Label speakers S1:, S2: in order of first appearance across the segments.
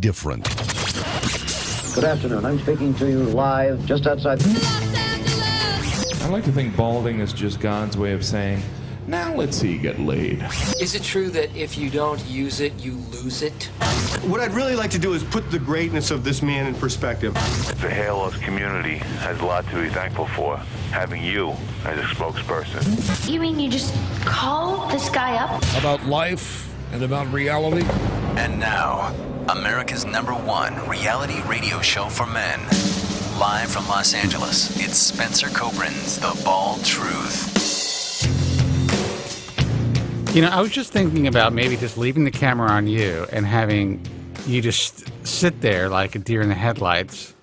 S1: different.
S2: Good afternoon. I'm speaking to you live just outside.
S3: I like to think balding is just God's way of saying, now let's see you get laid.
S4: Is it true that if you don't use it, you lose it?
S5: What I'd really like to do is put the greatness of this man in perspective.
S6: The hair loss community has a lot to be thankful for, having you as a spokesperson.
S7: You mean you just call this guy up?
S1: About life and about reality.
S8: And now, America's #1 reality radio show for men. Live from Los Angeles, it's Spencer Kobren's The Bald Truth.
S9: You know, I was just thinking about maybe just leaving the camera on you and having you just sit there like a deer in the headlights.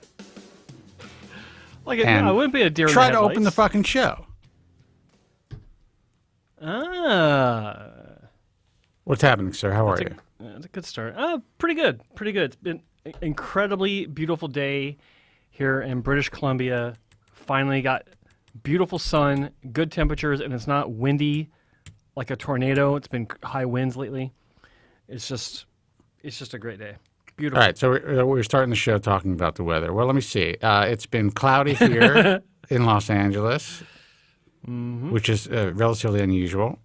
S10: I wouldn't be a deer in the
S9: headlights.
S10: headlights.
S9: Try to open the fucking show. What's happening, sir? How are you?
S10: That's a good start. Pretty good. Pretty good. It's been an incredibly beautiful day here in British Columbia. Finally got beautiful sun, good temperatures, and it's not windy like a tornado. It's been high winds lately. It's just a great day. Beautiful.
S9: All right, so we're starting the show talking about the weather. Well, let me see. It's been cloudy here in Los Angeles, which is relatively unusual.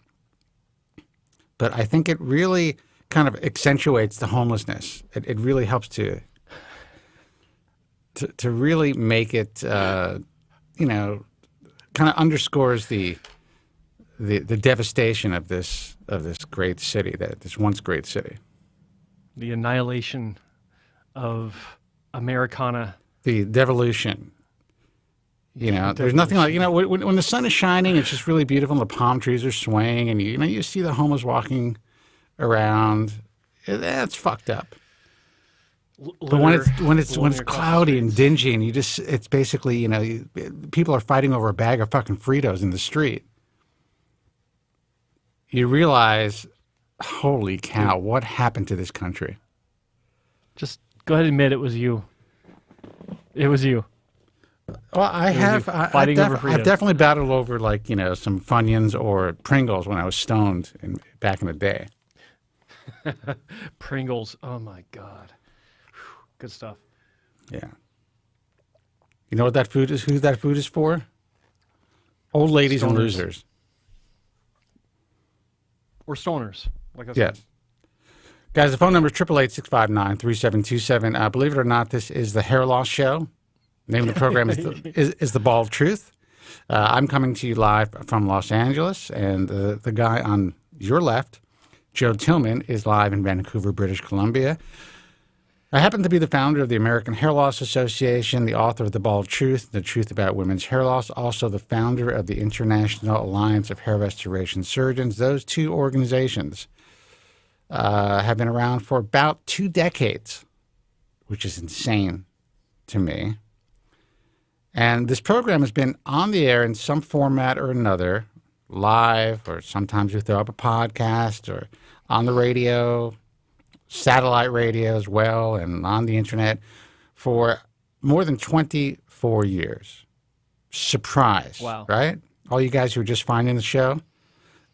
S9: But I think it really kind of accentuates the homelessness. It really helps to really make it, kind of underscores the devastation of this great city, this once great city.
S10: The annihilation of Americana.
S9: The devolution. You know, there's nothing like, when the sun is shining, it's just really beautiful and the palm trees are swaying and you see the homeless walking around. That's fucked up. But when it's cloudy and dingy and it's basically, people are fighting over a bag of fucking Fritos in the street. You realize, holy cow, what happened to this country?
S10: Just go ahead and admit it was you. It was you.
S9: Well, I've definitely battled over some Funyuns or Pringles when I was stoned back in the day.
S10: Pringles, oh my God. Whew, good stuff.
S9: Yeah. You know what that food is? Who that food is for? Old ladies and losers.
S10: Or stoners, like I said.
S9: Yes. Guys, the phone number is 888-659-3727. Believe it or not, this is the Hair Loss Show. The name of the program is The Bald Truth. I'm coming to you live from Los Angeles, and the guy on your left, Joe Tillman, is live in Vancouver, British Columbia. I happen to be the founder of the American Hair Loss Association, the author of The Bald Truth, The Truth About Women's Hair Loss, also the founder of the International Alliance of Hair Restoration Surgeons. Those two organizations have been around for about 2 decades, which is insane to me. And this program has been on the air in some format or another, live, or sometimes we throw up a podcast, or on the radio, satellite radio as well, and on the internet for more than 24 years. Surprise.
S10: Wow.
S9: Right? All you guys who are just finding the show,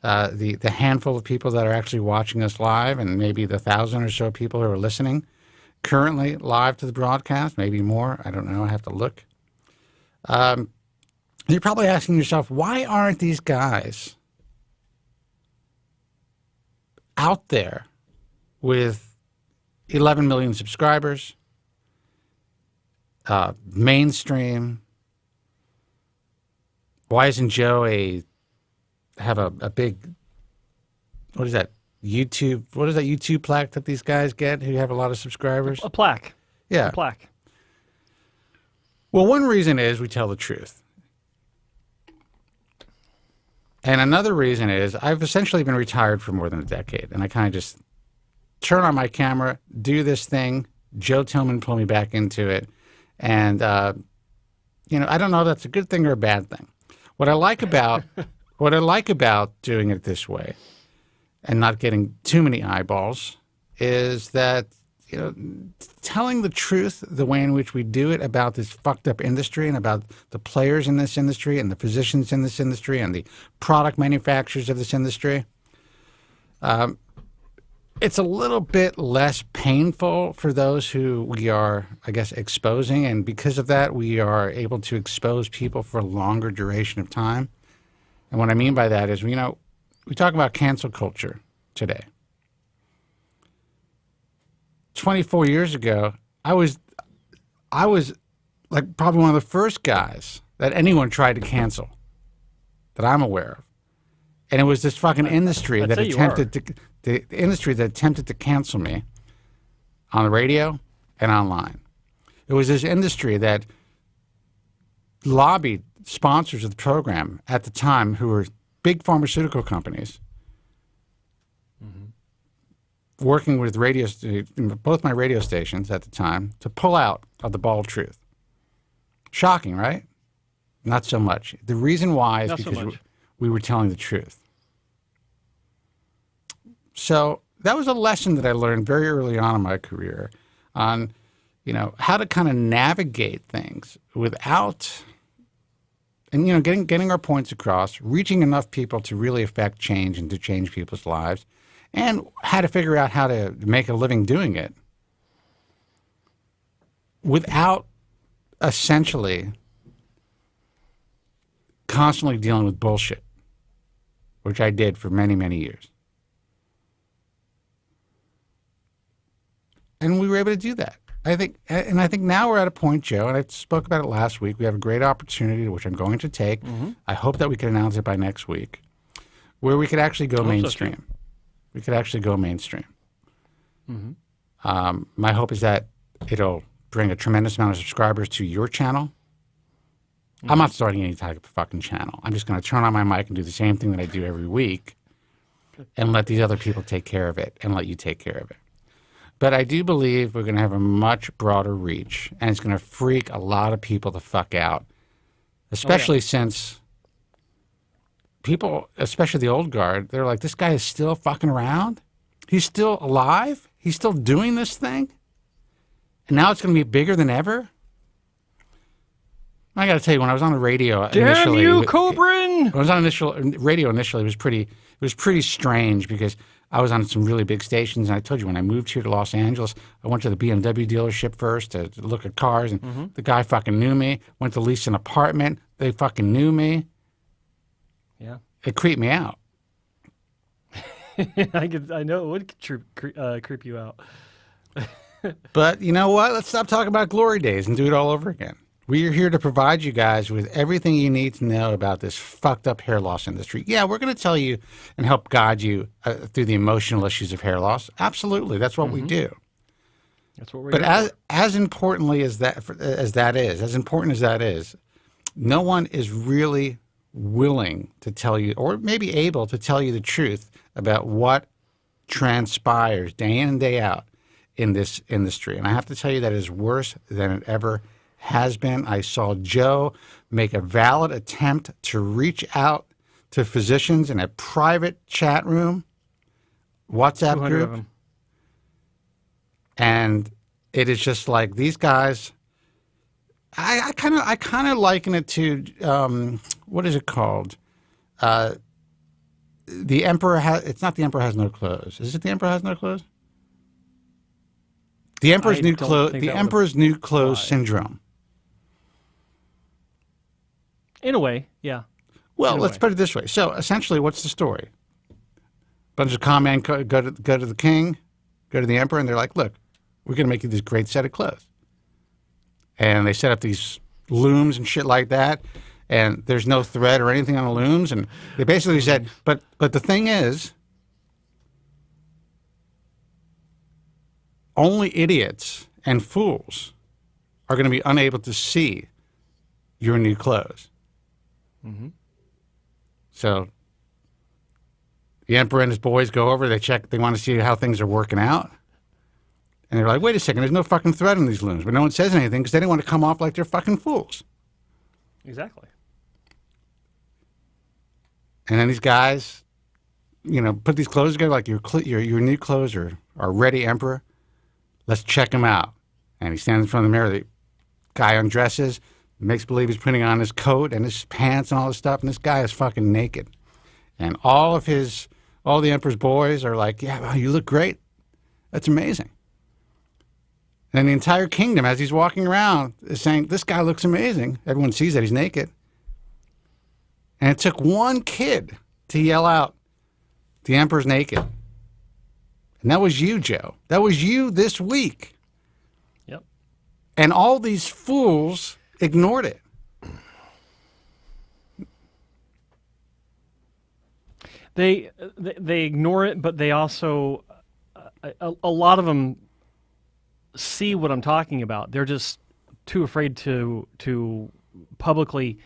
S9: the handful of people that are actually watching us live, and maybe the 1,000 or so people who are listening currently live to the broadcast, maybe more. I don't know. I have to look. You're probably asking yourself, why aren't these guys out there with 11 million subscribers, mainstream? Why isn't Joe have a big, what is that, YouTube? What is that YouTube plaque that these guys get who have a lot of subscribers?
S10: A plaque.
S9: Yeah.
S10: A plaque.
S9: Well, one reason is we tell the truth. And another reason is I've essentially been retired for more than a decade, and I kind of just turn on my camera, do this thing. Joe Tillman pulled me back into it. And, I don't know if that's a good thing or a bad thing. What I like about doing it this way and not getting too many eyeballs is that, telling the truth the way in which we do it about this fucked up industry and about the players in this industry and the physicians in this industry and the product manufacturers of this industry, it's a little bit less painful for those who we are, I guess, exposing. And because of that, we are able to expose people for a longer duration of time. And what I mean by that is, we talk about cancel culture today. 24 years ago, I was like probably one of the first guys that anyone tried to cancel that I'm aware of. And it was this fucking industry that attempted to cancel me on the radio and online. It was this industry that lobbied sponsors of the program at the time, who were big pharmaceutical companies, working with both my radio stations at the time, to pull out of the bald truth. Shocking, right? Not so much. The reason why is because we were telling the truth. So that was a lesson that I learned very early on in my career on, how to kind of navigate things without, and, getting our points across, reaching enough people to really affect change and to change people's lives, and how to figure out how to make a living doing it without essentially constantly dealing with bullshit, which I did for many, many years. And we were able to do that. I think now we're at a point, Joe, and I spoke about it last week. We have a great opportunity, which I'm going to take. I hope that we can announce it by next week, where we could actually go mainstream. We could actually go mainstream. My hope is that it'll bring a tremendous amount of subscribers to your channel. I'm not starting any type of fucking channel. I'm just going to turn on my mic and do the same thing that I do every week and let these other people take care of it and let you take care of it. But I do believe we're going to have a much broader reach, and it's going to freak a lot of people the fuck out, especially since people, especially the old guard, they're like, this guy is still fucking around? He's still alive? He's still doing this thing? And now it's going to be bigger than ever? I got to tell you, when I was on the radio initially...
S10: Damn you, Kobren!
S9: When I was on radio initially, it was pretty strange because I was on some really big stations, and I told you, when I moved here to Los Angeles, I went to the BMW dealership first to look at cars, and the guy fucking knew me. Went to lease an apartment. They fucking knew me.
S10: Yeah.
S9: It creeped me out.
S10: I know it would creep you out.
S9: But you know what? Let's stop talking about glory days and do it all over again. We are here to provide you guys with everything you need to know about this fucked up hair loss industry. Yeah, we're going to tell you and help guide you through the emotional issues of hair loss. Absolutely. That's what we do.
S10: That's what we're
S9: doing. But as importantly as that is, no one is really willing to tell you, or maybe able to tell you, the truth about what transpires day in and day out in this industry. And I have to tell you that it is worse than it ever has been. I saw Joe make a valid attempt to reach out to physicians in a private chat room, WhatsApp group. And it is just like these guys, I kind of liken it to, what is it called? The Emperor has, it's not The Emperor Has No Clothes. Is it The Emperor Has No Clothes? The Emperor's New Clothes syndrome.
S10: In a way, yeah.
S9: Well, let's put it this way. So essentially, what's the story? Bunch of con men go to the king, go to the emperor, and they're like, look, we're going to make you this great set of clothes. And they set up these looms and shit like that, and there's no thread or anything on the looms. And they basically said, but the thing is, only idiots and fools are going to be unable to see your new clothes. So the emperor and his boys go over, they want to see how things are working out. And they're like, wait a second, there's no fucking thread in these looms. But no one says anything because they didn't want to come off like they're fucking fools.
S10: Exactly.
S9: And then these guys, put these clothes together like your new clothes are ready, emperor. Let's check them out. And he stands in front of the mirror. The guy undresses, makes believe he's putting on his coat and his pants and all this stuff, and this guy is fucking naked. And all the emperor's boys are like, yeah, well, you look great. That's amazing. And the entire kingdom, as he's walking around, is saying, this guy looks amazing. Everyone sees that he's naked. And it took one kid to yell out, the emperor's naked. And that was you, Joe. That was you this week.
S10: Yep.
S9: And all these fools ignored it.
S10: They ignore it, but they also, a lot of them see what I'm talking about. They're just too afraid to publicly,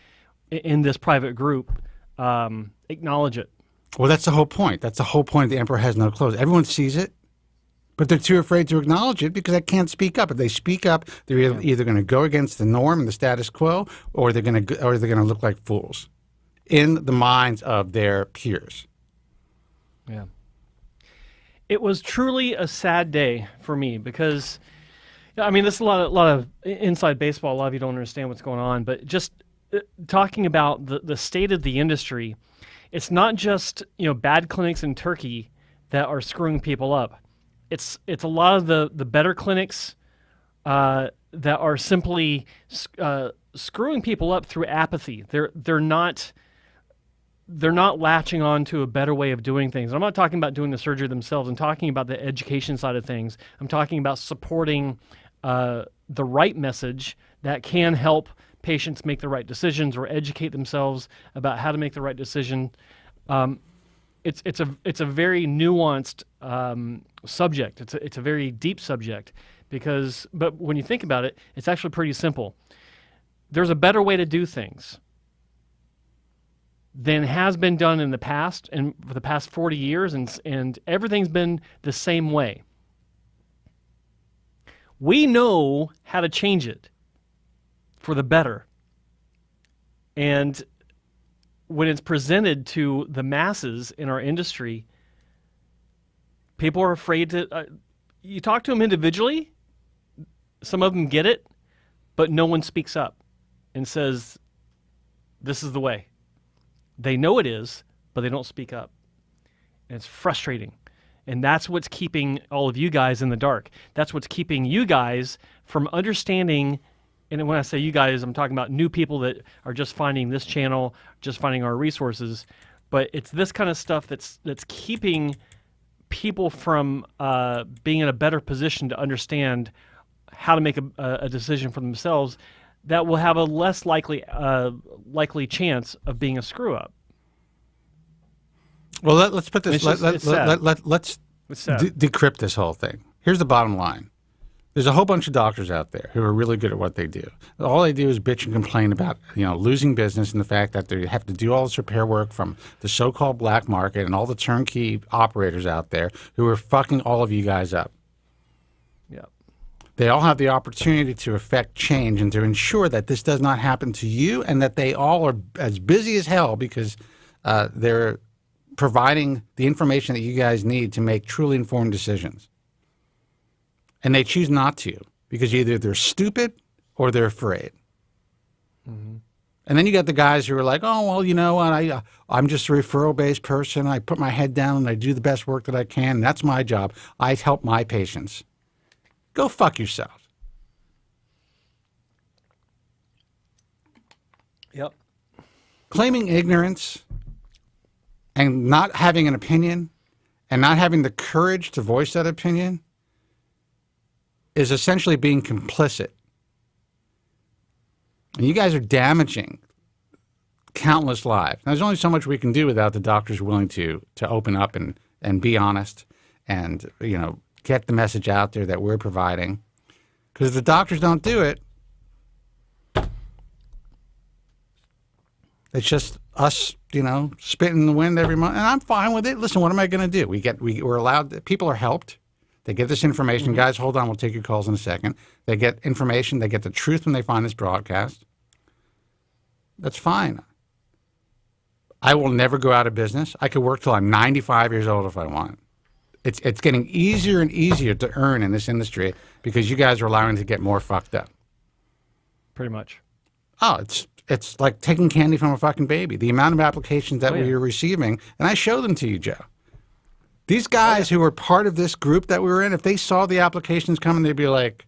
S10: in this private group, acknowledge it.
S9: Well, that's the whole point. That's the whole point. The emperor has no clothes. Everyone sees it, but they're too afraid to acknowledge it because they can't speak up. If they speak up, they're either going to go against the norm and the status quo, or they're going to look like fools in the minds of their peers.
S10: Yeah. It was truly a sad day for me because, I mean, this is a lot of inside baseball. A lot of you don't understand what's going on, but just talking about the state of the industry, it's not just bad clinics in Turkey that are screwing people up. It's a lot of the better clinics that are simply screwing people up through apathy. They're not latching on to a better way of doing things. I'm not talking about doing the surgery themselves. I'm talking about the education side of things. I'm talking about supporting the right message that can help patients make the right decisions or educate themselves about how to make the right decision. It's a very nuanced subject. It's a very deep subject but when you think about it, it's actually pretty simple. There's a better way to do things than has been done in the past and for the past 40 years, and everything's been the same way. We know how to change it for the better. And when it's presented to the masses in our industry, people are afraid to... you talk to them individually, some of them get it, but no one speaks up and says, this is the way. They know it is, but they don't speak up. And it's frustrating. And that's what's keeping all of you guys in the dark. That's what's keeping you guys from understanding, and when I say you guys, I'm talking about new people that are just finding this channel, just finding our resources. But it's this kind of stuff that's keeping people from being in a better position to understand how to make a decision for themselves that will have a less likely chance of being a screw-up.
S9: Well, let's put this. Let's
S10: sad.
S9: Decrypt this whole thing. Here's the bottom line: there's a whole bunch of doctors out there who are really good at what they do. All they do is bitch and complain about losing business and the fact that they have to do all this repair work from the so-called black market and all the turnkey operators out there who are fucking all of you guys up.
S10: Yeah.
S9: They all have the opportunity to affect change and to ensure that this does not happen to you, and that they all are as busy as hell because they're providing the information that you guys need to make truly informed decisions. And they choose not to because either they're stupid or they're afraid. Mm-hmm. And then you got the guys who are like, oh, well, you know what? I'm just a referral-based person. I put my head down and I do the best work that I can. And that's my job. I help my patients. Go fuck yourself.
S10: Yep.
S9: Claiming ignorance and not having an opinion and not having the courage to voice that opinion is essentially being complicit. And you guys are damaging countless lives. Now, there's only so much we can do without the doctors willing to open up and be honest and, get the message out there that we're providing. Because if the doctors don't do it, it's just us, spitting in the wind every month. And I'm fine with it. Listen, what am I going to do? We're allowed, people are helped. They get this information. Mm-hmm. Guys, hold on. We'll take your calls in a second. They get information. They get the truth when they find this broadcast. That's fine. I will never go out of business. I could work till I'm 95 years old if I want. It's getting easier and easier to earn in this industry because you guys are allowing it to get more fucked up.
S10: Pretty much.
S9: Oh, it's like taking candy from a fucking baby. The amount of applications that we are receiving, and I show them to you, Joe. These guys who were part of this group that we were in, if they saw the applications coming, they'd be like,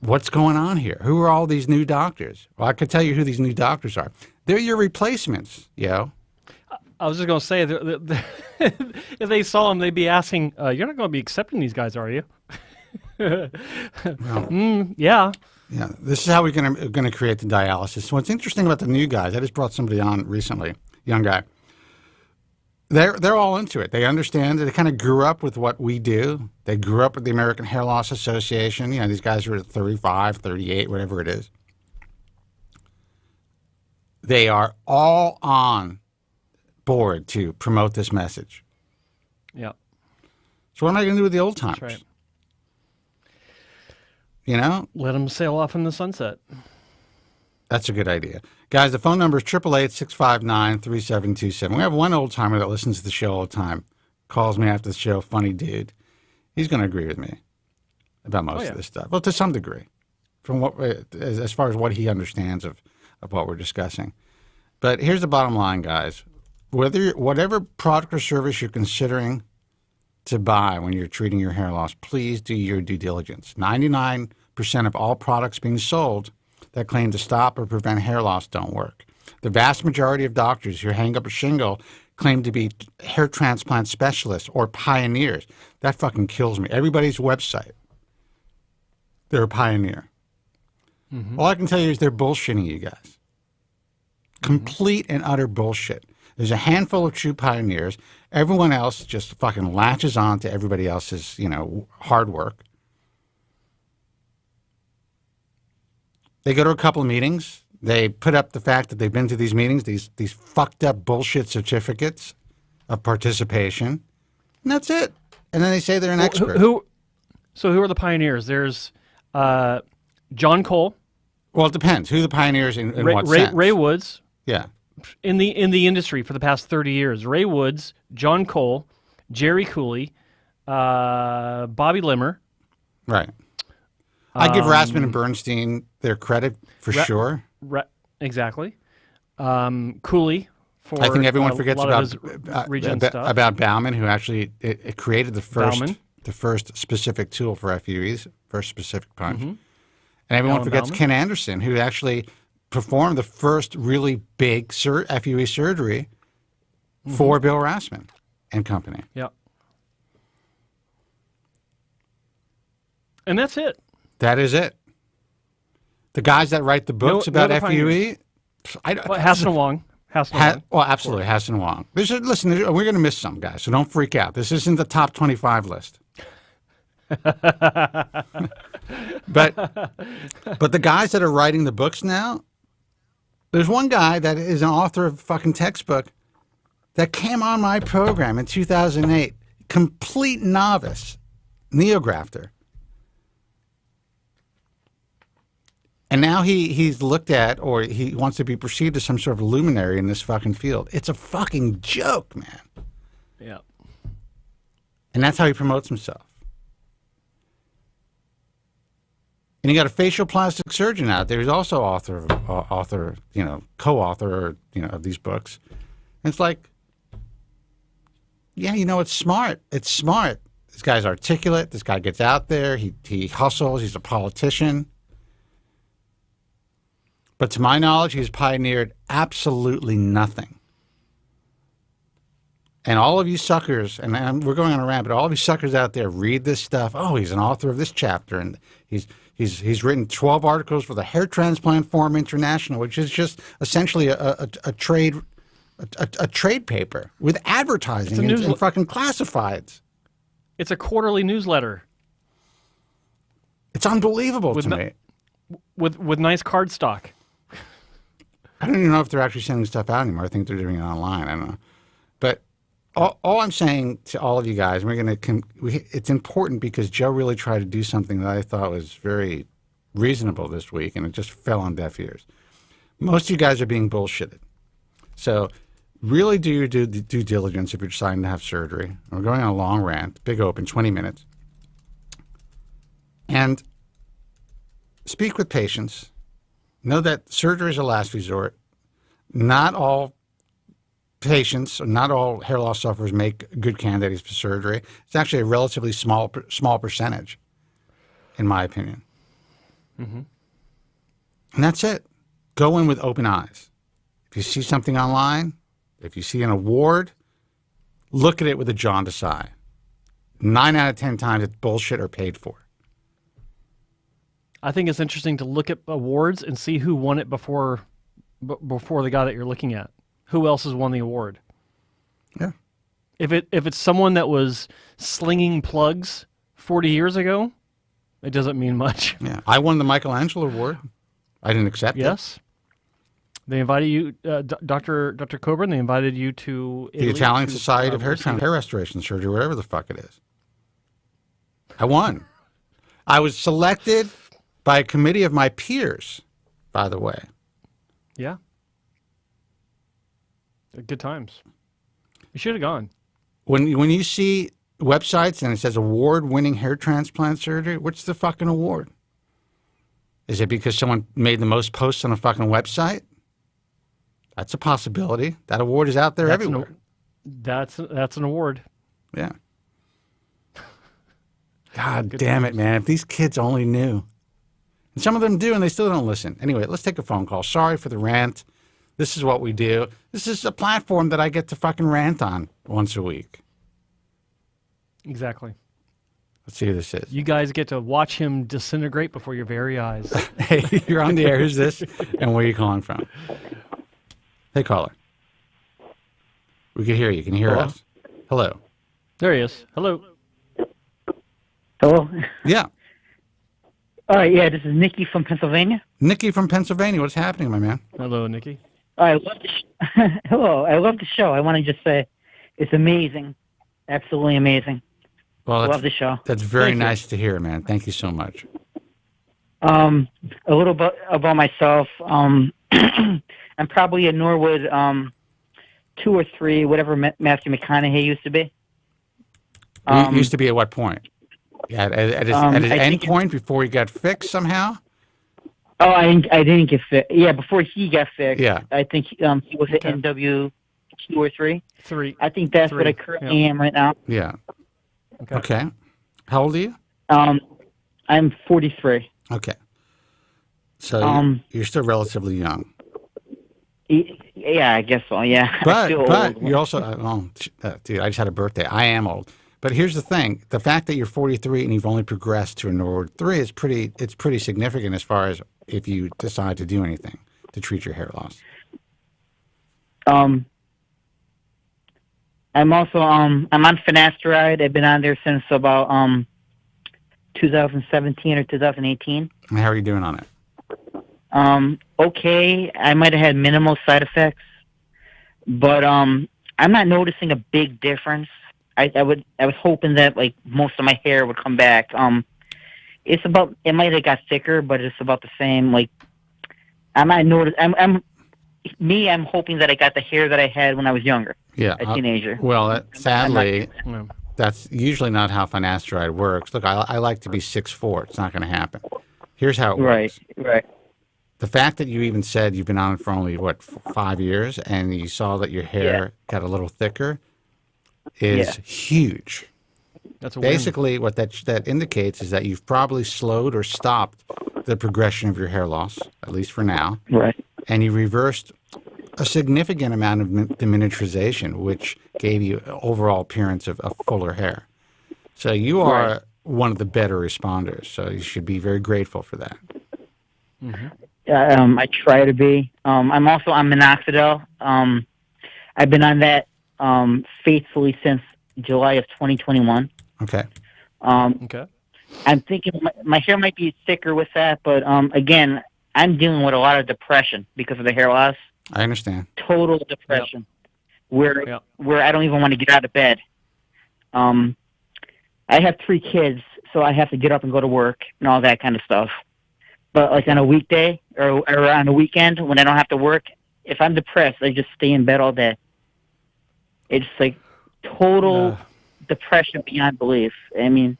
S9: what's going on here? Who are all these new doctors? Well, I could tell you who these new doctors are. They're your replacements, yo.
S10: I was just going to say, if they saw them, they'd be asking, you're not going to be accepting these guys, are you? Yeah.
S9: Yeah, this is how we're going to create the dialysis. What's interesting about the new guys, I just brought somebody on recently, young guy. They're all into it. They understand it. They kind of grew up with what we do. They grew up with the American Hair Loss Association. You know, these guys are 35, 38, whatever it is. They are all on board to promote this message.
S10: Yeah.
S9: So what am I going to do with the old timers?
S10: That's right.
S9: You know?
S10: Let them sail off in the sunset.
S9: That's a good idea. Guys, the phone number is 888-659-3727. We have one old-timer that listens to the show all the time, calls me after the show, funny dude. He's going to agree with me about most of this stuff. Well, to some degree, from what as far as what he understands of what we're discussing. But here's the bottom line, guys. Whatever product or service you're considering to buy when you're treating your hair loss, please do your due diligence. 99% of all products being sold that claim to stop or prevent hair loss don't work. The vast majority of doctors who hang up a shingle claim to be hair transplant specialists or pioneers. That fucking kills me. Everybody's website, they're a pioneer. Mm-hmm. All I can tell you is they're bullshitting you guys. Complete and utter bullshit. There's a handful of true pioneers. Everyone else just fucking latches on to everybody else's, hard work. They go to a couple of meetings. They put up the fact that they've been to these meetings, these fucked up bullshit certificates of participation, and that's it. And then they say they're an expert.
S10: So who are the pioneers? There's John Cole.
S9: Well, it depends. Who are the pioneers in what sense?
S10: Ray Woods.
S9: Yeah.
S10: In the industry for the past 30 years. Ray Woods, John Cole, Jerry Cooley, Bobby Limmer.
S9: Right. I give Rasmussen and Bernstein their credit for sure.
S10: Exactly. Cooley for
S9: I think everyone forgets
S10: about
S9: Bauman, who actually it created the first specific tool for FUEs, first specific punch. Mm-hmm. And everyone forgets Ken Anderson, who actually performed the first really big FUE surgery for Bill Rasmussen and company.
S10: Yeah. And that's it.
S9: That is it. The guys that write the books about FUE,
S10: Hassan Wong.
S9: Well, absolutely, Hassan Wong. Listen, we're going to miss some guys, so don't freak out. This isn't the top 25 list. But the guys that are writing the books now, there's one guy that is an author of a fucking textbook that came on my program in 2008, complete novice, neografter. And now he's looked at, or he wants to be perceived as some sort of luminary in this fucking field. It's a fucking joke, man.
S10: Yeah.
S9: And that's how he promotes himself. And you got a facial plastic surgeon out there who's also co-author of these books. And it's like, yeah, it's smart. It's smart. This guy's articulate. This guy gets out there. He hustles. He's a politician. But to my knowledge, he's pioneered absolutely nothing. And all of you suckers, and we're going on a rant, but all of you suckers out there read this stuff. Oh, he's an author of this chapter, and he's written 12 articles for the Hair Transplant Forum International, which is just essentially a trade paper with advertising and fucking classifieds.
S10: It's a quarterly newsletter.
S9: It's unbelievable to me.
S10: With nice cardstock.
S9: I don't even know if they're actually sending stuff out anymore. I think they're doing it online. I don't know. But all I'm saying to all of you guys, it's important because Joe really tried to do something that I thought was very reasonable this week, and it just fell on deaf ears. Most of you guys are being bullshitted. So really do your due diligence if you're deciding to have surgery. We're going on a long rant, big open, 20 minutes. And speak with patience. Know that surgery is a last resort. Not all patients, not all hair loss sufferers make good candidates for surgery. It's actually a relatively small percentage, in my opinion. Mm-hmm. And that's it. Go in with open eyes. If you see something online, if you see an award, look at it with a jaundiced eye. 9 out of 10 times it's bullshit or paid for.
S10: I think it's interesting to look at awards and see who won it before the guy that you're looking at. Who else has won the award?
S9: Yeah.
S10: If it's someone that was slinging plugs 40 years ago, it doesn't mean much.
S9: Yeah. I won the Michelangelo Award. I didn't accept it.
S10: Yes. They invited you, Dr. Kobren, they invited you to
S9: the Italian Society of Hair Restoration Surgery, whatever the fuck it is. I won. I was selected by a committee of my peers, by the way.
S10: Yeah. Good times. You should have gone.
S9: When you see websites and it says award-winning hair transplant surgery, what's the fucking award? Is it because someone made the most posts on a fucking website? That's a possibility. That award is out there everywhere.
S10: That's an award.
S9: Yeah. God damn it, man. If these kids only knew. And some of them do, and they still don't listen. Anyway, let's take a phone call. Sorry for the rant. This is what we do. This is a platform that I get to fucking rant on once a week.
S10: Exactly.
S9: Let's see who this is.
S10: You guys get to watch him disintegrate before your very eyes.
S9: Hey, you're on the air. Who's this? And where are you calling from? Hey, caller. We can hear you. Can you hear us? Hello.
S10: There he is. Hello.
S11: Hello?
S9: Yeah.
S11: All right, yeah, this is Nikki from Pennsylvania.
S9: Nikki from Pennsylvania. What's happening, my man?
S10: Hello, Nikki.
S11: I love Hello, I love the show. I want to just say it's amazing. Absolutely amazing.
S9: Well,
S11: I love the show.
S9: That's very nice to hear, man. Thank you so much.
S11: A little bit about myself. I'm probably a Norwood 2 or 3, whatever Matthew McConaughey used to be.
S9: Used to be at what point? Yeah, at his end point before he got fixed somehow?
S11: Oh, I didn't get fixed. Yeah, before he got fixed.
S9: Yeah.
S11: I think he was at NW 2 or 3.
S10: 3.
S11: I think that's what I currently am right now.
S9: Yeah. Okay. How old are you?
S11: I'm 43.
S9: Okay. So you're still relatively young.
S11: Yeah, I guess so. Yeah.
S9: But you also, dude, I just had a birthday. I am old. But here's the thing: the fact that you're 43 and you've only progressed to a Norwood 3 is pretty significant as far as if you decide to do anything to treat your hair loss.
S11: I'm also I'm on finasteride. I've been on there since about 2017 or 2018.
S9: And how are you doing on it?
S11: Okay. I might have had minimal side effects, but I'm not noticing a big difference. I was hoping that like most of my hair would come back. It might have got thicker, but it's about the same. Like I'm hoping that I got the hair that I had when I was younger.
S9: Yeah,
S11: a teenager.
S9: Well, sadly, that's usually not how finasteride works. Look, I like to be 6'4". It's not going to happen. Here's how it works.
S11: Right.
S9: The fact that you even said you've been on it for only 5 years, and you saw that your hair got a little thicker, is huge.
S10: That's a
S9: basically what that indicates is that you've probably slowed or stopped the progression of your hair loss, at least for now.
S11: Right.
S9: And you reversed a significant amount of miniaturization, which gave you an overall appearance of fuller hair. So you are one of the better responders. So you should be very grateful for that.
S11: Mm-hmm. I try to be. I'm also on minoxidil. I've been on that faithfully since July of 2021.
S9: Okay.
S10: Okay.
S11: I'm thinking my hair might be thicker with that, but again, I'm dealing with a lot of depression because of the hair loss.
S9: I understand.
S11: Total depression, where I don't even want to get out of bed. I have 3 kids, so I have to get up and go to work and all that kind of stuff. But like on a weekday or on a weekend when I don't have to work, if I'm depressed, I just stay in bed all day. It's like total depression beyond belief. I mean,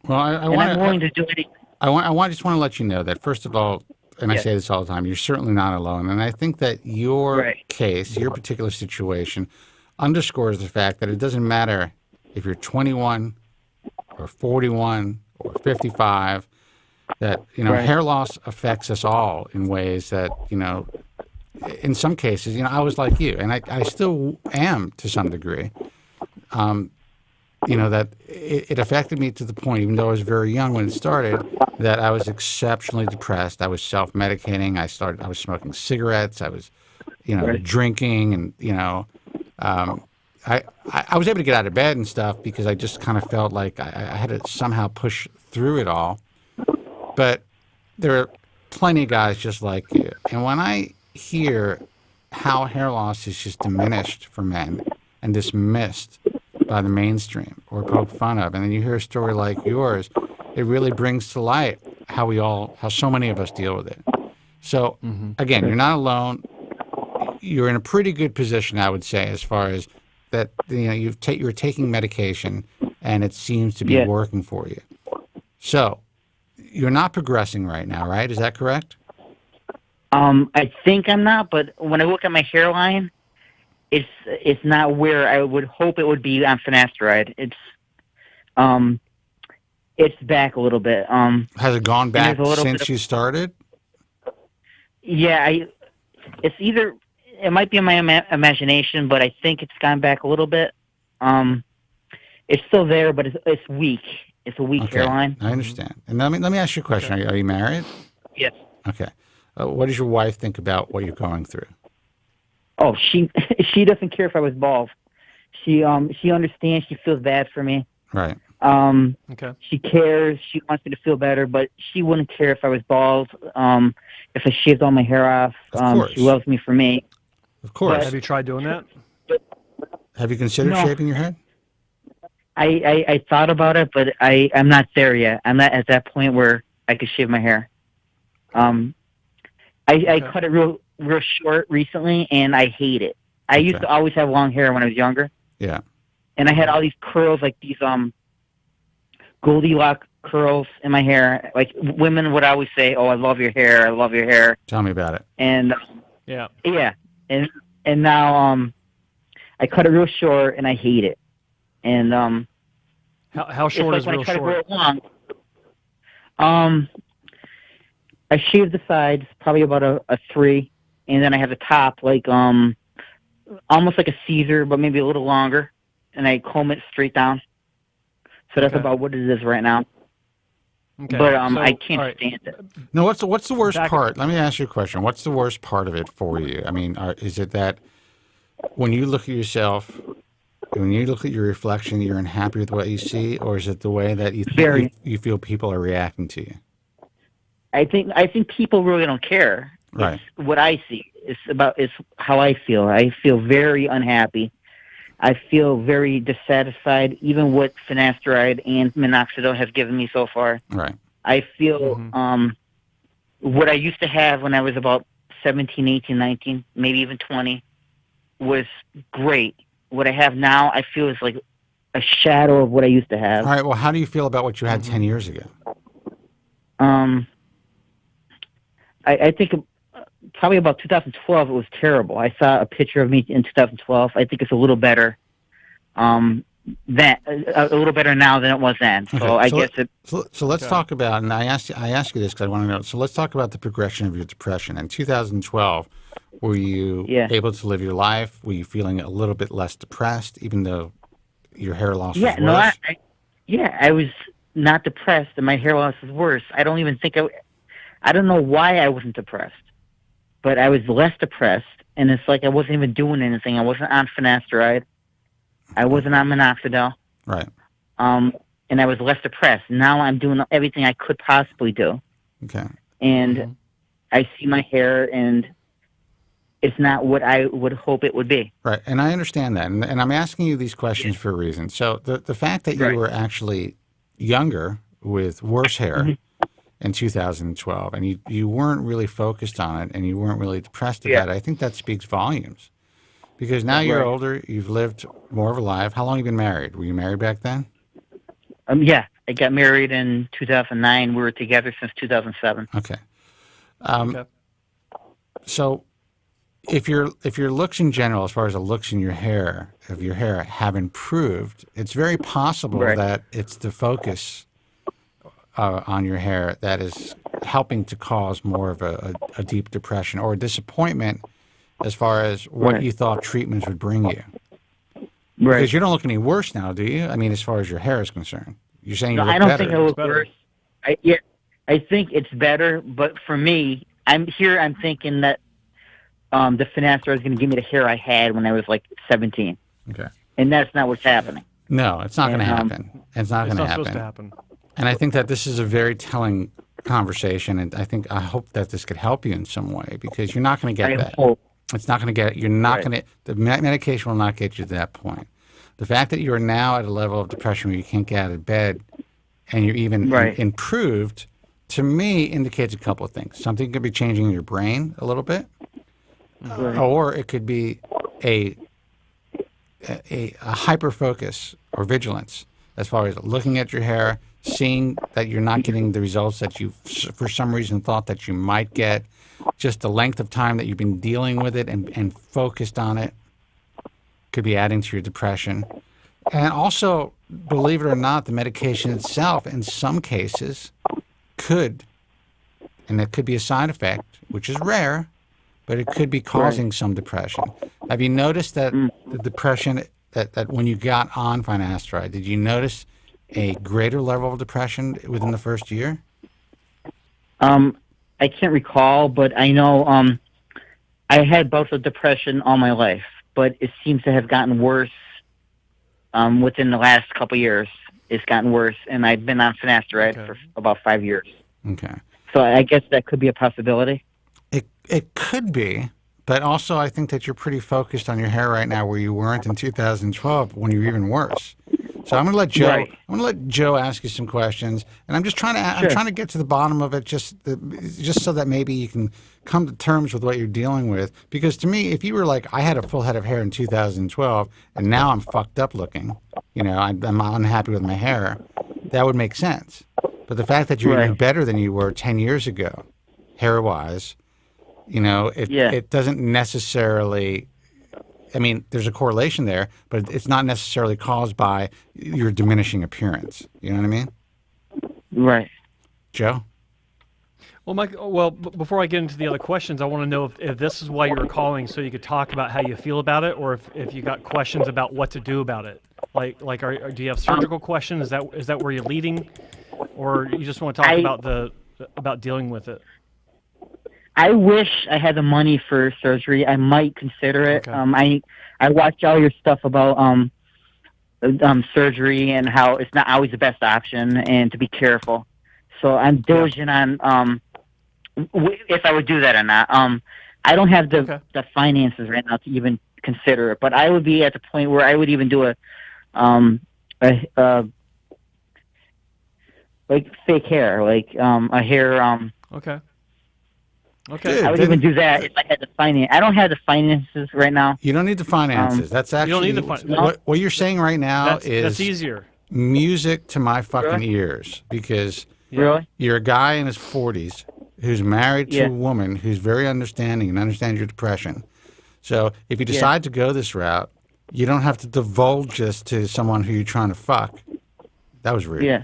S9: well,
S11: I'm willing to do anything.
S9: I just want to let you know that, first of all, and I say this all the time, you're certainly not alone. And I think that your case, your particular situation, underscores the fact that it doesn't matter if you're 21 or 41 or 55, that, hair loss affects us all in ways that, in some cases, I was like you, and I still am to some degree. That it affected me to the point, even though I was very young when it started, that I was exceptionally depressed. I was self-medicating. I was smoking cigarettes. I was, drinking, and I was able to get out of bed and stuff because I just kind of felt like I had to somehow push through it all. But there are plenty of guys just like you, and when I hear how hair loss is just diminished for men and dismissed by the mainstream or poked fun of, and then you hear a story like yours, it really brings to light how so many of us deal with it. So again, you're not alone. You're in a pretty good position, I would say, as far as that. You're taking medication, and it seems to be working for you. So you're not progressing right now, right? Is that correct?
S11: I think I'm not, but when I look at my hairline, it's not where I would hope it would be on finasteride. It's back a little bit.
S9: Has it gone back since you started?
S11: Yeah, it's either, it might be in my imagination, but I think it's gone back a little bit. It's still there, but it's weak. It's a weak hairline.
S9: I understand. And let me ask you a question. Are you married?
S11: Yes.
S9: Okay. What does your wife think about what you're going through?
S11: Oh, she doesn't care if I was bald. She understands. She feels bad for me.
S9: Right.
S11: She cares. She wants me to feel better, but she wouldn't care if I was bald. If I shaved all my hair off. She loves me for me.
S9: Of course.
S10: But have you tried doing that?
S9: Have you considered shaving your head?
S11: I thought about it, but I'm not there yet. I'm not at that point where I could shave my hair. I cut it real short recently, and I hate it. I used to always have long hair when I was younger.
S9: Yeah.
S11: And I had all these curls, like these Goldilocks curls in my hair. Like women would always say, "Oh, I love your hair. I love your hair."
S9: Tell me about it.
S11: And
S10: yeah,
S11: and now I cut it real short, and I hate it. And
S10: how short is real short?
S11: Grow it long, I shave the sides, probably about a 3, and then I have the top like almost like a Caesar, but maybe a little longer, and I comb it straight down. So that's about what it is right now.
S10: Okay.
S11: But I can't stand it.
S9: No, what's the worst part? Let me ask you a question. What's the worst part of it for you? I mean, is it that when you look at yourself, when you look at your reflection, you're unhappy with what you see, or is it the way that you feel people are reacting to you?
S11: I think people really don't care.
S9: Right.
S11: It's what I see. It's how I feel. I feel very unhappy. I feel very dissatisfied, even what finasteride and minoxidil has given me so far.
S9: Right.
S11: I feel what I used to have when I was about 17, 18, 19, maybe even 20, was great. What I have now, I feel is like a shadow of what I used to have.
S9: All right. Well, how do you feel about what you had 10 years ago?
S11: I think probably about 2012, it was terrible. I saw a picture of me in 2012. I think it's a little better a little better now than it was then. So I guess it.
S9: So let's talk about, and I ask you this because I want to know. So let's talk about the progression of your depression. In 2012, were you able to live your life? Were you feeling a little bit less depressed, even though your hair loss was worse?
S11: I was not depressed, and my hair loss was worse. I don't even think I don't know why I wasn't depressed, but I was less depressed, and it's like I wasn't even doing anything. I wasn't on finasteride. I wasn't on minoxidil.
S9: Right.
S11: And I was less depressed. Now I'm doing everything I could possibly do.
S9: Okay.
S11: And I see my hair, and it's not what I would hope it would be.
S9: Right, and I understand that, and I'm asking you these questions for a reason. So the fact that you were actually younger with worse hair in 2012, and you weren't really focused on it, and you weren't really depressed about it, I think that speaks volumes. Because now you're older, you've lived more of a life. How long have you been married? Were you married back then?
S11: Yeah, I got married in 2009. We were together since 2007.
S9: Okay.
S10: Okay.
S9: So, if your looks in general, as far as the looks in your hair have improved, it's very possible that it's the focus on your hair that is helping to cause more of a deep depression or a disappointment as far as what you thought treatments would bring you.
S11: Right.
S9: Because you don't look any worse now, do you? I mean, as far as your hair is concerned, you're saying you look
S11: I don't
S9: better.
S11: think I look worse. I think it's better, but for me, I'm thinking that the finasteride is going to give me the hair I had when I was like 17.
S9: Okay.
S11: And that's not what's happening.
S9: No, it's not going to happen. It's not going to happen.
S10: Supposed to happen.
S9: And I think that this is a very telling conversation, and I hope that this could help you in some way, because you're not going to get that.
S11: Hope.
S9: It's not going to get. You're not going to. The medication will not get you to that point. The fact that you are now at a level of depression where you can't get out of bed, and you're even improved, to me indicates a couple of things. Something could be changing in your brain a little bit, or it could be a hyper focus or vigilance as far as looking at your hair, seeing that you're not getting the results that you, for some reason, thought that you might get, just the length of time that you've been dealing with it and focused on it could be adding to your depression. And also, believe it or not, the medication itself, in some cases, could, and that could be a side effect, which is rare, but it could be causing some depression. Have you noticed that the depression, that when you got on finasteride, did you notice a greater level of depression within the first year?
S11: I can't recall, but I know I had bouts of depression all my life, but it seems to have gotten worse within the last couple of years. It's gotten worse, and I've been on finasteride for about 5 years.
S9: Okay.
S11: So I guess that could be a possibility.
S9: It could be, but also I think that you're pretty focused on your hair right now, where you weren't in 2012 when you were even worse. So I'm going to let Joe. I'm going to let Joe ask you some questions, and I'm just trying to. I'm trying to get to the bottom of it, just so that maybe you can come to terms with what you're dealing with. Because to me, if you were like, I had a full head of hair in 2012, and now I'm fucked up looking, I'm unhappy with my hair, that would make sense. But the fact that you're even better than you were 10 years ago, hair-wise, it doesn't necessarily. I mean, there's a correlation there, but it's not necessarily caused by your diminishing appearance. You know what I mean?
S11: Right.
S9: Joe?
S10: Well, Mike. Before I get into the other questions, I want to know if this is why you were calling, so you could talk about how you feel about it, or if you got questions about what to do about it. Do you have surgical questions? Is that where you're leading, or you just want to talk about dealing with it?
S11: I wish I had the money for surgery. I might consider it.
S10: Okay.
S11: I watch all your stuff about surgery and how it's not always the best option, and to be careful. So I'm diligent on if I would do that or not. I don't have the finances right now to even consider it, but I would be at the point where I would even do like fake hair, like a hair.
S10: Okay.
S11: I would even do that if I had the finance. I don't have the finances right now.
S9: You don't need the finances. That's actually
S10: you don't need
S9: what you're saying right now is
S10: that's easier.
S9: Music to my fucking ears, because
S11: you're
S9: a guy in his 40s who's married to a woman who's very understanding and understands your depression. So if you decide to go this route, you don't have to divulge this to someone who you're trying to fuck. That was rude.
S11: Yeah.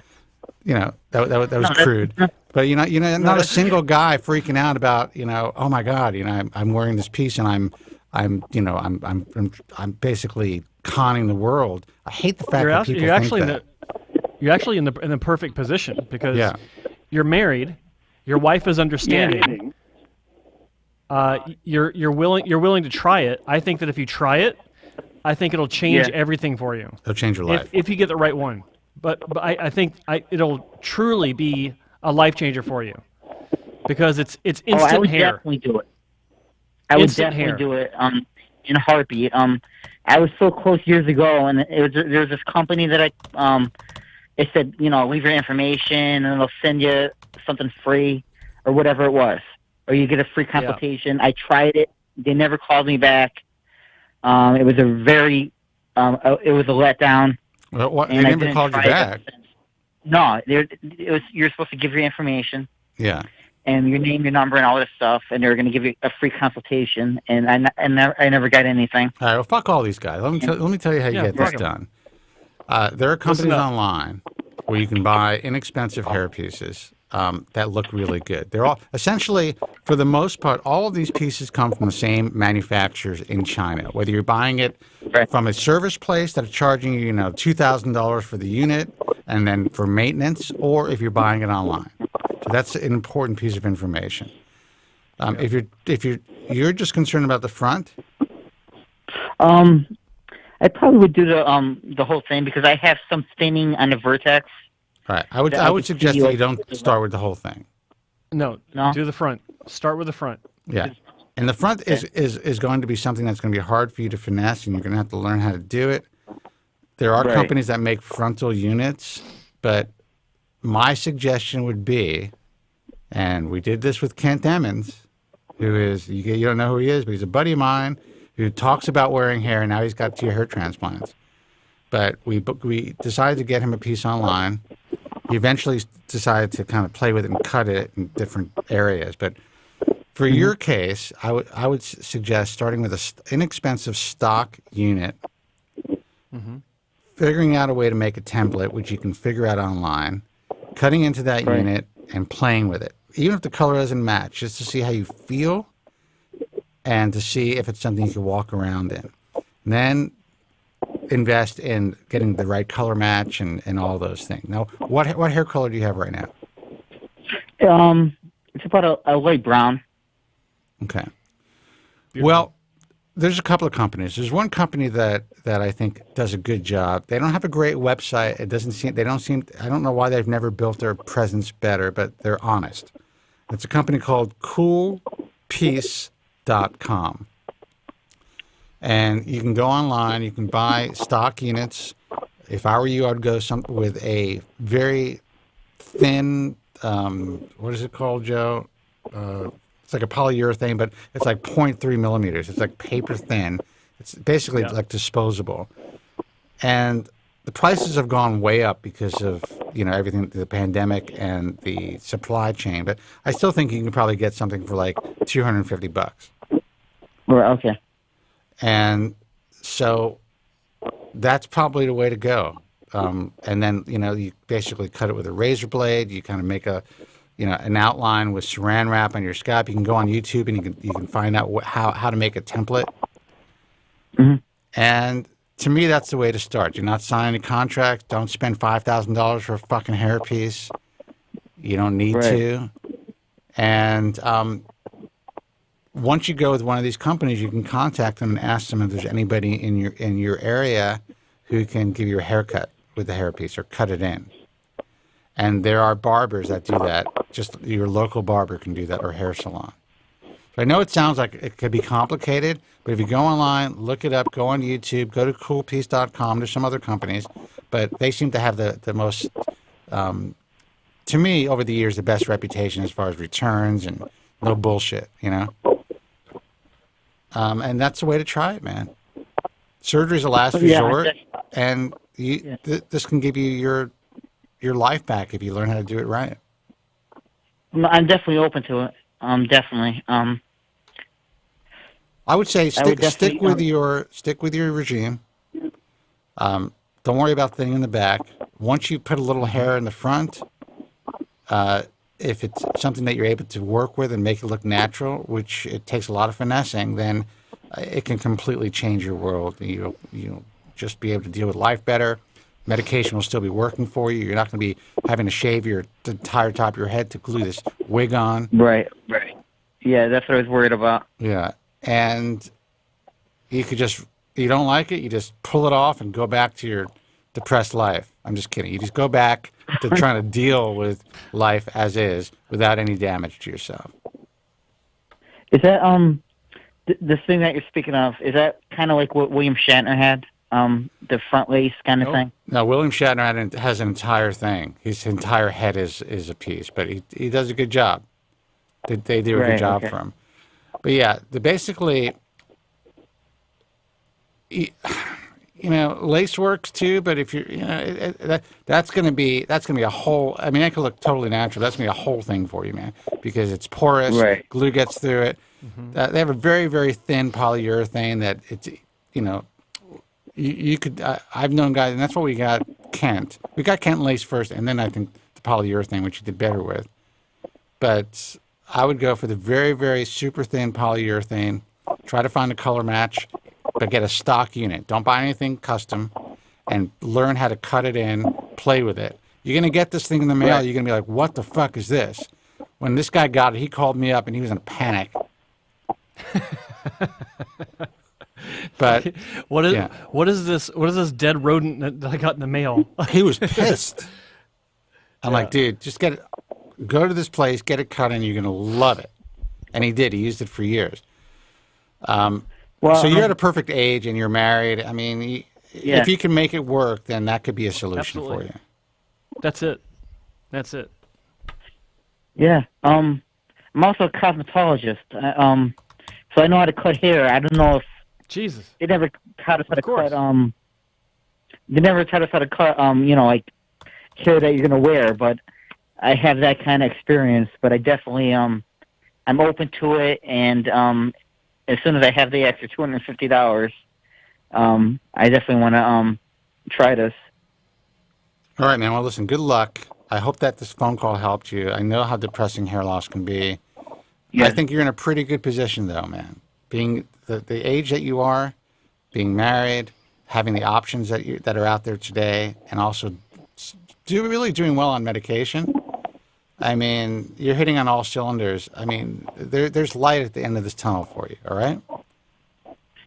S9: That was crude. But not a single guy freaking out about, oh my God, I'm wearing this piece and I'm basically conning the world. I hate the fact that people think that.
S10: You're actually in the perfect position, because you're married, your wife is understanding. You're willing to try it. I think that if you try it, I think it'll change everything for you.
S9: It'll change your life
S10: if you get the right one. But I think it'll truly be a life changer for you, because it's instant hair.
S11: I would definitely do it. I would definitely do it in a heartbeat. I was so close years ago, and there was this company that it said, leave your information and they'll send you something free or whatever it was, or you get a free consultation. I tried it. They never called me back. It was it was a letdown.
S9: Well, they never called you back.
S11: No, you're supposed to give your information.
S9: Yeah.
S11: and your name, your number, and all this stuff, and they were going to give you a free consultation, and I never got anything.
S9: All right, well, fuck all these guys. Let me tell you how you get this done. There are companies online where you can buy inexpensive hair pieces that look really good. They're all essentially, for the most part, all of these pieces come from the same manufacturers in China. Whether you're buying it from a service place that are charging you, $2,000 for the unit, and then for maintenance, or if you're buying it online. So that's an important piece of information. If you're just concerned about the front,
S11: I probably would do the whole thing because I have some staining on the vertex.
S9: All right. I would suggest that you don't start with the whole thing.
S10: No, do the front. Start with the front.
S9: Yeah. And the front is going to be something that's going to be hard for you to finesse, and you're going to have to learn how to do it. There are companies that make frontal units, but my suggestion would be, and we did this with Kent Emmons, who is, you don't know who he is, but he's a buddy of mine who talks about wearing hair, and now he's got 2 hair transplants. But we decided to get him a piece online. He eventually decided to kind of play with it and cut it in different areas. But for your case, I would suggest starting with an inexpensive stock unit, figuring out a way to make a template, which you can figure out online, cutting into that unit and playing with it. Even if the color doesn't match, just to see how you feel and to see if it's something you can walk around in. And then invest in getting the right color match and all those things. Now, what hair color do you have right now?
S11: It's about a light brown.
S9: Okay. Beautiful. Well, there's a couple of companies. There's one company that I think does a good job. They don't have a great website. I don't know why they've never built their presence better, but they're honest. It's a company called coolpiece.com. And you can go online, you can buy stock units. If I were you, I'd go with a very thin, what is it called, Joe? It's like a polyurethane, but it's like 0.3 millimeters. It's like paper thin. It's basically like disposable. And the prices have gone way up because of, everything, the pandemic and the supply chain. But I still think you can probably get something for like $250.
S11: Right, okay.
S9: And so that's probably the way to go. And then, you basically cut it with a razor blade. You kind of make an outline with saran wrap on your scalp. You can go on YouTube and you can find out how to make a template. And to me, that's the way to start. You're not signing a contract. Don't spend $5,000 for a fucking hairpiece. You don't need to. And once you go with one of these companies, you can contact them and ask them if there's anybody in your area who can give you a haircut with the hairpiece or cut it in. And there are barbers that do that. Just your local barber can do that, or hair salon. So I know it sounds like it could be complicated, but if you go online, look it up, go on YouTube, go to coolpiece.com. There's some other companies, but they seem to have the most, to me, over the years, the best reputation as far as returns and no bullshit, And that's the way to try it, man. Surgery's a last resort, and this can give you your life back if you learn how to do it right.
S11: I'm definitely open to it. Definitely.
S9: I would say stick with your regime. Don't worry about thinning in the back. Once you put a little hair in the front, if it's something that you're able to work with and make it look natural, which it takes a lot of finessing, then it can completely change your world. You'll just be able to deal with life better. Medication will still be working for you. You're not going to be having to shave the entire top of your head to glue this wig on.
S11: Right. Yeah, that's what I was worried about.
S9: Yeah. And you don't like it, you just pull it off and go back to your depressed life. I'm just kidding. You just go back to trying to deal with life as is without any damage to yourself.
S11: Is that, this thing that you're speaking of, is that kind of like what William Shatner had? The front lace kind of thing?
S9: No, William Shatner has an entire thing. His entire head is a piece, but he does a good job. They do a good job for him. But yeah, basically, lace works too, but if you're, that's going to be a whole. I mean, that could look totally natural. That's going to be a whole thing for you, man, because it's porous.
S11: Right.
S9: Glue gets through it. Mm-hmm. They have a very, very thin polyurethane that it's, you could. I've known guys, and that's what we got. Kent. We got Kent lace first, and then I think the polyurethane, which you did better with. But I would go for the very, very super thin polyurethane. Try to find a color match. But get a stock unit. Don't buy anything custom, and learn how to cut it in, play with it. You're going to get this thing in the mail. Right. You're going to be like, what the fuck is this? When this guy got it, he called me up, and he was in a panic. But
S10: what is this dead rodent that I got in the mail?
S9: He was pissed. I'm like, dude, just go to this place, get it cut in. You're going to love it. And he did. He used it for years. So you're at a perfect age and you're married. I mean, if you can make it work, then that could be a solution for you.
S10: That's it.
S11: Yeah. I'm also a cosmetologist. So I know how to cut hair. I don't know if
S10: Jesus.
S11: They never taught us how to cut. They never taught us how to cut. Like hair that you're gonna wear. But I have that kind of experience. But I definitely I'm open to it, and as soon as I have the extra $250, I definitely want to try this.
S9: All right, man. Well, listen, good luck. I hope that this phone call helped you. I know how depressing hair loss can be. Yeah. I think you're in a pretty good position, though, man. Being the age that you are, being married, having the options that are out there today, and also really doing well on medication. I mean, you're hitting on all cylinders. I mean, there's light at the end of this tunnel for you. All right.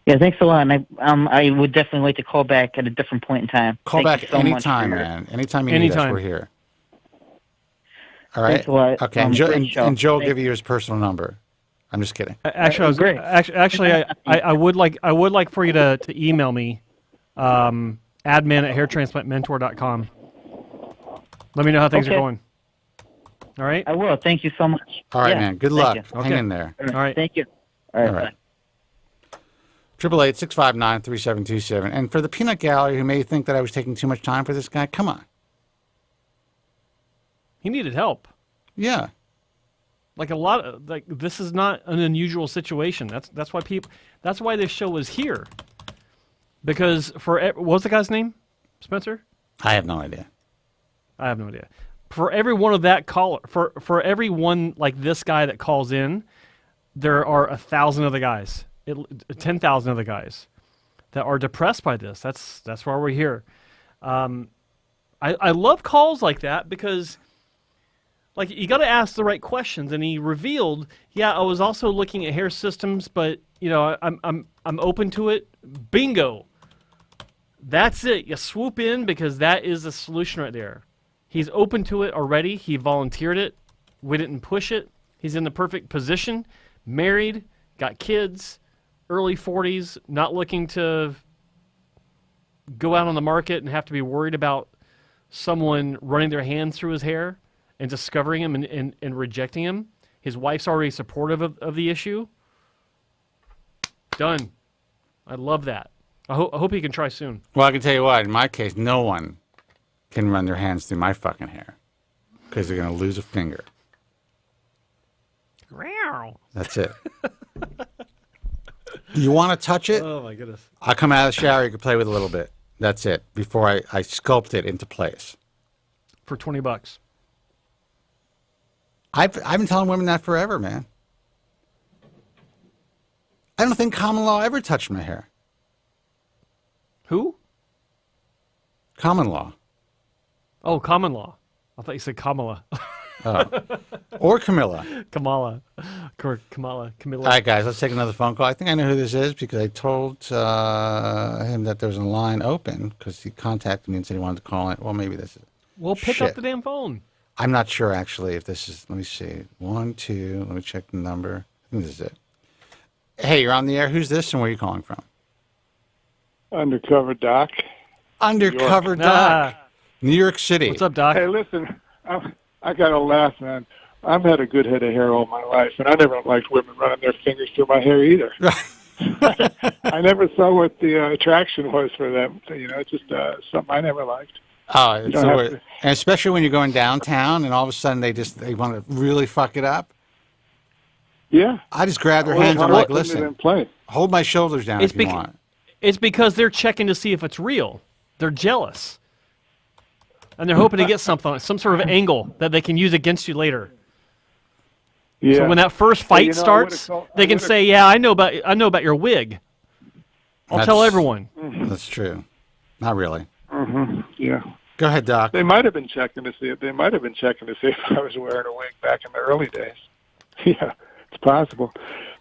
S9: Yeah,
S11: thanks a lot. And I would definitely like to call back at a different point in time.
S9: Call back anytime, man. Anytime you need us, we're here. All right.
S11: Thanks a lot.
S9: Okay. And Joe will give you his personal number. I'm just kidding.
S10: Actually, I would like for you to email me, admin@hairtransplantmentor.com. Let me know how things are going. All right.
S11: I will. Thank you so much.
S9: All right, man. Good luck. Hang in there.
S10: All right.
S11: Thank you. All right.
S9: 888-659-3727. And for the peanut gallery who may think that I was taking too much time for this guy, come on.
S10: He needed help.
S9: Yeah.
S10: This is not an unusual situation. That's why this show is here. Because what was the guy's name? Spencer?
S9: I have no idea. For every one of that caller, for every one like this guy that calls in, there are 1,000 other guys, 10,000 other guys that are depressed by this. That's why we're here. I love calls like that because, like, you got to ask the right questions. And he revealed, I was also looking at hair systems, but I'm open to it. Bingo. That's it. You swoop in because that is the solution right there. He's open to it already. He volunteered it. We didn't push it. He's in the perfect position. Married, got kids, early 40s, not looking to go out on the market and have to be worried about someone running their hands through his hair and discovering him and rejecting him. His wife's already supportive of the issue. Done. I love that. I hope he can try soon. Well, I can tell you what. In my case, no one can run their hands through my fucking hair because they're going to lose a finger. That's it. You want to touch it?
S10: Oh, my goodness.
S9: I'll come out of the shower. You can play with it a little bit. That's it. Before I sculpt it into place.
S10: For $20.
S9: I've been telling women that forever, man. I don't think common law ever touched my hair.
S10: Who?
S9: Common law.
S10: Oh, common law. I thought you said Kamala.
S9: Or Camilla.
S10: Kamala. Camilla.
S9: All right, guys, let's take another phone call. I think I know who this is because I told him that there was a line open because he contacted me and said he wanted to call it. Well, maybe this is.
S10: Well, pick up the damn phone.
S9: I'm not sure, actually, if this is. Let me see. 1, 2. Let me check the number. I think this is it. Hey, you're on the air. Who's this and where are you calling from?
S12: Undercover Doc.
S9: Undercover Doc. New York City.
S10: What's up, Doc?
S12: Hey, listen, I got to laugh, man. I've had a good head of hair all my life, and I never liked women running their fingers through my hair either. I never saw what the attraction was for them. It's just something I never liked.
S9: Oh, it's always, and especially when you're going downtown and all of a sudden they want to really fuck it up.
S12: Yeah.
S9: I just grab their hands and I'm like, listen, hold my shoulders down if you want.
S10: It's because they're checking to see if it's real. They're jealous. And they're hoping to get some sort of angle that they can use against you later.
S12: Yeah.
S10: So when that first fight starts, they can say, "Yeah, I know about your wig. I'll tell everyone."
S9: That's true. Not really.
S12: Yeah.
S9: Go ahead, Doc.
S12: They might have been checking to see if I was wearing a wig back in the early days. Yeah, it's possible.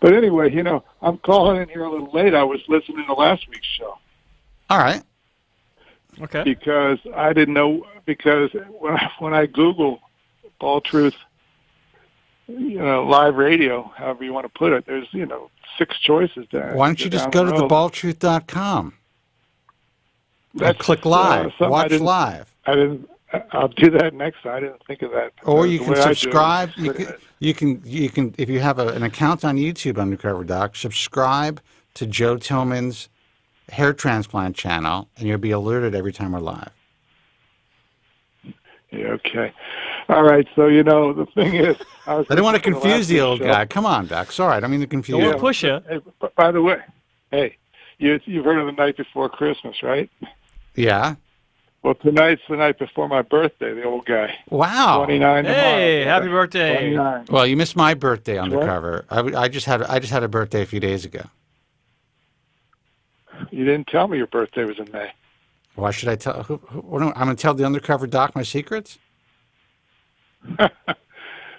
S12: But anyway, I'm calling in here a little late. I was listening to last week's show.
S9: All right.
S10: Okay.
S12: Because I didn't know, because when I Google Ball Truth, live radio, however you want to put it, there's, 6 choices there.
S9: Why don't you just go to theballtruth.com? Click live, watch live.
S12: I'll do that next time. I didn't think of that.
S9: Or you can subscribe. You can if you have an account on YouTube, Undercover Doc, subscribe to Joe Tillman's hair transplant channel, and you'll be alerted every time we're live.
S12: Yeah, okay. All right. So, the thing is,
S9: I didn't want to confuse the old guy. Come on, Doc. Sorry, I don't mean to confuse you.
S10: Don't push you.
S12: Hey, by the way, hey, you've heard of The Night Before Christmas, right?
S9: Yeah.
S12: Well, tonight's the night before my birthday, the old guy.
S9: Wow.
S12: 29
S10: Hey, happy birthday.
S12: 29.
S9: Well, you missed my birthday, Undercover. I just had a birthday a few days ago.
S12: You didn't tell me your birthday was in May.
S9: Why should I tell? I'm going to tell the Undercover Doc my secrets?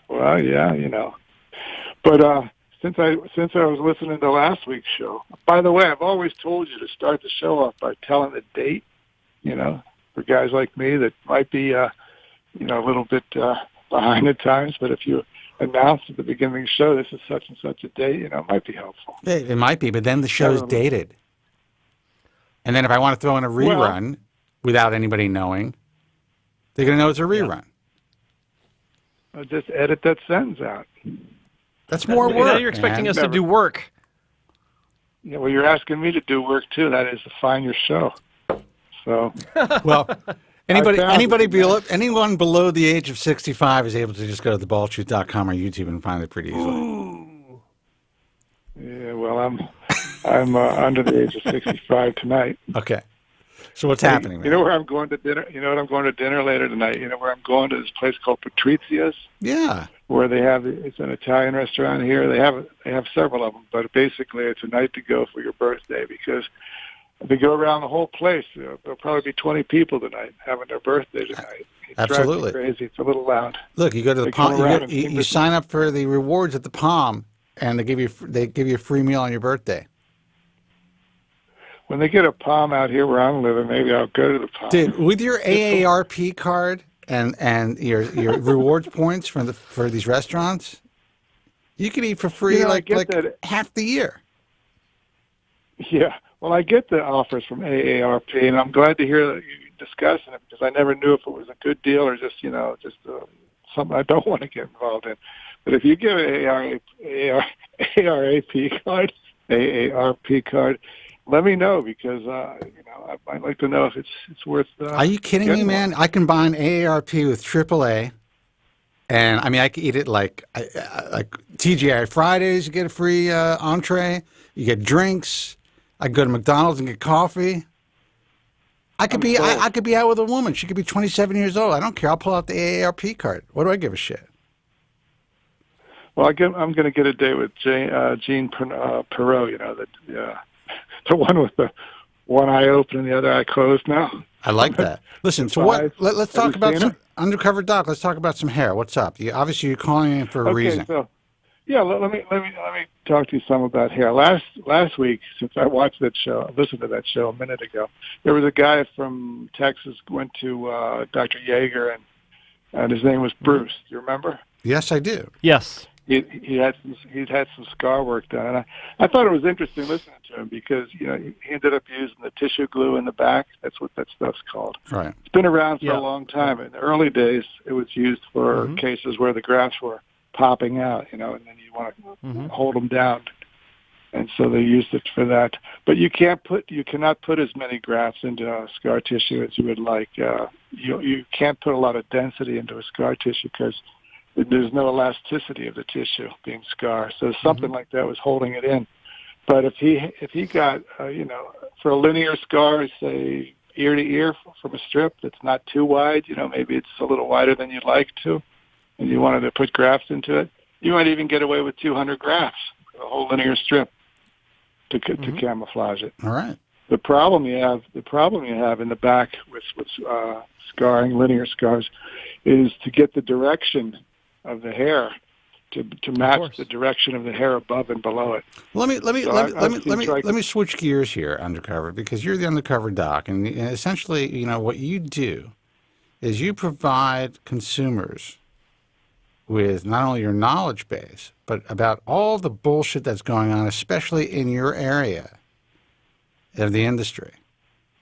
S12: Well, yeah, But since I was listening to last week's show, by the way, I've always told you to start the show off by telling the date, for guys like me that might be, a little bit behind at times. But if you announce at the beginning of the show, this is such and such a date, it might be helpful.
S9: It might be, but then the show's dated. And then if I want to throw in a rerun without anybody knowing, they're going to know it's a rerun.
S12: I'll just edit that sentence out.
S9: That's more work.
S10: Now you're expecting us to do work.
S12: Yeah, well, you're asking me to do work too. That is to find your show. So,
S9: well, anyone below the age of 65 is able to just go to theballtruth.com or YouTube and find it pretty easily.
S10: Ooh.
S12: Yeah, well, I'm under the age of 65 tonight.
S9: Okay. So what's happening, man?
S12: You know where I'm going to dinner? You know what I'm going to dinner later tonight? You know where I'm going to this place called Patrizia's?
S9: Yeah.
S12: Where it's an Italian restaurant here. They have several of them, but basically it's a night to go for your birthday because if they go around the whole place, there'll probably be 20 people tonight having their birthday tonight. It
S9: Absolutely.
S12: drives me crazy. It's a little loud.
S9: Look, you go to the Palm. You sign up for the rewards at the Palm, and they give you a free meal on your birthday.
S12: When they get a Palm out here where I'm living, maybe I'll go to the Palm.
S9: Dude, with your AARP card and your rewards points for these restaurants, you can eat for free like half the year.
S12: Yeah. Well, I get the offers from AARP, and I'm glad to hear that you're discussing it because I never knew if it was a good deal or just something I don't want to get involved in. But if you get an AARP card, let me know because I'd like to know if it's worth.
S9: Are you kidding me, man? I combine AARP with AAA, and I mean I could eat it like TGI Fridays. You get a free entree. You get drinks. I go to McDonald's and get coffee. I could be out with a woman. She could be 27 years old. I don't care. I'll pull out the AARP card. What do I give a shit?
S12: Well, I'm going to get a date with Jean Perot. The one with the one eye open and the other eye closed now.
S9: I like that. Listen, so what? Let's talk about some Undercover Doc. Let's talk about some hair. What's up? Obviously you're calling in for a reason.
S12: So, yeah, let me talk to you some about hair. Last week, since I watched that show, listened to that show a minute ago, there was a guy from Texas went to Dr. Yeager, and his name was Bruce. Do you remember?
S9: Yes, I do.
S10: Yes.
S12: He'd had some scar work done, and I thought it was interesting listening to him because he ended up using the tissue glue in the back. That's what that stuff's called.
S9: Right.
S12: It's been around for a long time. In the early days, it was used for cases where the grafts were popping out, and then you want to hold them down and so they used it for that. But you cannot put as many grafts into scar tissue as you would like. You can't put a lot of density into a scar tissue because there's no elasticity of the tissue being scar. So something like that was holding it in. But if he got for a linear scar, say ear to ear from a strip that's not too wide, maybe it's a little wider than you'd like to, and you wanted to put grafts into it, you might even get away with 200 grafts, a whole linear strip to camouflage it.
S9: All right.
S12: The problem you have in the back with scarring, linear scars, is to get the direction of the hair to match the direction of the hair above and below it.
S9: Let me switch gears here, Undercover, because you're the Undercover Doc, and essentially, what you do is you provide consumers with not only your knowledge base, but about all the bullshit that's going on, especially in your area of the industry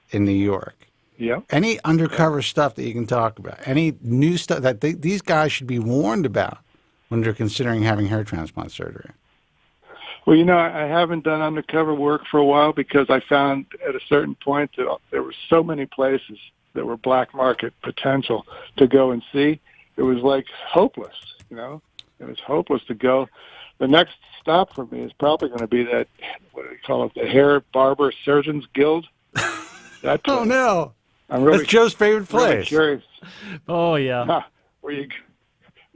S9: in New York.
S12: Yeah.
S9: Any undercover stuff that you can talk about, any new stuff that these guys should be warned about when they're considering having hair transplant surgery?
S12: Well, I haven't done undercover work for a while because I found at a certain point that there were so many places that were black market potential to go and see. It was like hopeless, It was hopeless to go. The next stop for me is probably going to be that, what do they call it, the Hair Barber Surgeons Guild. That
S9: oh, no.
S12: That's
S9: Joe's favorite place.
S12: Really curious.
S10: Oh, yeah.
S12: Where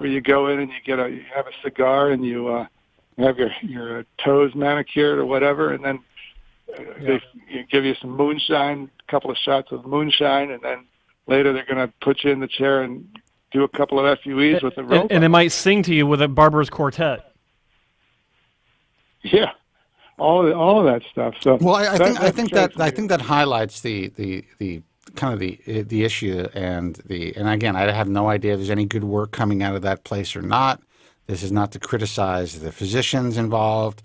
S12: you go in and you have a cigar and you have your toes manicured or whatever, and then they give you some moonshine, a couple of shots of moonshine, and then later they're going to put you in the chair and do a couple of FUEs with the robot.
S10: And they might sing to you with a barber's quartet.
S12: Yeah, all of that stuff. So
S9: well, I think that highlights the kind of the issue and again, I have no idea if there's any good work coming out of that place or not. This is not to criticize the physicians involved,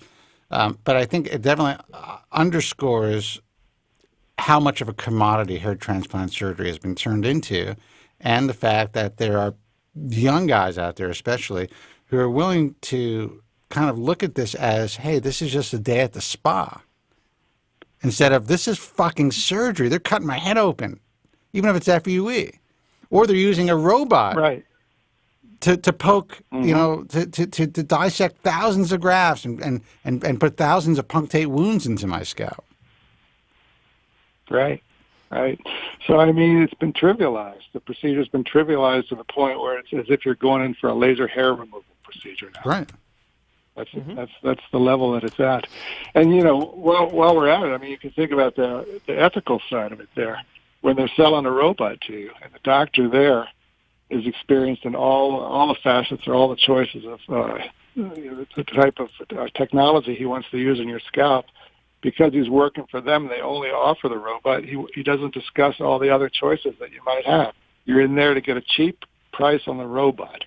S9: but I think it definitely underscores how much of a commodity hair transplant surgery has been turned into, and the fact that there are young guys out there, especially, who are willing to kind of look at this as, hey, this is just a day at the spa. Instead of, this is fucking surgery. They're cutting my head open, even if it's FUE. Or they're using a robot to poke, to dissect thousands of grafts and put thousands of punctate wounds into my scalp.
S12: Right. So, it's been trivialized. The procedure's been trivialized to the point where it's as if you're going in for a laser hair removal procedure now.
S9: Right.
S12: That's the level that it's at. And, while we're at it, you can think about the ethical side of it there. When they're selling a robot to you, and the doctor there is experienced in all the facets or all the choices of the type of technology he wants to use in your scalp, because he's working for them, they only offer the robot. He doesn't discuss all the other choices that you might have. You're in there to get a cheap price on the robot.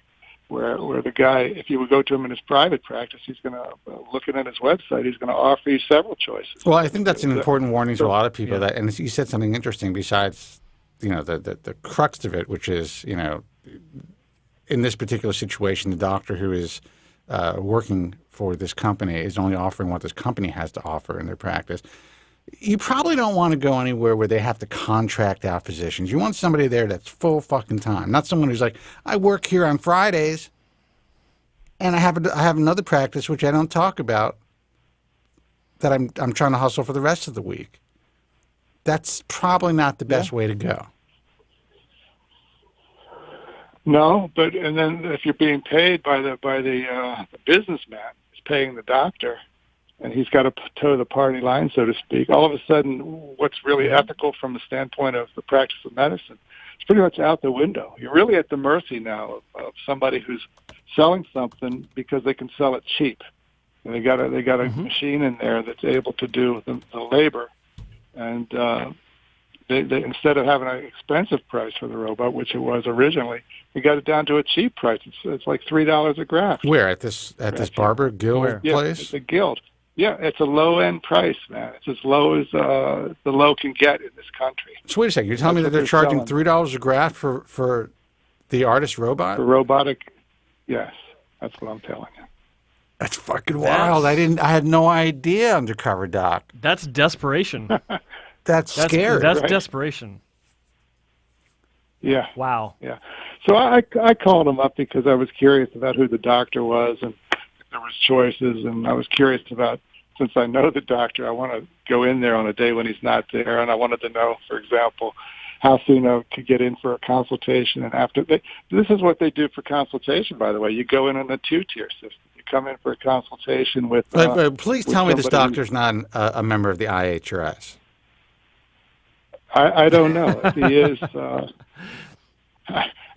S12: Where the guy, if you would go to him in his private practice, he's going to, looking at his website, he's going to offer you several choices.
S9: Well, I think that's an important warning to a lot of people. That, and you said something interesting besides, the crux of it, which is, in this particular situation, the doctor who is working for this company is only offering what this company has to offer in their practice. You probably don't want to go anywhere where they have to contract out physicians. You want somebody there that's full fucking time, not someone who's like, I work here on Fridays, and I have another practice which I don't talk about that I'm trying to hustle for the rest of the week. That's probably not the best way to go.
S12: No, and then if you're being paid by the businessman, who's paying the doctor, and he's got to toe the party line, so to speak, all of a sudden what's really ethical from the standpoint of the practice of medicine, it's pretty much out the window. You're really at the mercy now of somebody who's selling something because they can sell it cheap. And they got a machine in there that's able to do the labor. And they instead of having an expensive price for the robot, which it was originally, we got it down to a cheap price. It's like $3 a graft.
S9: Where, at this barber guild place?
S12: Yeah, it's a guild. Yeah, it's a low-end price, man. It's as low as the low can get in this country.
S9: So wait a second. You're telling me that they're charging $3 a graft for the artist robot?
S12: For robotic, yes. That's what I'm telling you.
S9: That's fucking wild. I had no idea, Undercover Doc.
S10: That's desperation.
S9: That's scary.
S10: That's
S12: right?
S10: desperation.
S12: Yeah.
S10: Wow.
S12: Yeah. So I called him up because I was curious about who the doctor was, and there was choices, and I was curious about, since I know the doctor, I want to go in there on a day when he's not there, and I wanted to know, for example, how soon I could get in for a consultation. And after this is what they do for consultation, by the way. You go in on a 2-tier system. You come in for a consultation with.
S9: Please tell me this doctor's not a member of the IHRS.
S12: I don't know if he is.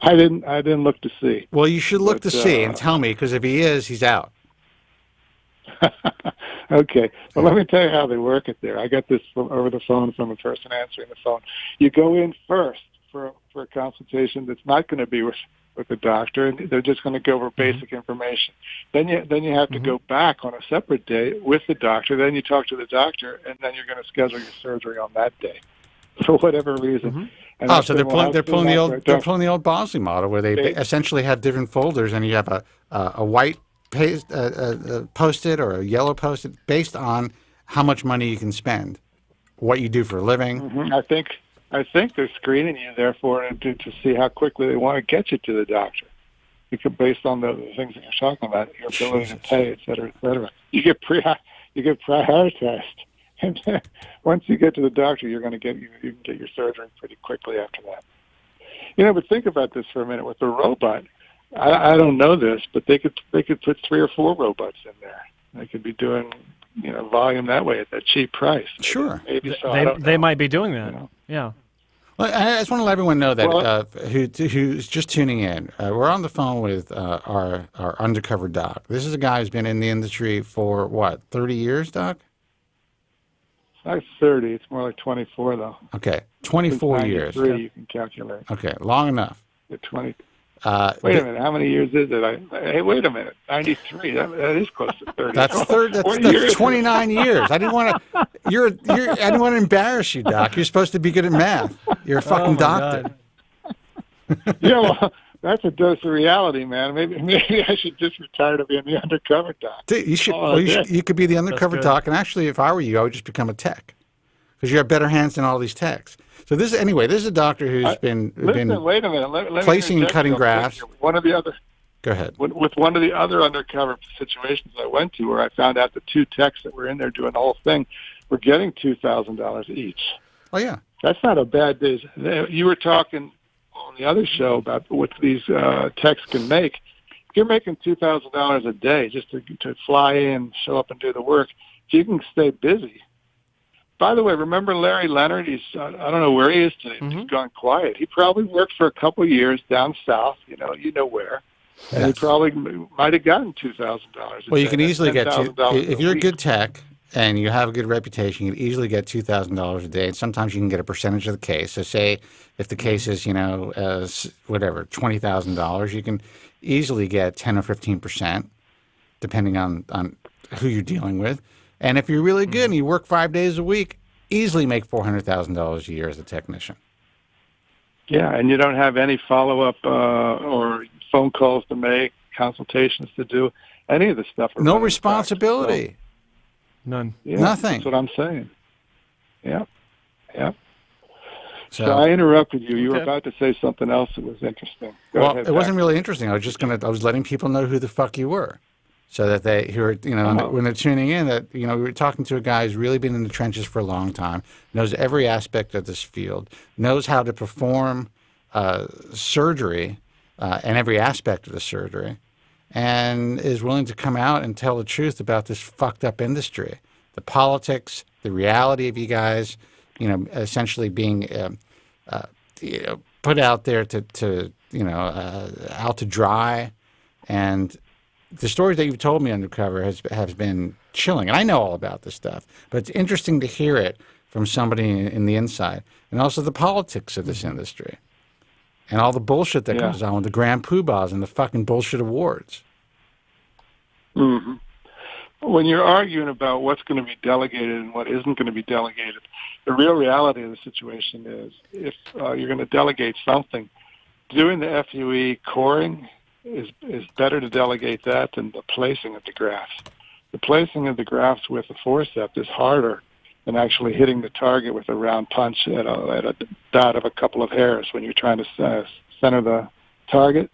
S12: I didn't look to see.
S9: Well, you should look to see and tell me, because if he is, he's out.
S12: Okay. Well, let me tell you how they work it there. I got this over the phone from a person answering the phone. You go in first for a consultation that's not going to be with the doctor, and they're just going to go over basic information. Then you have to go back on a separate day with the doctor. Then you talk to the doctor, and then you're going to schedule your surgery on that day, for whatever reason. And
S9: so they're pulling the old Bosley model, where they essentially have different folders, and you have a white Post-it or a yellow Post-it based on how much money you can spend, what you do for a living.
S12: I think they're screening you there to see how quickly they want to get you to the doctor, because based on the things that you're talking about, your ability to pay, et cetera, et cetera. You get prioritized, and then once you get to the doctor, you can get your surgery pretty quickly after that. But think about this for a minute with the robot. I don't know this, but they could put 3 or 4 robots in there. They could be doing volume that way at that cheap price.
S9: Sure,
S12: maybe so.
S10: They might be doing that. Yeah.
S9: Well, I just want to let everyone know that who's just tuning in. We're on the phone with our undercover doc. This is a guy who's been in the industry for 30 years, Doc?
S12: It's not 30. It's more like 24, though.
S9: Okay, 24 years.
S12: You can calculate.
S9: Okay, long enough.
S12: 20. Wait a minute. How many years is it? Hey, wait a minute. 93. That is close to 30.
S9: That's 29 years. I didn't want to. I didn't want to embarrass you, Doc. You're supposed to be good at math. You're a fucking doctor.
S12: Yeah, well, that's a dose of reality, man. Maybe I should just retire to being the undercover doc.
S9: You should. You could be the undercover doc, and actually, if I were you, I would just become a tech, because you have better hands than all these techs. So this is a doctor who's been
S12: wait a minute. Let
S9: placing and cutting graphs.
S12: One of the other.
S9: Go ahead.
S12: With one of the other undercover situations I went to, where I found out the 2 techs that were in there doing the whole thing were getting $2,000 each.
S9: Oh yeah,
S12: that's not a bad day. You were talking on the other show about what these techs can make. If you're making $2,000 a day just to fly in, show up, and do the work, if you can stay busy. By the way, remember Larry Leonard? He's I don't know where he is today. He's gone quiet. He probably worked for a couple of years down south. You know where. Yes. And he probably might have gotten $2,000.
S9: Well, you can easily get if you're a good tech and you have a good reputation, you can easily get $2,000 a day. And sometimes you can get a percentage of the case. So, say if the case is $20,000, you can easily get 10 or 15%, depending on who you're dealing with. And if you're really good and you work 5 days a week, easily make $400,000 a year as a technician.
S12: Yeah, and you don't have any follow-up or phone calls to make, consultations to do, any of the stuff.
S9: No responsibility.
S10: None.
S12: Yeah,
S9: nothing.
S12: That's what I'm saying. Yeah.
S9: So
S12: I interrupted you. You were about to say something else that was interesting. Go ahead,
S9: it wasn't really interesting. I was letting people know who the fuck you were. So that they hear, when they're tuning in, that, we were talking to a guy who's really been in the trenches for a long time, knows every aspect of this field, knows how to perform surgery and every aspect of the surgery, and is willing to come out and tell the truth about this fucked up industry, the politics, the reality of you guys, essentially being, put out there to out to dry, and the stories that you've told me undercover has been chilling, and I know all about this stuff. But it's interesting to hear it from somebody in the inside, and also the politics of this industry, and all the bullshit that goes on with the grand poobahs and the fucking bullshit awards.
S12: Mm-hmm. When you're arguing about what's going to be delegated and what isn't going to be delegated, the real reality of the situation is if you're going to delegate something, doing the FUE coring is better to delegate that than the placing of the grafts. The placing of the grafts with a forceps is harder than actually hitting the target with a round punch at a dot of a couple of hairs when you're trying to center the target.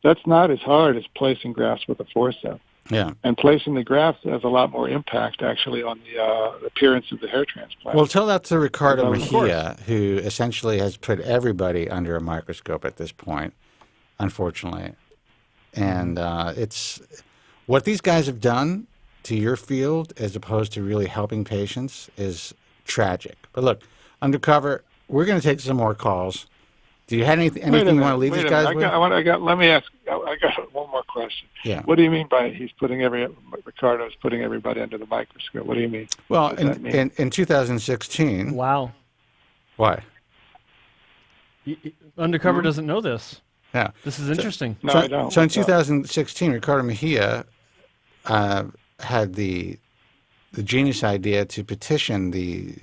S12: That's not as hard as placing grafts with a forceps.
S9: Yeah.
S12: And placing the grafts has a lot more impact, actually, on the appearance of the hair transplant.
S9: Well, tell that to Ricardo Mejia, who essentially has put everybody under a microscope at this point, unfortunately. And it's what these guys have done to your field as opposed to really helping patients is tragic. But look, Undercover, we're going to take some more calls. Do you have anything you want to leave these guys with?
S12: Let me ask. I got one more question.
S9: Yeah.
S12: What do you mean by Ricardo's putting everybody under the microscope? What do you mean?
S9: Well, in 2016.
S10: Wow.
S9: Why?
S10: Undercover doesn't know this.
S9: Yeah.
S10: This is interesting.
S12: No, I don't.
S9: So in 2016, Ricardo Mejia had the genius idea to petition the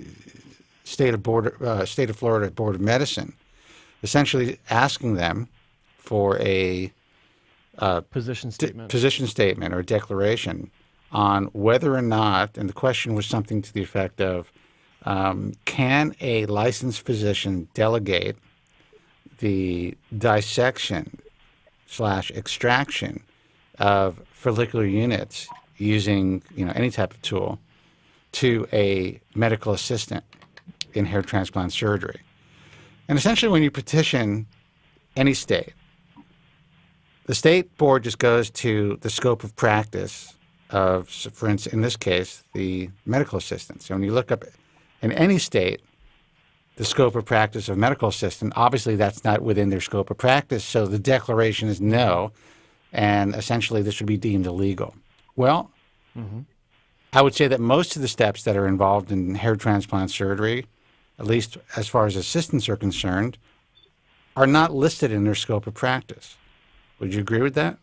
S9: state of Florida Board of Medicine, essentially asking them for a
S10: position
S9: statement or declaration on whether or not, and the question was something to the effect of, can a licensed physician delegate the dissection / extraction of follicular units using any type of tool to a medical assistant in hair transplant surgery. And essentially when you petition any state, the state board just goes to the scope of practice of, for instance, in this case, the medical assistant. So when you look up in any state, the scope of practice of medical assistant, obviously that's not within their scope of practice, so the declaration is no, and essentially this would be deemed illegal. Well, I would say that most of the steps that are involved in hair transplant surgery, at least as far as assistants are concerned, are not listed in their scope of practice. Would you agree with that?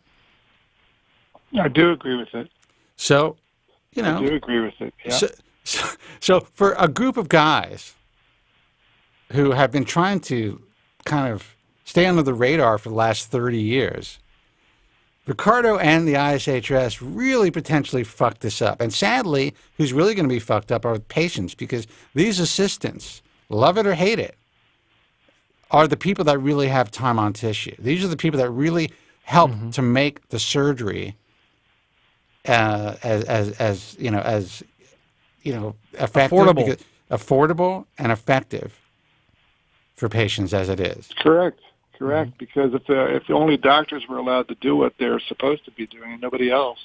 S12: I do agree with it.
S9: So,
S12: I do agree with it, yeah.
S9: So for a group of guys who have been trying to kind of stay under the radar for the last 30 years, Ricardo and the ISHS really potentially fucked this up. And sadly, who's really going to be fucked up are patients, because these assistants, love it or hate it, are the people that really have time on tissue. These are the people that really help to make the surgery effective, affordable and effective for patients as it is.
S12: Correct. Because if only doctors were allowed to do what they're supposed to be doing and nobody else,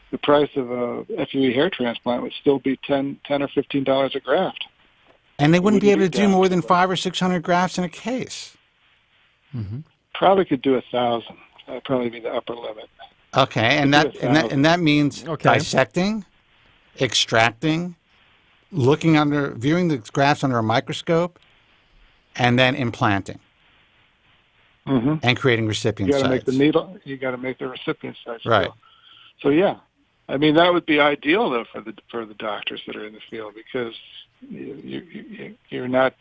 S12: the price of a FUE hair transplant would still be $10 or $15 a graft.
S9: And they wouldn't be able to do more than 500 or 600 grafts in a case.
S12: Probably could do 1,000. That'd probably be the upper limit.
S9: Okay, and that means dissecting, extracting, viewing the grafts under a microscope, and then implanting. And creating recipient sites.
S12: You got to make the needle. You got to make the recipient sites.
S9: Right.
S12: So yeah, I mean that would be ideal though for the doctors that are in the field, because you're not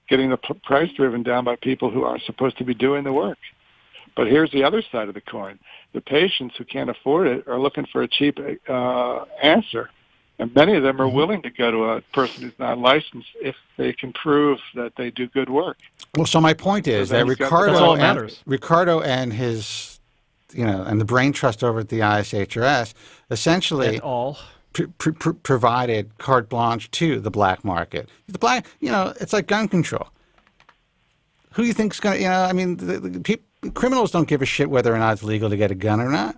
S12: getting the price driven down by people who are supposed to be doing the work. But here's the other side of the coin: the patients who can't afford it are looking for a cheap answer. And many of them are willing to go to a person who's not licensed if they can prove that they do good work.
S9: Well, so my point is that Ricardo and his, and the brain trust over at the ISHRS essentially provided carte blanche to the black market. The black, it's like gun control. Who do you think's going to, criminals don't give a shit whether or not it's legal to get a gun or not.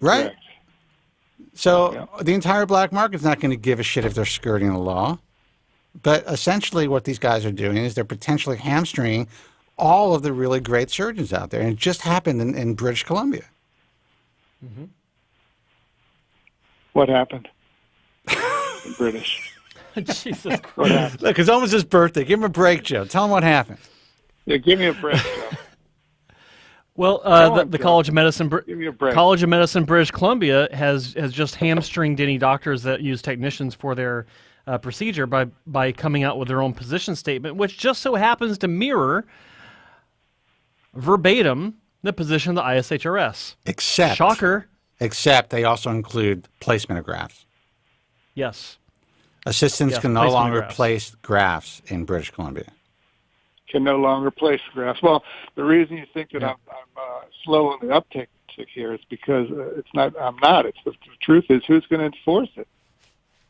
S9: Right?
S12: Correct.
S9: So the entire black market's not going to give a shit if they're skirting the law. But essentially what these guys are doing is they're potentially hamstringing all of the really great surgeons out there. And it just happened in British Columbia.
S12: What happened? In British.
S10: Jesus Christ.
S12: What happened?
S9: Look, it's almost his birthday. Give him a break, Joe. Tell him what happened.
S12: Yeah, give me a break, Joe.
S10: Well, the College of Medicine, British Columbia has just hamstringed any doctors that use technicians for their procedure by coming out with their own position statement, which just so happens to mirror verbatim the position of the ISHRS.
S9: Except,
S10: shocker.
S9: Except they also include placement of grafts.
S10: Yes.
S9: Assistants can no
S10: placement of
S9: longer
S10: grafts.
S9: place grafts in British Columbia.
S12: Can no longer place grafts. Well, the reason you think that I'm slow on the uptick here is because it's not. I'm not. It's the truth is, who's going to enforce it?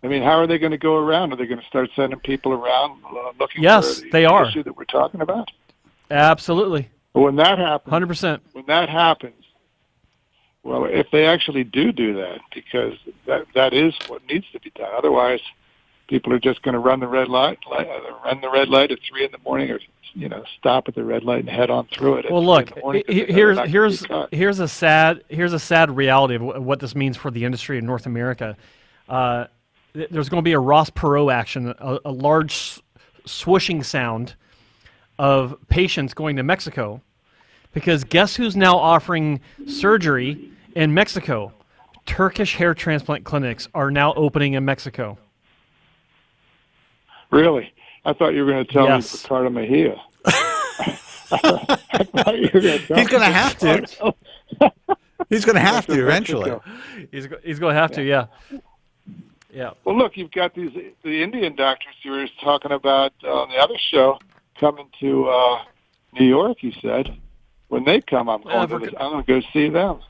S12: I mean, how are they going to go around? Are they going to start sending people around looking for the issue that we're talking about?
S10: Absolutely.
S12: But when that happens,
S10: 100%.
S12: When that happens, well, if they actually do that, because that is what needs to be done. Otherwise, people are just going to run the red light at 3 a.m, or stop at the red light and head on through it.
S10: Well, look, here's a sad reality of what this means for the industry in North America. There's going to be a Ross Perot action, a large swooshing sound of patients going to Mexico, because guess who's now offering surgery in Mexico? Turkish hair transplant clinics are now opening in Mexico.
S12: Really? I thought you were going to tell me Ricardo Mejia.
S9: He's going to have to. He's going to have to eventually.
S10: He's going to have to, yeah. Yeah.
S12: Well, look, you've got the Indian doctors you were talking about on the other show coming to New York. You said when they come, I'm going to go see them.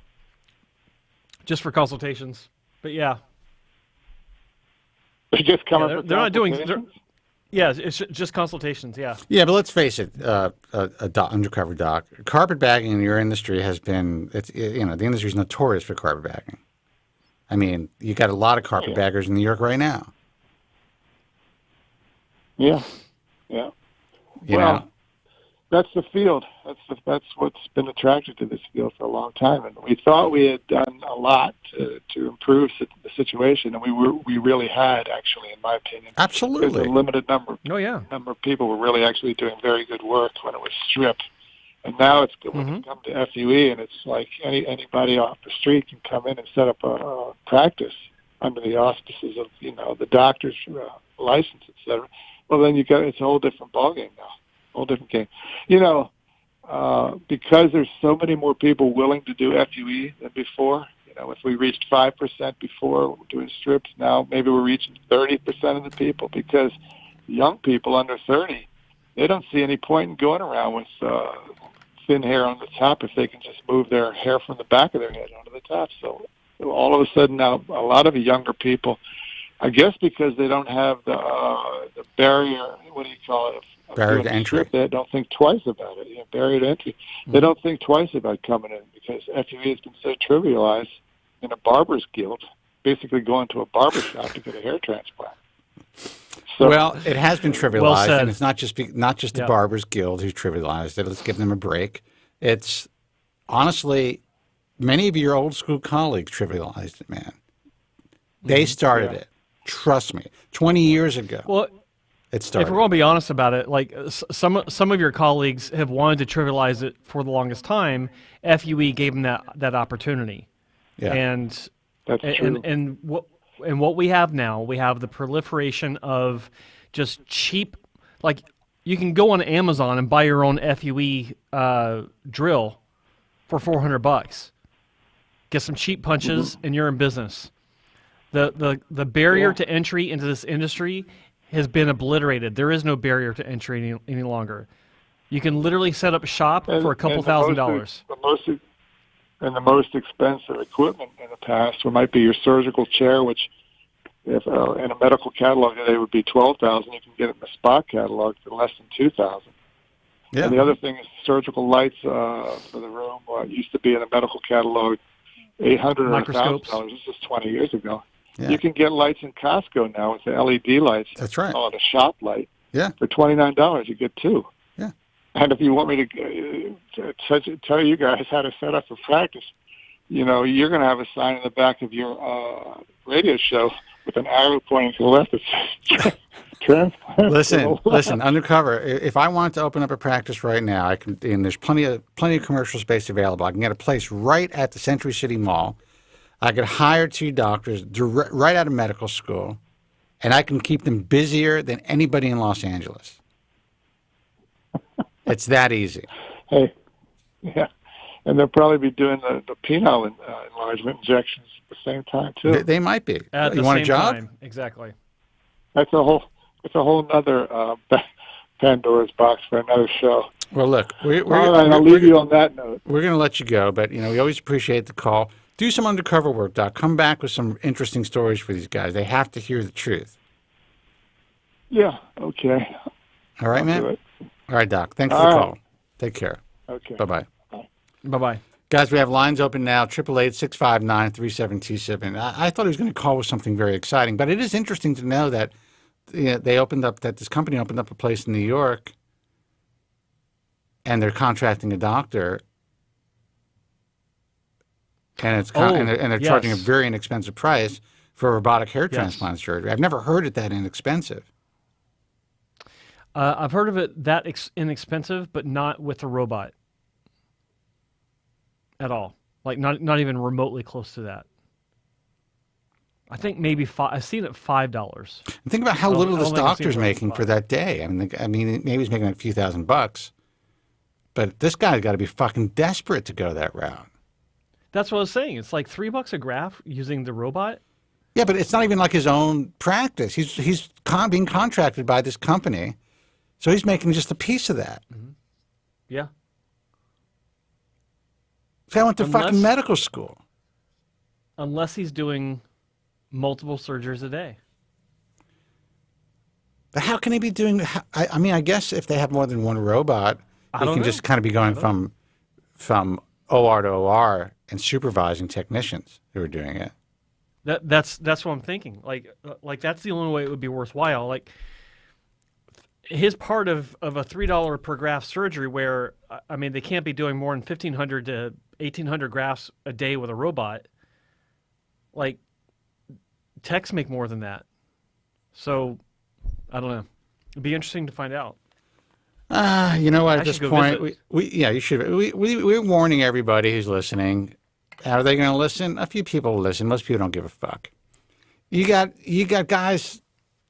S10: Just for consultations, but yeah.
S12: They're just coming.
S10: Yeah, they're not doing. Yeah, it's just consultations. Yeah.
S9: Yeah, but let's face it, undercover doc, carpetbagging in your industry has been. The industry is notorious for carpetbagging. I mean, you got a lot of carpetbaggers in New York right now.
S12: Yeah. That's the field. That's what's been attracted to this field for a long time, and we thought we had done a lot to improve the situation, and we really had, actually, in my opinion.
S9: Absolutely.
S12: There's a limited number.
S10: Number
S12: of people were really actually doing very good work when it was stripped, and now it's when it's come to FUE, and it's like anybody off the street can come in and set up a practice under the auspices of the doctor's license, etc. Well, then it's a whole different ballgame now. Whole different game. Because there's so many more people willing to do FUE than before. If we reached 5% before doing strips, now maybe we're reaching 30% of the people, because young people under 30, they don't see any point in going around with thin hair on the top if they can just move their hair from the back of their head onto the top. So all of a sudden now, a lot of the younger people, I guess because they don't have the barrier, what do you call it?
S9: Barrier to entry.
S12: They don't think twice about it. Barrier to entry. They don't think twice about coming in, because FUE has been so trivialized in a barber's guild, basically going to a barber shop to get a hair transplant. So,
S9: well, it has been trivialized,
S10: said.
S9: and it's not just the Barbers Guild who's trivialized it. Let's give them a break. It's honestly many of your old school colleagues trivialized it, man. They started it. Trust me. 20 years ago.
S10: Well,
S9: it started.
S10: If we're going to be honest about it, like some of your colleagues have wanted to trivialize it for the longest time. FUE gave them that opportunity.
S9: Yeah.
S12: That's true.
S10: And what we have now, we have the proliferation of just cheap, like you can go on Amazon and buy your own FUE drill for $400. Get some cheap punches and you're in business. The barrier to entry into this industry has been obliterated. There is no barrier to entry any longer. You can literally set up shop for a couple $1,000.
S12: The most expensive equipment in the past might be your surgical chair, which if in a medical catalog today would be $12,000. You can get it in the spot catalog for less than $2,000.
S9: Yeah.
S12: And the other thing is surgical lights for the room. It used to be in a medical catalog $800 or $1,000. This is 20 years ago.
S9: Yeah.
S12: You can get lights in Costco now with the LED lights.
S9: That's right.
S12: Call it a shop light.
S9: Yeah.
S12: For $29, you get two.
S9: Yeah.
S12: And if you want me to tell you guys how to set up for practice, you're going to have a sign in the back of your radio show with an arrow pointing to the left that says Transplant.
S9: Listen, undercover. If I wanted to open up a practice right now, I can. And there's plenty of commercial space available. I can get a place right at the Century City Mall. I could hire 2 doctors right out of medical school, and I can keep them busier than anybody in Los Angeles. It's that easy.
S12: Hey, Yeah. And they'll probably be doing the penile enlargement injections at the same time, too.
S9: They might be.
S10: At
S9: You
S10: the
S9: want a
S10: same
S9: job?
S10: time. Exactly.
S12: That's a whole other Pandora's box for another show.
S9: Well, look,
S12: All right, I'll leave you on that note.
S9: We're going to let you go, but we always appreciate the call. Do some undercover work, Doc. Come back with some interesting stories for these guys. They have to hear the truth.
S12: Yeah, okay.
S9: All right,
S12: I'll
S9: man?
S12: do it.
S9: All right, Doc. Thanks for
S12: All
S9: the
S12: right.
S9: call. Take care.
S12: Okay.
S9: Bye-bye.
S10: Bye-bye.
S9: Guys, we have lines open now, 888-659-3727. I thought he was going to call with something very exciting, but it is interesting to know that this company opened up a place in New York, and they're contracting a doctor, and they're charging a very inexpensive price for a robotic hair transplant surgery. I've never heard it that inexpensive.
S10: I've heard of it that inexpensive, but not with a robot at all. Like not even remotely close to that. I think maybe I've seen it $5.
S9: Think about how little this doctor's making for that day. I mean, maybe he's making a few $1,000, but this guy's got to be fucking desperate to go that route.
S10: That's what I was saying. It's like $3 a graph using the robot.
S9: Yeah, but it's not even like his own practice. He's being contracted by this company, so he's making just a piece of that.
S10: Mm-hmm. Yeah.
S9: This guy went to fucking medical school.
S10: Unless he's doing multiple surgeries a day.
S9: But how can he be doing? I mean, I guess if they have more than one robot, they can just kind of be going from OR to OR and supervising technicians who are doing it.
S10: That's what I'm thinking. Like that's the only way it would be worthwhile. Like his part of a $3 per graft surgery, where I mean they can't be doing more than 1,500 to 1,800 grafts a day with a robot. Like techs make more than that, so I don't know. It'd be interesting to find out.
S9: You know what? At this point, you should. We're warning everybody who's listening. Are they going to listen? A few people will listen. Most people don't give a fuck. You got guys,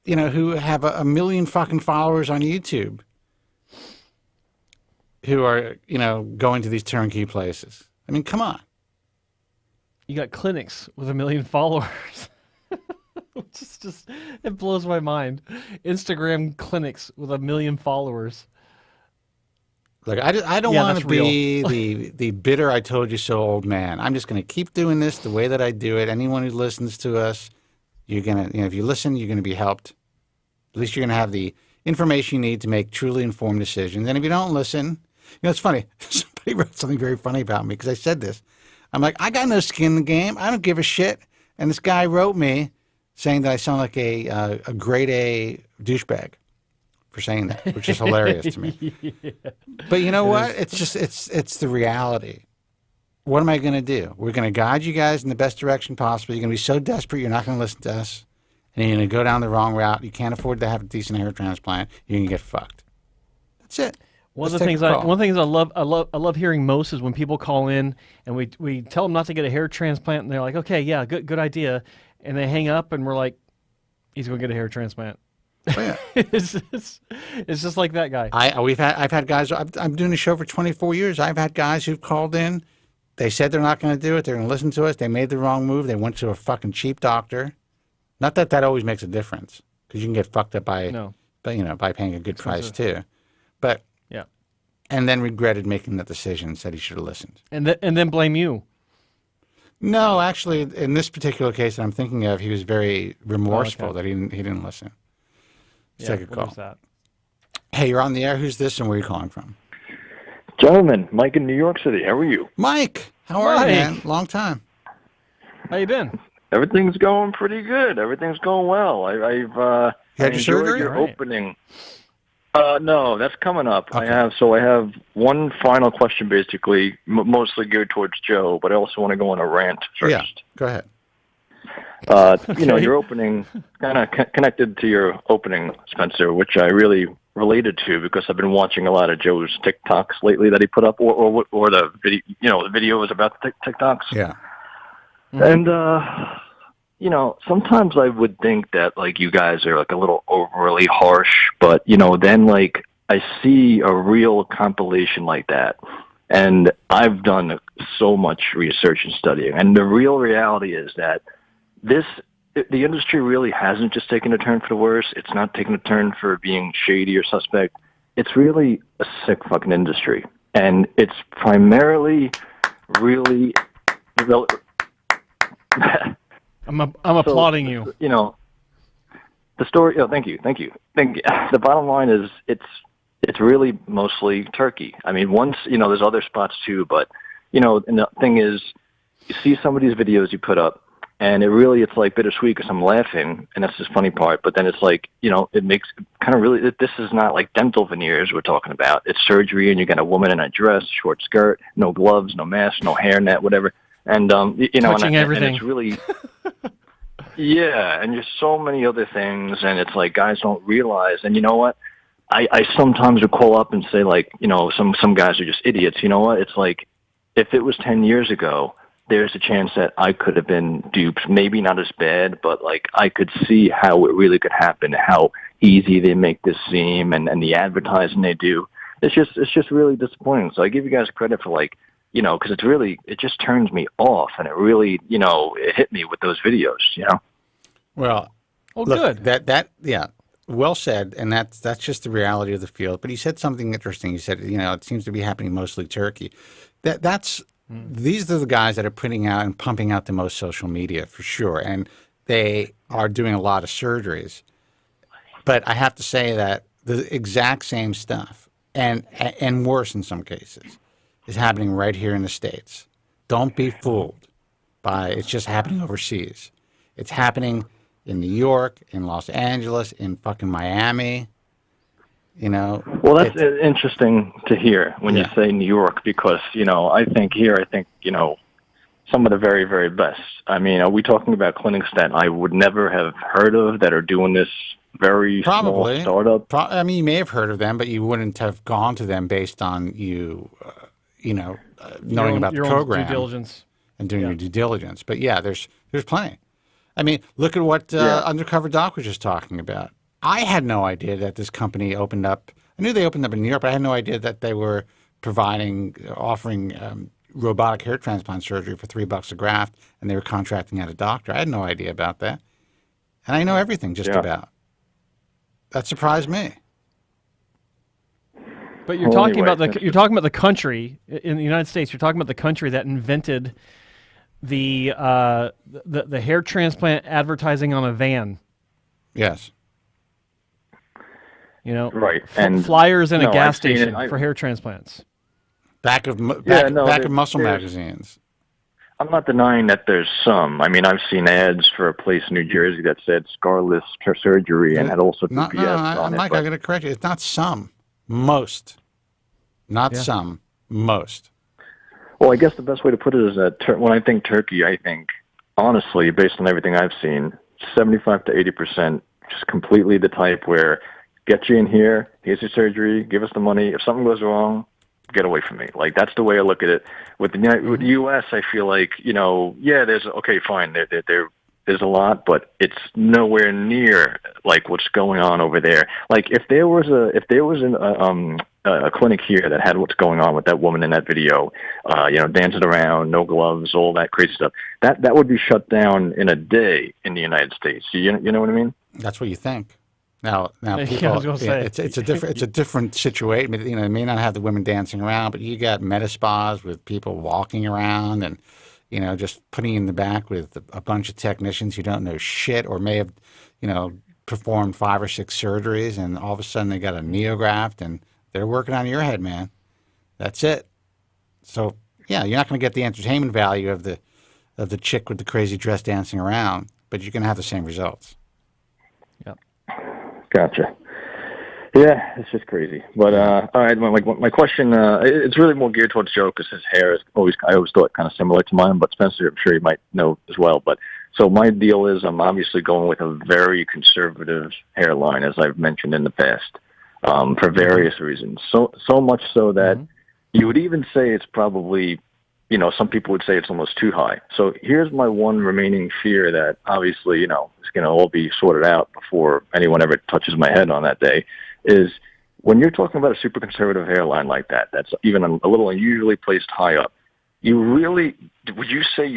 S9: who have a million fucking followers on YouTube, who are going to these turnkey places. I mean, come on.
S10: You got clinics with 1 million followers. It blows my mind. Instagram clinics with 1 million followers.
S9: Look, I don't want to be the bitter I told you so old man. I'm just going to keep doing this the way that I do it. Anyone who listens to us, you're going to, if you listen, you're going to be helped. At least you're going to have the information you need to make truly informed decisions. And if you don't listen, it's funny. Somebody wrote something very funny about me because I said this. I'm like, I got no skin in the game. I don't give a shit. And this guy wrote me saying that I sound like a grade A douchebag for saying that, which is hilarious to me. Yeah. But you know what? It's the reality. What am I going to do? We're going to guide you guys in the best direction possible. You're going to be so desperate you're not going to listen to us, and you're going to go down the wrong route. You can't afford to have a decent hair transplant. You're going to get fucked. That's it.
S10: One of the things I love hearing most is when people call in and we tell them not to get a hair transplant, and they're like, okay, yeah, good idea, and they hang up, and we're like, he's going to get a hair transplant. Oh, yeah. it's just like that guy.
S9: I've had guys. I'm doing a show for 24 years. I've had guys who've called in. They said they're not going to do it. They're going to listen to us. They made the wrong move. They went to a fucking cheap doctor. Not that always makes a difference, because you can get fucked up by paying a good price too. But
S10: yeah,
S9: and then regretted making that decision. Said he should have listened.
S10: And then blame you.
S9: No, actually, in this particular case that I'm thinking of, he was very remorseful that he didn't listen. Let's take a call.
S10: That?
S9: Hey, you're on the air. Who's this, and where are you calling from?
S13: Gentlemen, Mike in New York City. How are you?
S9: Mike, how are you, man? Long time.
S10: How you been?
S13: Everything's going pretty good. Everything's going well. I've
S9: had your surgery?
S13: Your opening. No, that's coming up. Okay. I have one final question, basically, mostly geared towards Joe, but I also want to go on a rant first.
S9: Yeah, go ahead.
S13: Your opening kind of connected to your opening, Spencer, which I really related to because I've been watching a lot of Joe's TikToks lately that he put up, or the video, the videos about the TikToks.
S9: Yeah.
S13: Mm-hmm. And sometimes I would think that like you guys are like a little overly harsh, but then like I see a real compilation like that, And I've done so much research and studying. And the real reality is that the industry really hasn't just taken a turn for the worse. It's not taking a turn for being shady or suspect. It's really a sick fucking industry. And it's primarily really...
S10: I'm applauding you.
S13: You know, the story... Oh, thank you. The bottom line is it's really mostly Turkey. I mean, there's other spots too, but, and the thing is, you see some of these videos you put up, and it's like bittersweet because I'm laughing, and that's the funny part, but then it's like, it makes kind of really, this is not like dental veneers we're talking about. It's surgery, and you got a woman in a dress, short skirt, no gloves, no mask, no hairnet, whatever. And,
S10: touching everything.
S13: And it's really... Yeah, and there's so many other things, and it's like guys don't realize, and you know what? I sometimes would call up and say, like, some guys are just idiots. You know what? It's like, if it was 10 years ago, there's a chance that I could have been duped. Maybe not as bad, but, like, I could see how it really could happen, how easy they make this seem, and the advertising they do. It's just really disappointing. So I give you guys credit for, like, because it just turns me off, and it really, it hit me with those videos,
S9: Well, look,
S10: good.
S9: Yeah. Well said, and that's just the reality of the field. But he said something interesting. He said, it seems to be happening mostly Turkey. These are the guys that are putting out and pumping out the most social media for sure, and they are doing a lot of surgeries. But I have to say that the exact same stuff, and worse in some cases, is happening right here in the States. Don't be fooled by it's just happening overseas. It's happening in New York, in Los Angeles, in fucking Miami,
S13: Well, that's interesting to hear when you say New York, because, I think some of the very, very best. I mean, are we talking about clinics that I would never have heard of that are doing this very small startup?
S9: You may have heard of them, but you wouldn't have gone to them based on knowing about the program,
S10: due diligence,
S9: and doing your due diligence. But yeah, there's plenty. I mean, look at what Undercover Doc was just talking about. I had no idea that this company opened up. I knew they opened up in New York, but I had no idea that they were offering robotic hair transplant surgery for $3 a graft, and they were contracting out a doctor. I had no idea about that, and I know everything just about. That surprised me.
S10: But you're talking about the country in the United States. You're talking about the country that invented the hair transplant advertising on a van.
S9: Yes.
S13: Right. And
S10: flyers in a gas station for hair transplants.
S9: Back of muscle magazines.
S13: I'm not denying that there's some. I mean, I've seen ads for a place in New Jersey that said scarless surgery and had all sorts of BS on it.
S9: Mike, I'm going to correct you. It's not some. Most. Not some. Most.
S13: Well, I guess the best way to put it is that when I think Turkey, I think, honestly, based on everything I've seen, 75 to 80% just completely the type where get you in here, here's your surgery, give us the money. If something goes wrong, get away from me. Like, that's the way I look at it. With the U.S., I feel like, there's, okay, fine, there's a lot, but it's nowhere near like what's going on over there. Like, if there was a clinic here that had what's going on with that woman in that video, dancing around, no gloves, all that crazy stuff, that would be shut down in a day in the United States. You know what I mean?
S9: That's what you think. Now, people, it's a different situation. They may not have the women dancing around, but you got meta spas with people walking around and, just putting you in the back with a bunch of technicians who don't know shit or may have, performed 5 or 6 surgeries, and all of a sudden they got a neograft and they're working on your head, man. That's it. So yeah, you're not going to get the entertainment value of the chick with the crazy dress dancing around, but you're going to have the same results.
S10: Yep.
S13: Gotcha. Yeah, it's just crazy. But all right, my question, it's really more geared towards Joe because his hair is I always thought kind of similar to mine. But Spencer, I'm sure you might know as well. But so my deal is I'm obviously going with a very conservative hairline, as I've mentioned in the past, for various reasons. So much so that you would even say it's probably, some people would say it's almost too high. So here's my one remaining fear that obviously, is going to all be sorted out before anyone ever touches my head on that day, is when you're talking about a super conservative hairline like that, that's even a little unusually placed high up, would you say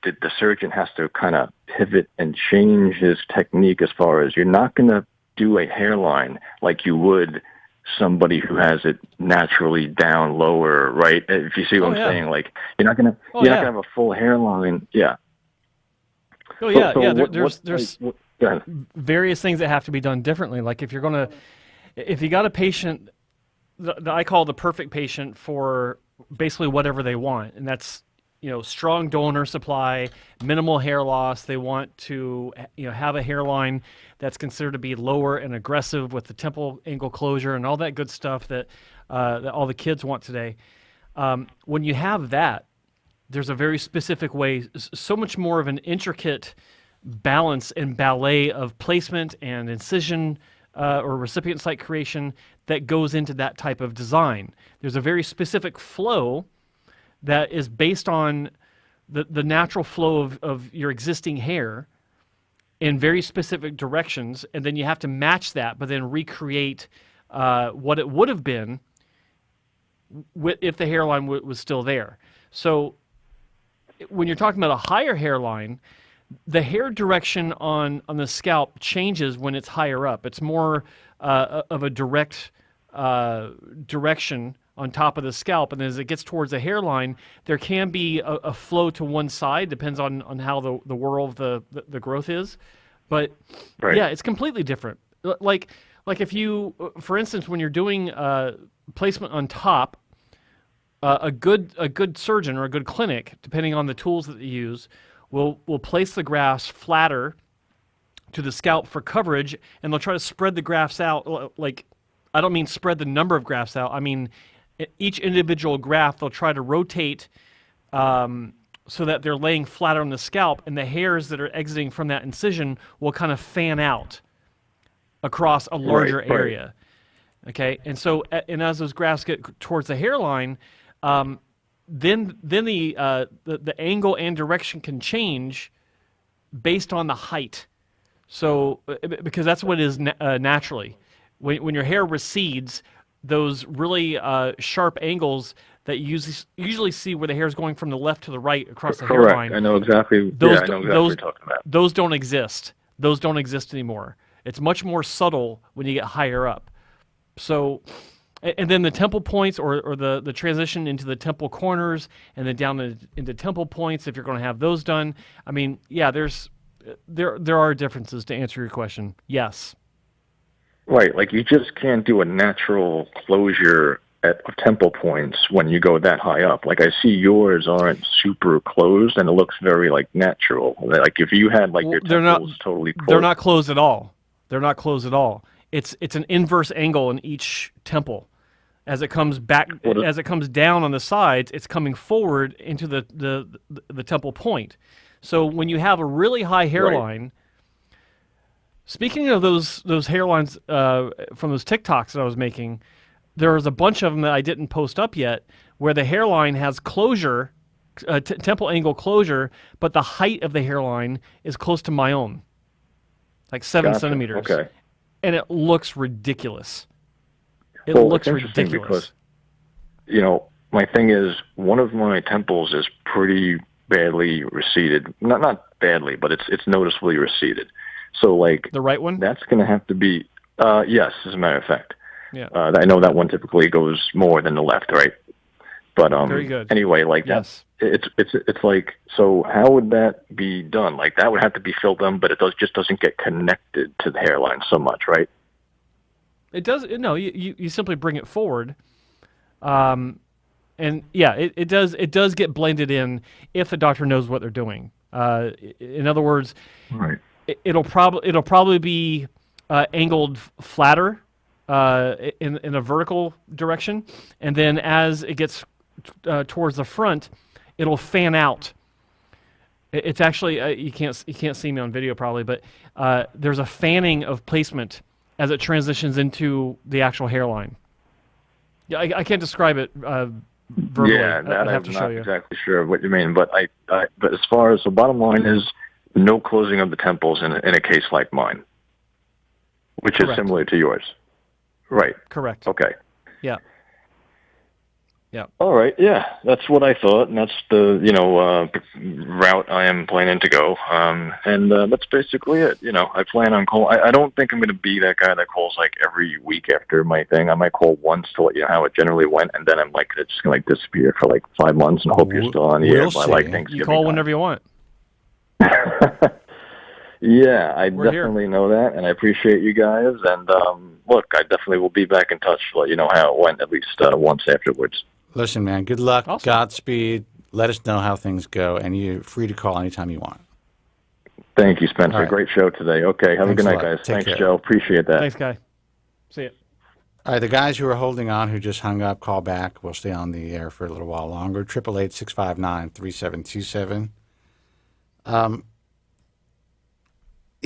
S13: the surgeon has to kind of pivot and change his technique as far as you're not going to do a hairline like you would somebody who has it naturally down lower, right? If you see what I'm saying, like you're not going to have a full hairline. Yeah.
S10: Oh yeah, there's various things that have to be done differently. Like if you got a patient, I call the perfect patient for basically whatever they want, and that's strong donor supply, minimal hair loss. They want to have a hairline that's considered to be lower and aggressive with the temple angle closure and all that good stuff that all the kids want today. When you have that, there's a very specific way, so much more of an intricate balance and ballet of placement and incision or recipient site creation that goes into that type of design. There's a very specific flow that is based on the natural flow of your existing hair in very specific directions, and then you have to match that, but then recreate what it would have been if the hairline was still there. So when you're talking about a higher hairline, the hair direction on the scalp changes when it's higher up. It's more of a direct direction on top of the scalp, and as it gets towards the hairline, there can be a flow to one side, depends on how the whirl of the growth is. But yeah, it's completely different. Like if you, for instance, when you're doing placement on top, a good surgeon or a good clinic, depending on the tools that they use, will place the grafts flatter to the scalp for coverage, and they'll try to spread the grafts out. Like, I don't mean spread the number of grafts out. I mean each individual graft they'll try to rotate so that they're laying flatter on the scalp, and the hairs that are exiting from that incision will kind of fan out across a larger area. Okay, and so as those grafts get towards the hairline, then the angle and direction can change based on the height. So because that's what it is naturally. When your hair recedes, those really sharp angles that you usually see where the hair is going from the left to the right across the hairline.
S13: I know exactly.
S10: Those,
S13: I know exactly
S10: those,
S13: what you're talking about.
S10: Those don't exist. Those don't exist anymore. It's much more subtle when you get higher up. So, and then the temple points or the transition into the temple corners and then down into temple points, if you're going to have those done. I mean, yeah, there are differences to answer your question. Yes.
S13: Right, like you just can't do a natural closure at temple points when you go that high up. Like I see yours aren't super closed, and it looks very like natural. Like if you had like your temples totally closed.
S10: They're not closed at all. They're not closed at all. It's an inverse angle in each temple. As it comes back, as it comes down on the sides, it's coming forward into the temple point. So when you have a really high hairline. Speaking of those hairlines from those TikToks that I was making, there was a bunch of them that I didn't post up yet where the hairline has closure, temple angle closure, but the height of the hairline is close to my own, like 7 centimeters.
S13: Okay.
S10: And it looks ridiculous. It looks ridiculous.
S13: Because, my thing is, one of my temples is pretty badly receded. Not badly, but it's noticeably receded. So, like
S10: the right one,
S13: that's going to have to be yes, as a matter of fact.
S10: Yeah,
S13: I know that one typically goes more than the left, right? But
S10: very good.
S13: Anyway, like
S10: yes,
S13: it's like, so how would that be done? Like that would have to be filled in, but it just doesn't get connected to the hairline so much, right?
S10: It does. No, you simply bring it forward, and yeah, it does get blended in if the doctor knows what they're doing. In other words,
S13: right.
S10: It'll probably be angled flatter in a vertical direction, and then as it gets towards the front, it'll fan out. It's actually you can't see me on video probably, but there's a fanning of placement as it transitions into the actual hairline. Yeah, I can't describe it verbally.
S13: Yeah, that
S10: I have to show you.
S13: I'm not exactly sure what you mean, but but as far as the bottom line is, no closing of the temples in a case like mine, which
S10: Correct.
S13: is similar to yours. Right.
S10: Correct.
S13: Okay.
S10: Yeah. Yeah.
S13: All right. Yeah, that's what I thought, and that's the route I am planning to go. And that's basically it. I plan on call. I don't think I'm going to be that guy that calls like every week after my thing. I might call once to let you know how it generally went, and then I'm like it's just going to like disappear for like 5 months and hope you're still on the air by like Thanksgiving.
S10: You call whenever you want.
S13: Yeah, I definitely know that, and I appreciate you guys. And look, I definitely will be back in touch to let you know how it went at least once afterwards.
S9: Listen, man, good luck.
S10: Awesome.
S9: Godspeed. Let us know how things go, and you're free to call anytime you want.
S13: Thank you, Spencer.
S9: Right.
S13: Great show today. Okay, have a good night, guys. Thanks,
S9: care.
S13: Joe. Appreciate that.
S10: Thanks, Guy. See ya.
S9: All right, the guys who are holding on, who just hung up, call back. We'll stay on the air for a little while longer. 888-659-3727. Yeah,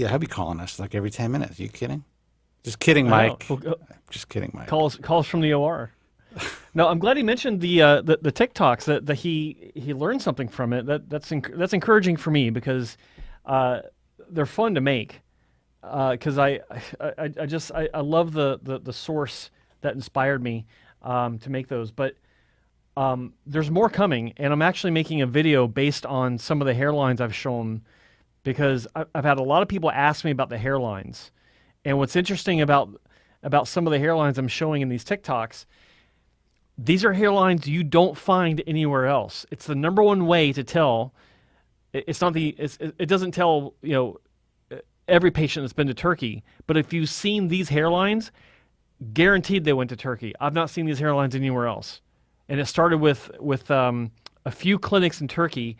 S9: he'll be calling us like every 10 minutes. Are you kidding? Just kidding, Mike. Just kidding, Mike.
S10: Calls from the OR. No, I'm glad he mentioned the TikToks that he learned something from it. That's encouraging for me because they're fun to make. Because I love the source that inspired me to make those. But there's more coming, and I'm actually making a video based on some of the hairlines I've shown because I've had a lot of people ask me about the hairlines. And what's interesting about some of the hairlines I'm showing in these TikToks, these are hairlines you don't find anywhere else. It's the number one way to tell. It doesn't tell every patient that's been to Turkey, but if you've seen these hairlines, guaranteed they went to Turkey. I've not seen these hairlines anywhere else, and it started with a few clinics in Turkey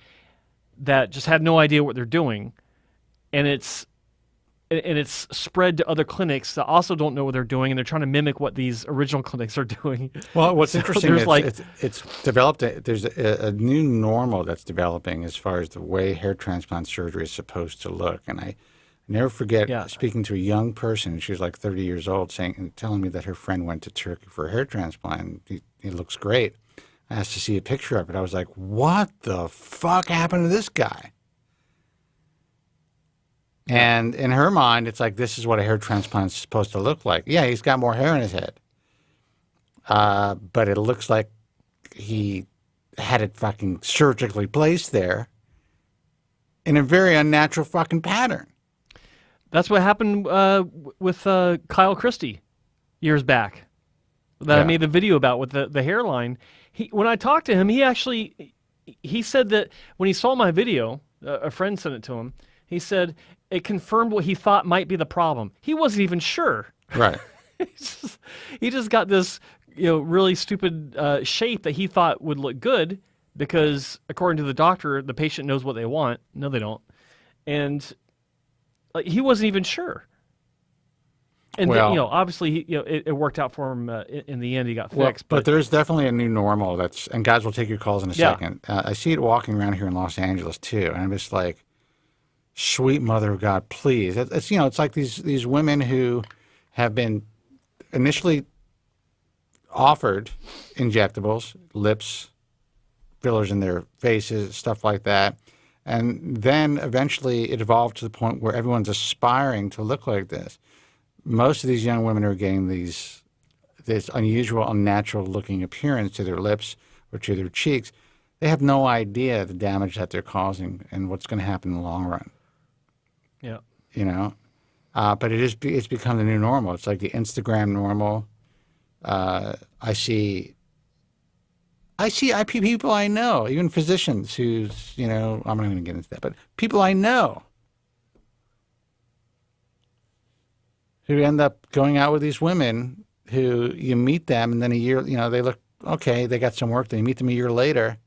S10: that just had no idea what they're doing, and it's spread to other clinics that also don't know what they're doing, and they're trying to mimic what these original clinics are doing.
S9: Well, what's interesting is
S10: like,
S9: it's developed. There's a new normal that's developing as far as the way hair transplant surgery is supposed to look. And I never forget speaking to a young person. She was like 30 years old, telling me that her friend went to Turkey for a hair transplant. He looks great. I asked to see a picture of it. I was like, what the fuck happened to this guy? And in her mind, it's like, this is what a hair transplant is supposed to look like. Yeah, he's got more hair in his head. But it looks like he had it fucking surgically placed there in a very unnatural fucking pattern.
S10: That's what happened with Kyle Christie years back that I made the video about with the hairline. When I talked to him, he said that when he saw my video, a friend sent it to him, he said it confirmed what he thought might be the problem. He wasn't even sure.
S9: Right.
S10: He just got this really stupid shape that he thought would look good because, according to the doctor, the patient knows what they want. No, they don't. And he wasn't even sure. And then, obviously, it worked out for him in the end. He got fixed.
S9: But there's definitely a new normal and guys, will take your calls in a second. I see it walking around here in Los Angeles too, and I'm just like, sweet mother of God, please. It's like these women who have been initially offered injectables, lips, fillers in their faces, stuff like that. And then eventually it evolved to the point where everyone's aspiring to look like this. Most of these young women are getting this unusual, unnatural looking appearance to their lips or to their cheeks. They have no idea the damage that they're causing and what's going to happen in the long run.
S10: Yeah.
S9: But it's become the new normal. It's like the Instagram normal. I see people I know, even physicians who's, I'm not going to get into that, but people I know who end up going out with these women who you meet them and then a year, they look okay, they got some work, then you meet them a year later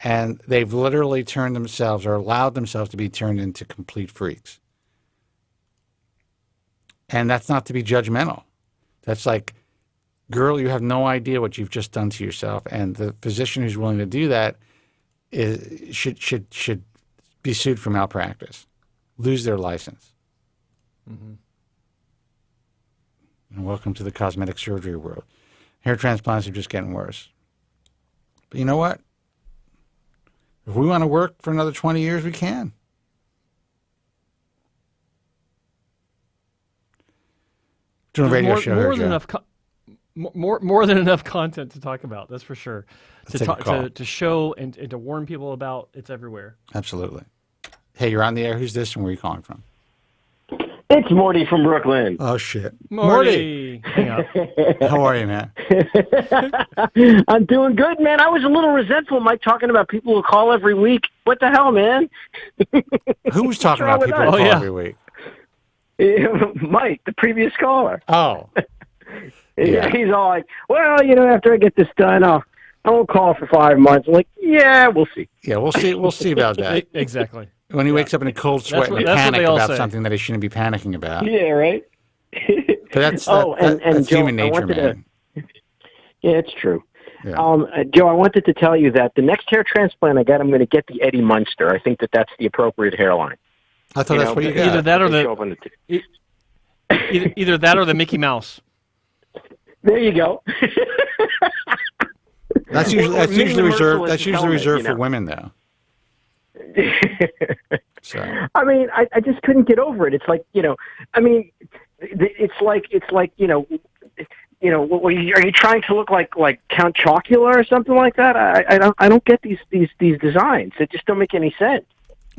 S9: and they've literally turned themselves or allowed themselves to be turned into complete freaks. And that's not to be judgmental. That's like, girl, you have no idea what you've just done to yourself. And the physician who's willing to do that should be sued for malpractice, lose their license. Mm-hmm. And welcome to the cosmetic surgery world. Hair transplants are just getting worse. But you know what? If we want to work for another 20 years, we can. Doing a radio show here, Joe.
S10: more than enough content to talk about. That's for sure.
S9: That's
S10: To show and to warn people about. It's everywhere.
S9: Absolutely. Hey, you're on the air. Who's this, and where are you calling from?
S14: It's Morty from Brooklyn.
S9: Oh shit,
S10: Morty.
S9: How are you, man?
S14: I'm doing good, man. I was a little resentful, Mike, talking about people who call every week. What the hell, man?
S9: Who was talking about people who call every week?
S14: Mike, the previous caller.
S9: Oh. Yeah.
S14: He's all like, well, after I get this done, I won't call for 5 months. I'm like, yeah, we'll see.
S9: Yeah, we'll see. We'll see about that.
S10: Exactly.
S9: When he wakes up in a cold sweat and panic about something that he shouldn't be panicking about.
S14: Yeah, right.
S9: But that's
S14: Joe,
S9: human nature, man.
S14: Yeah, it's true.
S9: Yeah.
S14: Joe, I wanted to tell you that the next hair transplant I got, I'm going to get the Eddie Munster. I think that's the appropriate hairline.
S9: I thought that's what you got.
S10: Either that or the Mickey Mouse.
S14: There you go.
S9: That's usually reserved. That's usually reserved for women, though. So.
S14: I mean, I just couldn't get over it. It's like, I mean, it's like, are you trying to look like Count Chocula or something like that? I don't get these designs. They just don't make any sense.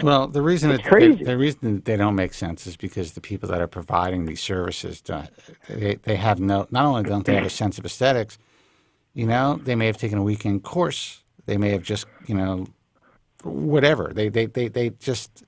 S9: Well, the reason
S14: the
S9: reason they don't make sense is because the people that are providing these services, they have not only don't they have a sense of aesthetics, they may have taken a weekend course. They may have just, whatever. They just,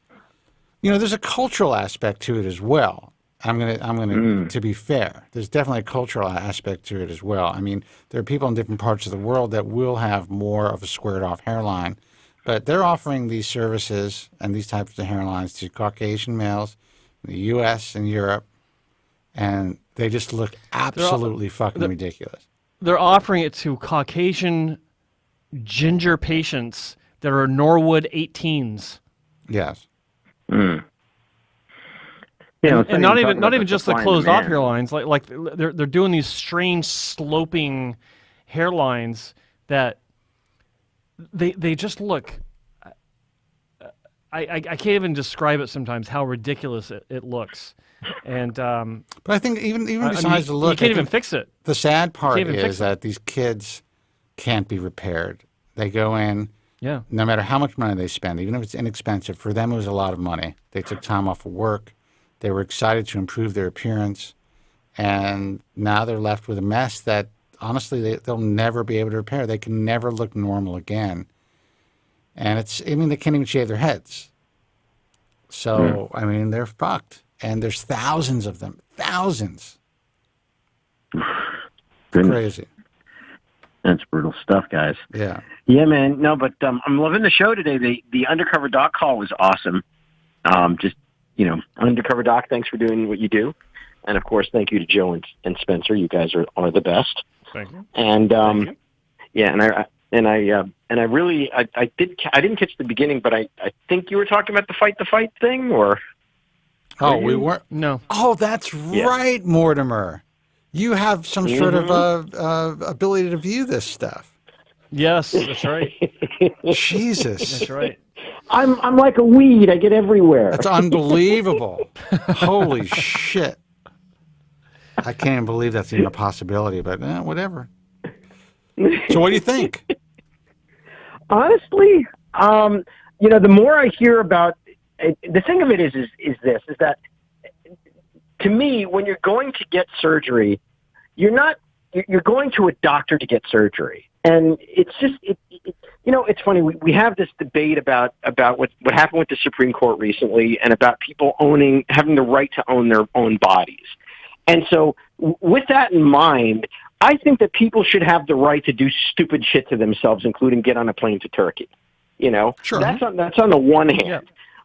S9: there's a cultural aspect to it as well. To be fair, there's definitely a cultural aspect to it as well. I mean, there are people in different parts of the world that will have more of a squared off hairline, but they're offering these services and these types of hairlines to Caucasian males in the U.S. and Europe, and they just look absolutely fucking ridiculous.
S10: They're offering it to Caucasian ginger patients that are Norwood 18s.
S9: Yes.
S14: Mm.
S10: And not even just the closed off hairlines. Like they're doing these strange sloping hairlines that they just look. I can't even describe it sometimes how ridiculous it looks. And
S9: but I think even besides the look,
S10: you can't even fix it.
S9: The sad part is that these kids can't be repaired. They go in.
S10: Yeah.
S9: No matter how much money they spend, even if it's inexpensive, for them it was a lot of money. They took time off of work. They were excited to improve their appearance, and now they're left with a mess that, honestly, they'll never be able to repair. They can never look normal again. And they can't even shave their heads. So, I mean, they're fucked. And there's thousands of them. Thousands. Crazy.
S14: That's brutal stuff, guys.
S9: Yeah.
S14: Yeah, man. No, but I'm loving the show today. The Undercover Doc call was awesome. Undercover Doc, thanks for doing what you do. And, of course, thank you to Joe and Spencer. You guys are the best.
S10: Thank you.
S14: And,
S10: Thank you.
S14: Yeah, and I really didn't catch the beginning, but I think you were talking about the fight thing, or?
S9: Oh, we weren't?
S10: No.
S9: Oh, that's right, Mortimer. You have some sort of ability to view this stuff.
S10: Yes, that's right.
S9: Jesus.
S10: That's right.
S14: I'm like a weed. I get everywhere.
S9: That's unbelievable. Holy shit. I can't even believe that's even a possibility, but whatever. So what do you think?
S14: Honestly, the more I hear about the thing of it is that to me, when you're going to get surgery, you're going to a doctor to get surgery. And it's just, it's funny. We have this debate about what happened with the Supreme Court recently, and about people having the right to own their own bodies. And so with that in mind, I think that people should have the right to do stupid shit to themselves, including get on a plane to Turkey.
S9: Sure.
S14: That's on the one hand. Yeah.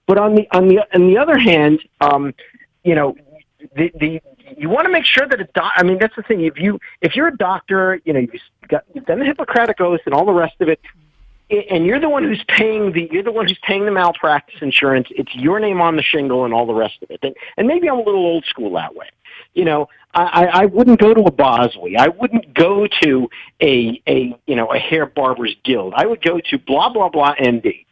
S14: But on the other hand, you want to make sure that that's the thing. If you're a doctor, you've done the Hippocratic Oath and all the rest of it, and you're the one who's paying the malpractice insurance. It's your name on the shingle and all the rest of it. And maybe I'm a little old school that way. I wouldn't go to a Bosley. I wouldn't go to a hair barber's guild. I would go to blah blah blah MD.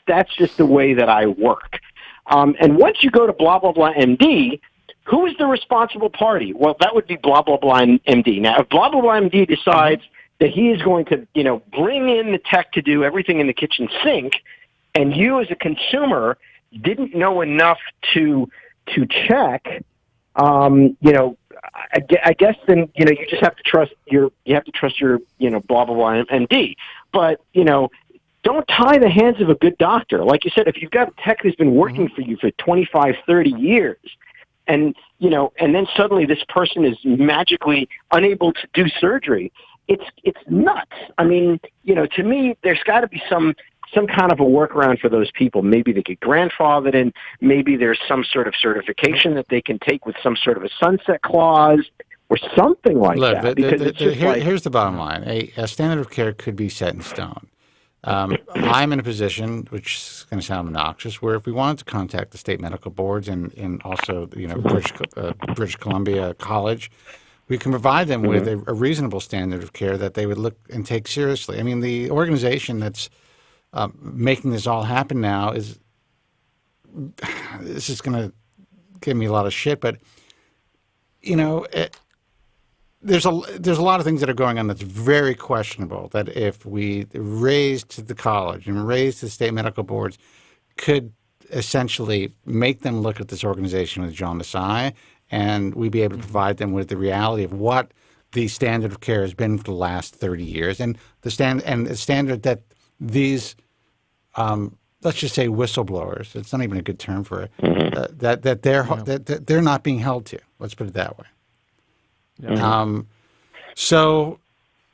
S14: That's just the way that I work. And once you go to blah blah blah MD, who is the responsible party? Well, that would be blah, blah, blah MD. Now, if blah, blah, blah MD decides that he is going to, bring in the tech to do everything in the kitchen sink, and you as a consumer didn't know enough to check, I guess then, you just have to trust your blah, blah, blah MD. But, don't tie the hands of a good doctor. Like you said, if you've got a tech that's been working for you for 25, 30 years, and then suddenly this person is magically unable to do surgery, it's nuts. I mean, to me, there's got to be some kind of a workaround for those people. Maybe they get grandfathered in. Maybe there's some sort of certification that they can take with some sort of a sunset clause or something like that. Because
S9: here's the bottom line. A standard of care could be set in stone. I'm in a position, which is going to sound obnoxious, where if we wanted to contact the state medical boards and also British Columbia College, we can provide them with a reasonable standard of care that they would look and take seriously. I mean, the organization that's making this all happen now this is going to give me a lot of shit, but there's a lot of things that are going on that's very questionable. That if we raised the college and raised the state medical boards, could essentially make them look at this organization with John Masai, and we'd be able to provide them with the reality of what the standard of care has been for the last 30 years, and the standard that these let's just say whistleblowers. It's not even a good term for it. That they're not being held to. Let's put it that way. So,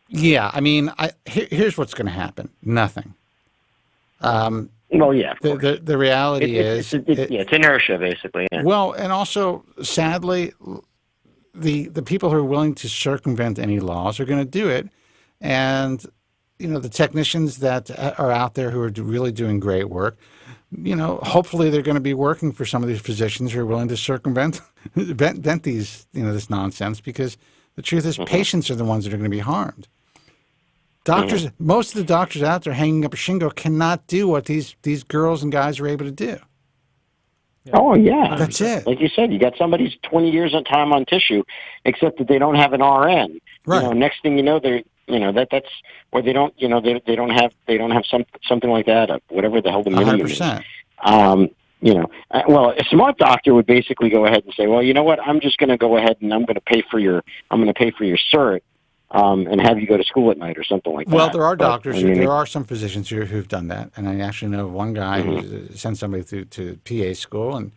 S9: yeah, I mean, here's what's going to happen. Nothing.
S14: Well, yeah.
S9: The reality is...
S14: It's inertia, basically. Yeah.
S9: Well, and also, sadly, the people who are willing to circumvent any laws are going to do it. And, the technicians that are out there who are really doing great work, hopefully they're going to be working for some of these physicians who are willing to circumvent these, this nonsense, because the truth is patients are the ones that are going to be harmed. Doctors, most of the doctors out there hanging up a shingle cannot do what these girls and guys are able to do.
S14: Oh, yeah.
S9: That's it.
S14: Like you said, you got somebody's 20 years on time on tissue, except that they don't have an RN.
S9: Right.
S14: Next thing you know, they're, that's where they don't, they don't have something like that, whatever the hell the minimum is.
S9: 100%.
S14: Well, a smart doctor would basically go ahead and say, well, you know what, I'm just going to go ahead and I'm going to pay for your cert, and have you go to school at night or something like that.
S9: Well, there are doctors, there are some physicians who've done that, and I actually know one guy who sent somebody through to PA school, and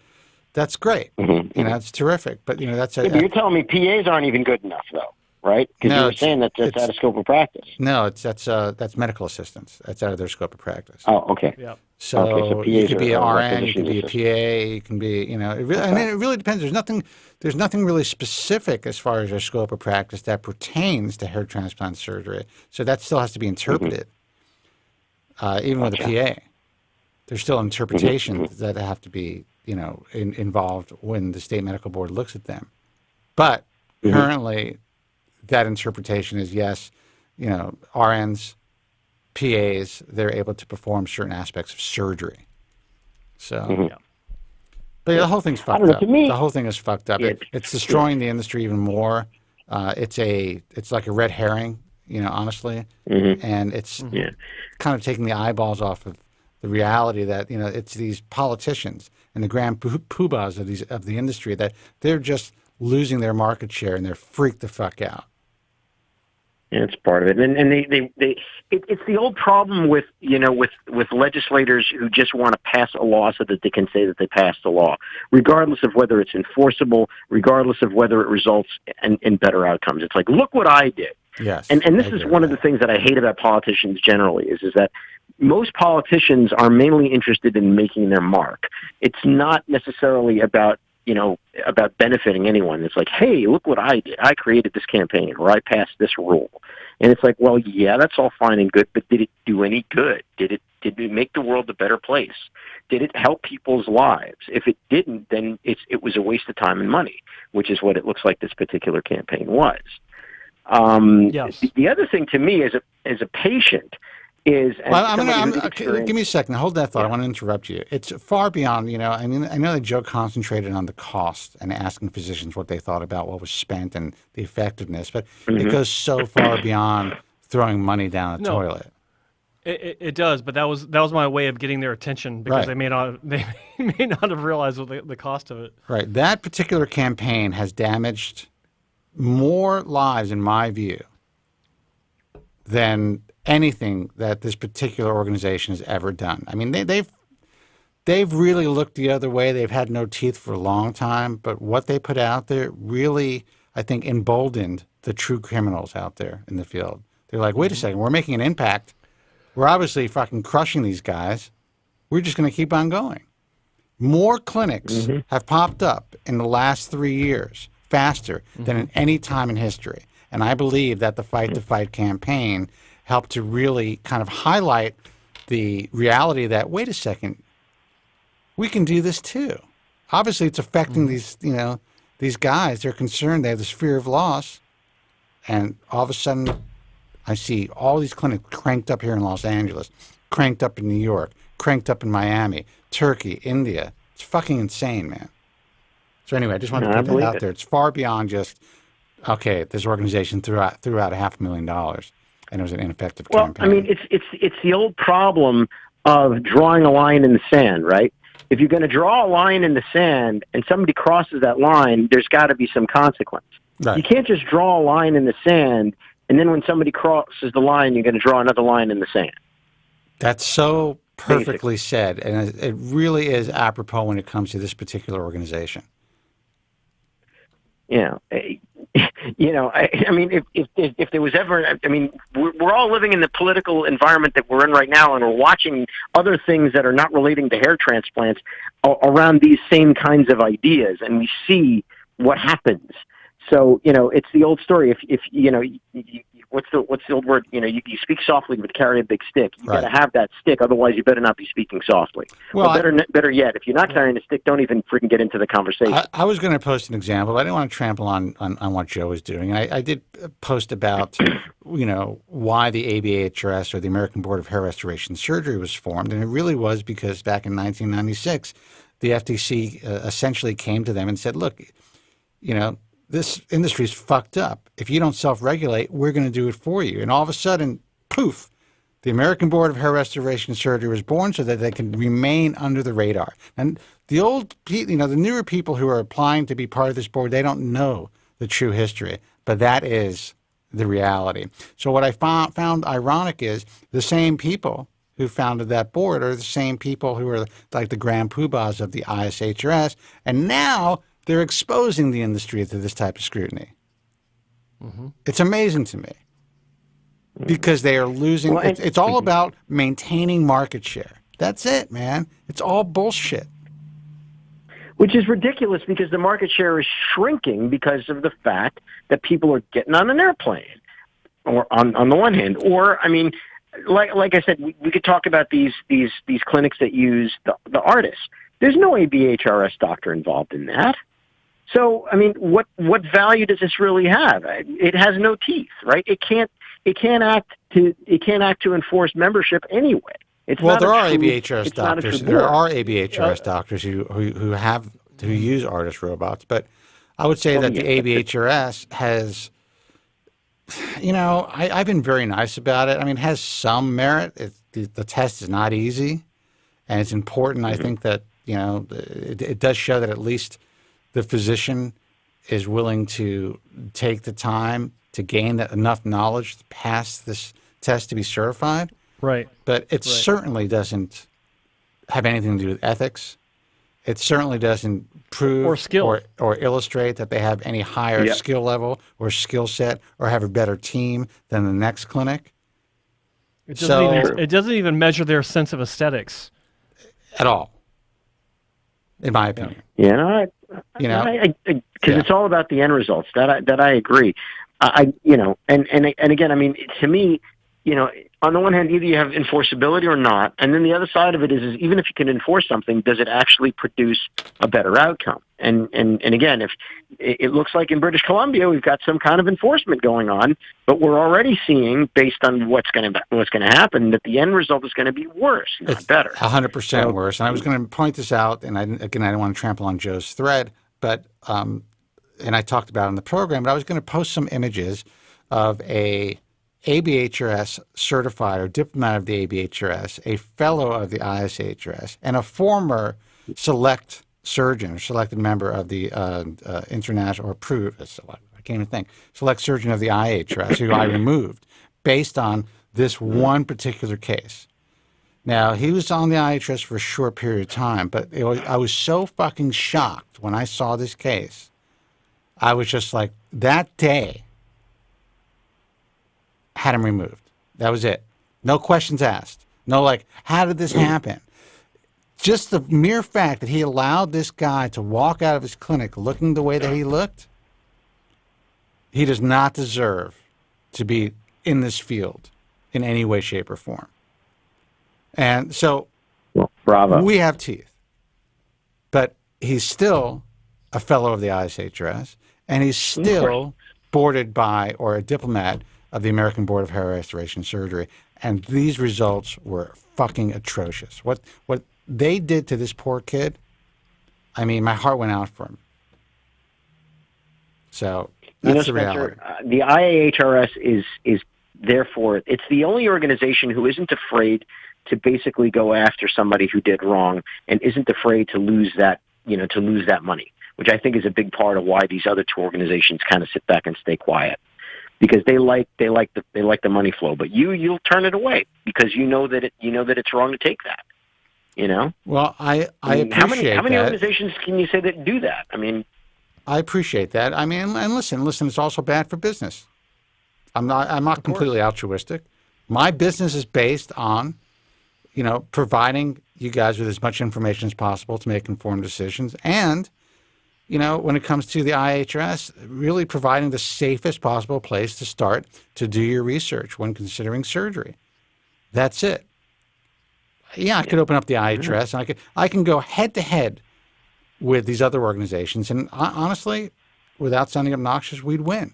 S9: that's great. It's terrific. But that's
S14: but you're telling me PAs aren't even good enough, though, right? Because you were saying that's out of scope of practice.
S9: No, that's medical assistants. That's out of their scope of practice.
S14: Oh, okay.
S10: Yeah.
S9: So you could be an RN, you could be a PA, you can be, it really depends. There's nothing really specific as far as their scope of practice that pertains to hair transplant surgery. So that still has to be interpreted, even with a PA. There's still interpretations that have to be, involved when the state medical board looks at them. But currently, that interpretation is yes, RNs, PAs, they're able to perform certain aspects of surgery. So, but the whole thing's fucked up. The whole thing is fucked up. It's destroying the industry even more. It's like a red herring, honestly, and it's kind of taking the eyeballs off of the reality that it's these politicians and the grand poobahs of the industry that they're just losing their market share and they're freaked the fuck out.
S14: It's part of it, and it's the old problem with legislators who just want to pass a law so that they can say that they passed a law, regardless of whether it's enforceable, regardless of whether it results in better outcomes. It's like, look what I did.
S9: Yes,
S14: and this is one of the things that I hate about politicians generally is that most politicians are mainly interested in making their mark. It's not necessarily about benefiting anyone. It's like, hey, look what I did. I created this campaign, or I passed this rule. And it's like, well, yeah, that's all fine and good, but did it do any good? Did it make the world a better place? Did it help people's lives? If it didn't, then it was a waste of time and money, which is what it looks like this particular campaign was.
S10: Yes.
S14: The other thing to me as a patient is. And
S9: give me a second. Hold that thought. Yeah. I want to interrupt you. It's far beyond, I mean, I know that Joe concentrated on the cost and asking physicians what they thought about what was spent and the effectiveness, but it goes so far beyond throwing money down the toilet.
S10: It does, but that was my way of getting their attention because they may not have realized the cost of it.
S9: Right. That particular campaign has damaged more lives, in my view, than anything that this particular organization has ever done. I mean, they've really looked the other way. They've had no teeth for a long time, but what they put out there really, I think, emboldened the true criminals out there in the field. They're like, wait a second, we're making an impact. We're obviously fucking crushing these guys. We're just going to keep on going. More clinics have popped up in the last 3 years faster than in any time in history. And I believe that the Fight to Fight campaign helped to really kind of highlight the reality that, wait a second, we can do this too. Obviously, it's affecting these guys. They're concerned. They have this fear of loss. And all of a sudden, I see all these clinics cranked up here in Los Angeles, cranked up in New York, cranked up in Miami, Turkey, India. It's fucking insane, man. So anyway, I just wanted to put that out there. It's far beyond just, okay, this organization threw out $500,000 and it was an ineffective campaign.
S14: Well, I mean, it's the old problem of drawing a line in the sand, right? If you're going to draw a line in the sand and somebody crosses that line, there's got to be some consequence. Right. You can't just draw a line in the sand and then when somebody crosses the line, you're going to draw another line in the sand.
S9: That's so perfectly said, and it really is apropos when it comes to this particular organization.
S14: Yeah, I mean, if there was ever, I mean, we're all living in the political environment that we're in right now, and we're watching other things that are not relating to hair transplants around these same kinds of ideas, and we see what happens. So, it's the old story. If what's the old word? You speak softly but carry a big stick. You got to have that stick, otherwise you better not be speaking softly. Well, better yet, if you're not carrying a stick, don't even freaking get into the conversation.
S9: I was going to post an example. I didn't want to trample on what Joe was doing. I did post about why the ABHRS, or the American Board of Hair Restoration Surgery, was formed, and it really was because back in 1996, the FTC essentially came to them and said, look, this industry's fucked up. If you don't self-regulate, we're going to do it for you. And all of a sudden, poof, the American Board of Hair Restoration Surgery was born so that they can remain under the radar. And the the newer people who are applying to be part of this board, they don't know the true history, but that is the reality. So what I found ironic is the same people who founded that board are the same people who are like the grand poobahs of the ISHRS, and now they're exposing the industry to this type of scrutiny. It's amazing to me because they are losing. Well, it's all about maintaining market share. That's it, man. It's all bullshit.
S14: Which is ridiculous because the market share is shrinking because of the fact that people are getting on an airplane, or on the one hand, or I mean, like I said, we could talk about these clinics that use the artists. There's no ABHRS doctor involved in that. So, I mean, what value does this really have? It has no teeth, right? It can't act to enforce membership anyway.
S9: There are ABHRS doctors. There are ABHRS doctors who use artist robots, but I would say that the ABHRS has, I've been very nice about it. I mean, it has some merit. The test is not easy, and it's important. I think that it does show that at least the physician is willing to take the time to gain enough knowledge to pass this test to be certified.
S10: Right.
S9: But it certainly doesn't have anything to do with ethics. It certainly doesn't prove
S10: or skill
S9: or illustrate that they have any higher skill level or skill set or have a better team than the next clinic.
S10: It doesn't even measure their sense of aesthetics
S9: at all, in my opinion.
S14: Yeah, because it's all about the end results. That I agree. And again, I mean, to me, on the one hand, either you have enforceability or not, and then the other side of it is even if you can enforce something, does it actually produce a better outcome? And again, if it looks like in British Columbia we've got some kind of enforcement going on, but we're already seeing, based on what's going to happen, that the end result is going to be worse, not better.
S9: 100% worse. And I was going to point this out, and I don't want to trample on Joe's thread, but and I talked about it in the program, but I was going to post some images of a ABHRS certified or diplomat of the ABHRS, a fellow of the ISHRS, and a former select surgeon or selected member of the international or approved, I can't even think, select surgeon of the IHRS, who I removed based on this one particular case. Now, he was on the IHRS for a short period of time, but I was so fucking shocked when I saw this case. I was just like, that day, had him removed. That was it. No questions asked. No, like, how did this happen? Just the mere fact that he allowed this guy to walk out of his clinic looking the way that he looked, he does not deserve to be in this field in any way, shape, or form. And so,
S14: bravo.
S9: We have teeth. But he's still a fellow of the ISHRS, and he's still boarded by or a diplomat of the American Board of Hair Restoration Surgery, and these results were fucking atrocious. What they did to this poor kid, I mean, my heart went out for him. So that's the reality.
S14: The IAHRS is therefore, it's the only organization who isn't afraid to basically go after somebody who did wrong and isn't afraid to lose that, to lose that money, which I think is a big part of why these other two organizations kind of sit back and stay quiet. Because they like the money flow, but you'll turn it away because you know that it's wrong to take that.
S9: Well, I appreciate
S14: how many
S9: that.
S14: organizations can you say that do that? I mean,
S9: I appreciate that. I mean, and listen, it's also bad for business. I'm not completely altruistic. My business is based on, providing you guys with as much information as possible to make informed decisions, and when it comes to the IHRS, really providing the safest possible place to start to do your research when considering surgery. That's it. Yeah, I could open up the IHRS, and I can go head to head with these other organizations, and honestly, without sounding obnoxious, we'd win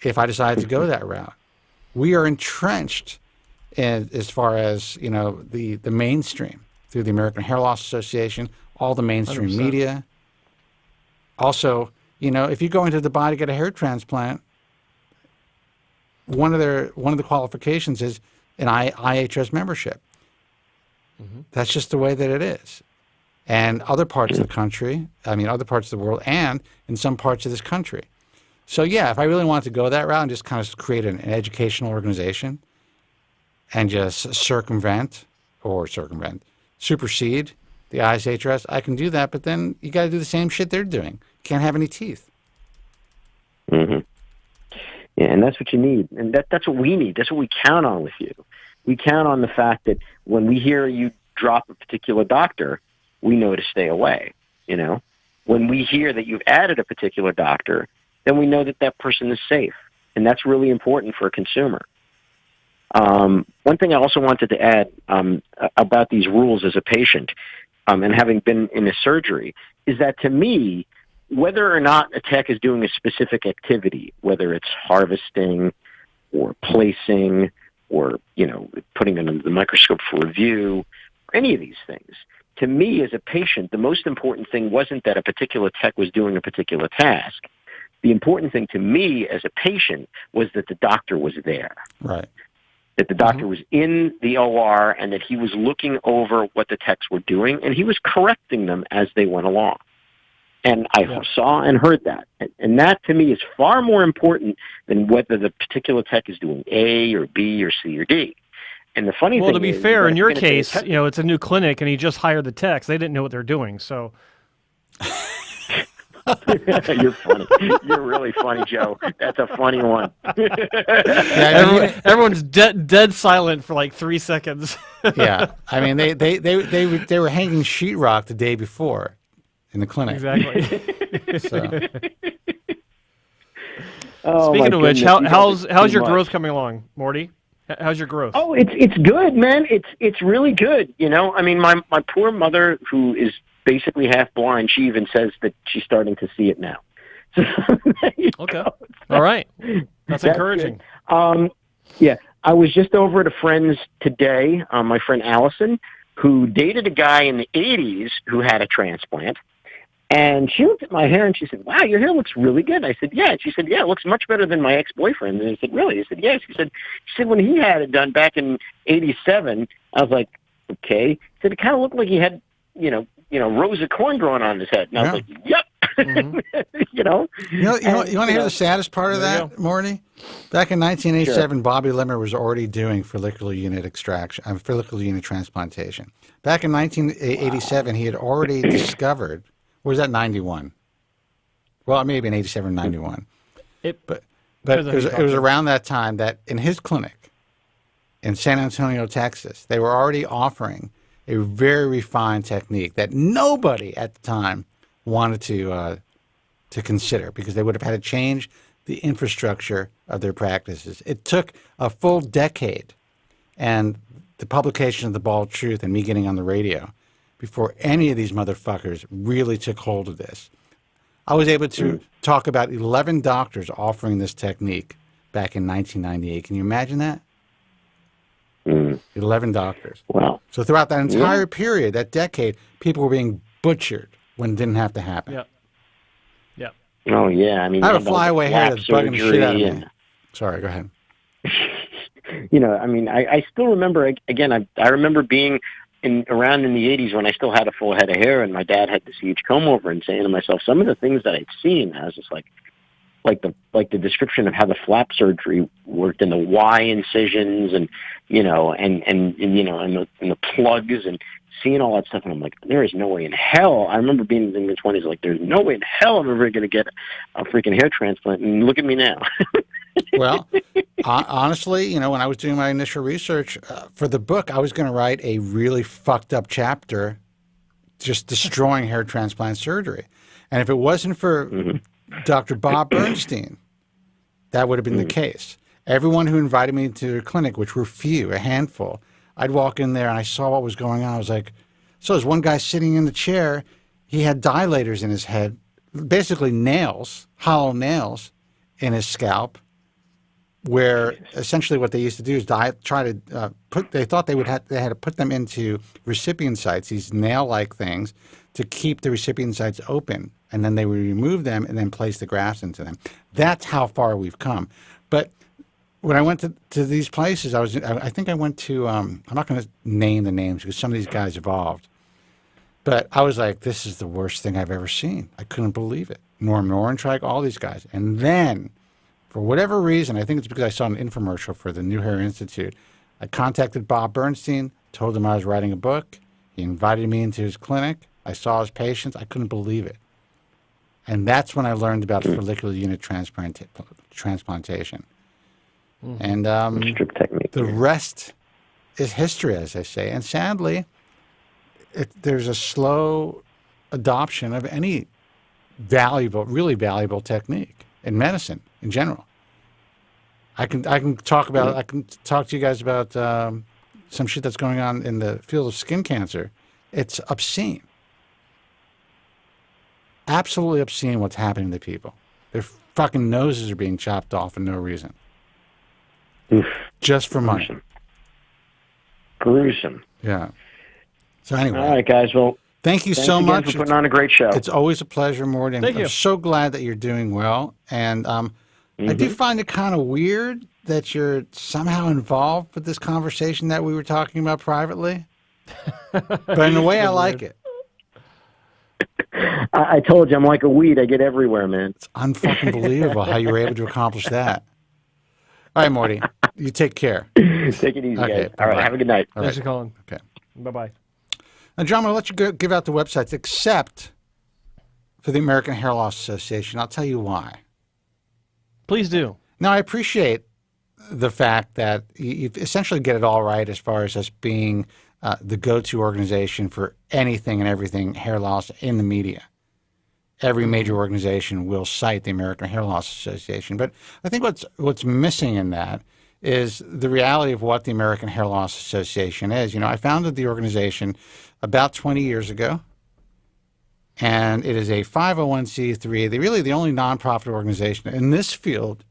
S9: if I decided to go that route. We are entrenched as far as the mainstream through the American Hair Loss Association, all the mainstream
S10: 100%.
S9: media. Also, if you go into Dubai to get a hair transplant, one of the qualifications is an IHRS membership. Mm-hmm. That's just the way that it is. And other parts of the country, other parts of the world, and in some parts of this country. So yeah, if I really wanted to go that route and just kind of create an educational organization and just supersede the ISHRS, I can do that, but then you got to do the same shit they're doing. You can't have any teeth.
S14: Mm-hmm. Yeah, and that's what you need, and that's what we need. That's what we count on with you. We count on the fact that when we hear you drop a particular doctor, we know to stay away. When we hear that you've added a particular doctor, then we know that that person is safe, and that's really important for a consumer. One thing I also wanted to add about these rules as a patient, and having been in a surgery, is that to me, whether or not a tech is doing a specific activity, whether it's harvesting or placing or, putting it under the microscope for review, or any of these things, to me as a patient, the most important thing wasn't that a particular tech was doing a particular task. The important thing to me as a patient was that the doctor was there.
S9: Right.
S14: That the doctor was in the OR and that he was looking over what the techs were doing and he was correcting them as they went along. And I saw and heard that. And that to me is far more important than whether the particular tech is doing A or B or C or D. And the funny thing is...
S10: Well, to be fair, in your case, it's a new clinic and he just hired the techs. They didn't know what they're doing, so...
S14: You're funny. You're really funny, Joe. That's a funny one.
S10: Everyone's dead silent for like 3 seconds.
S9: Yeah, they were hanging sheetrock the day before in the clinic.
S10: Exactly.
S9: So.
S14: Oh,
S10: Speaking
S14: my
S10: of which,
S14: goodness, you guys
S10: how's
S14: are too
S10: your
S14: much.
S10: growth coming along, Morty? How's your growth?
S14: Oh, it's good, man. It's really good. You know, I mean, my poor mother, who is basically half blind, she even says that she's starting to see it now. So,
S10: Okay. All right. That's encouraging.
S14: Yeah, I was just over at a friend's today. My friend Allison, who dated a guy in the '80s who had a transplant. And she looked at my hair and she said, "Wow, your hair looks really good." I said, "Yeah." And she said, "Yeah, it looks much better than my ex-boyfriend." And I said, "Really?" I said, "Yes." She said, "When he had it done back in '87, I was like, okay." She said, "It kind of looked like he had, rows of corn growing on his head." And I was like, "Yep."
S9: Mm-hmm. You want to hear the saddest part of that, Morty? Back in 1987,
S14: Sure.
S9: Bobby Limmer was already doing follicular unit follicular unit transplantation. Back in 1987, he had already discovered. Or was that 91? Well, it may have been 87, 91. But it was around that time that in his clinic in San Antonio, Texas, they were already offering a very refined technique that nobody at the time wanted to consider because they would have had to change the infrastructure of their practices. It took a full decade and the publication of The Bald Truth and me getting on the radio before any of these motherfuckers really took hold of this. I was able to talk about 11 doctors offering this technique back in 1998. Can you imagine that? 11 doctors.
S14: Wow.
S9: So throughout that entire period, that decade, people were being butchered when it didn't have to happen.
S10: Yeah. Yeah.
S14: Oh, yeah. I mean,
S9: I have a flyaway hair that's bugging the shit out of me. Sorry, go ahead.
S14: I mean, I still remember, again, I remember being around in the 80s when I still had a full head of hair and my dad had this huge comb over and saying to myself, some of the things that I'd seen, I was just like the description of how the flap surgery worked and the Y incisions and the plugs and seeing all that stuff. And I'm like, there is no way in hell. I remember being in the 20s, like, there's no way in hell I'm ever going to get a freaking hair transplant. And look at me now.
S9: Well, honestly, when I was doing my initial research for the book, I was going to write a really fucked up chapter just destroying hair transplant surgery. And if it wasn't for Dr. Bob Bernstein, that would have been the case. Everyone who invited me to their clinic, which were few, a handful, I'd walk in there and I saw what was going on. I was like, so there's one guy sitting in the chair. He had dilators in his head, basically nails, hollow nails in his scalp, where essentially what they used to do is they thought they had to put them into recipient sites, these nail-like things, to keep the recipient sites open, and then they would remove them and then place the grafts into them. That's how far we've come. But when I went to these places, I think I went to, I'm not going to name the names because some of these guys evolved, but I was like, this is the worst thing I've ever seen. I couldn't believe it. Norm Norentrack, all these guys. And then, for whatever reason, I think it's because I saw an infomercial for the New Hair Institute, I contacted Bob Bernstein, told him I was writing a book. He invited me into his clinic. I saw his patients. I couldn't believe it. And that's when I learned about follicular unit transplantation. And
S14: strip technique.
S9: The rest is history, as I say. And sadly, there's a slow adoption of any really valuable technique in medicine in general. I can talk to you guys about some shit that's going on in the field of skin cancer. It's obscene. Absolutely obscene what's happening to people. Their fucking noses are being chopped off for no reason. Just for money.
S14: Gruesome.
S9: Yeah. So anyway.
S14: All right, guys. Well,
S9: thank you so much
S14: for putting on a great show.
S9: It's always a pleasure, Morty.
S10: Thank you.
S9: I'm so glad that you're doing well. And I do find it kind of weird that you're somehow involved with this conversation that we were talking about privately. But in a way, I like it.
S14: I told you, I'm like a weed. I get everywhere, man.
S9: It's unfucking believable how you were able to accomplish that. All right, Morty. You take care.
S14: Take it easy,
S9: Okay,
S14: guys. All right, have a good night.
S9: All
S10: Thanks
S9: right.
S10: for calling.
S9: Okay.
S10: Bye-bye.
S9: Now, John, I'm going to let you give out the websites, except for the American Hair Loss Association. I'll tell you why.
S10: Please do.
S9: Now, I appreciate the fact that you essentially get it all right as far as us being the go-to organization for anything and everything hair loss in the media. every major organization will cite the American Hair Loss Association. But I think what's missing in that is the reality of what the American Hair Loss Association is. I founded the organization about 20 years ago, and it is a 501c3. They're really the only nonprofit organization in this field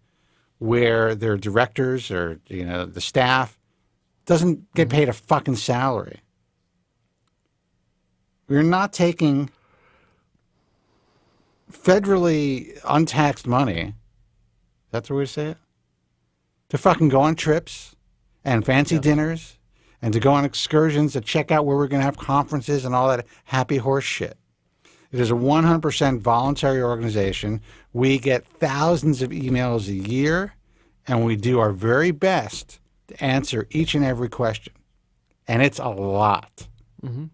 S9: where their directors or the staff doesn't get paid a fucking salary. We're not taking federally untaxed money. That's the way to say it? To fucking go on trips and fancy dinners and to go on excursions to check out where we're going to have conferences and all that happy horse shit. It is a 100% voluntary organization. We get thousands of emails a year, and we do our very best to answer each and every question. And it's a lot.
S10: Mm-hmm.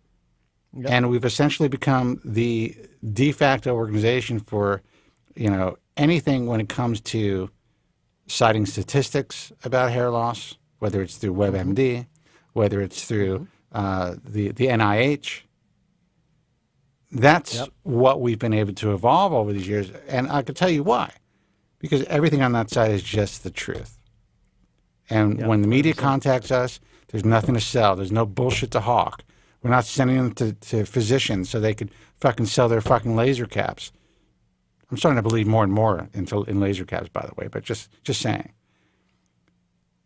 S10: Yep.
S9: And we've essentially become the de facto organization for, anything when it comes to citing statistics about hair loss, whether it's through WebMD, whether it's through the NIH. That's what we've been able to evolve over these years. And I can tell you why. Because everything on that side is just the truth. And when the media contacts us, there's nothing to sell. There's no bullshit to hawk. We're not sending them to physicians so they could fucking sell their fucking laser caps. I'm starting to believe more and more in laser caps, by the way, but just saying.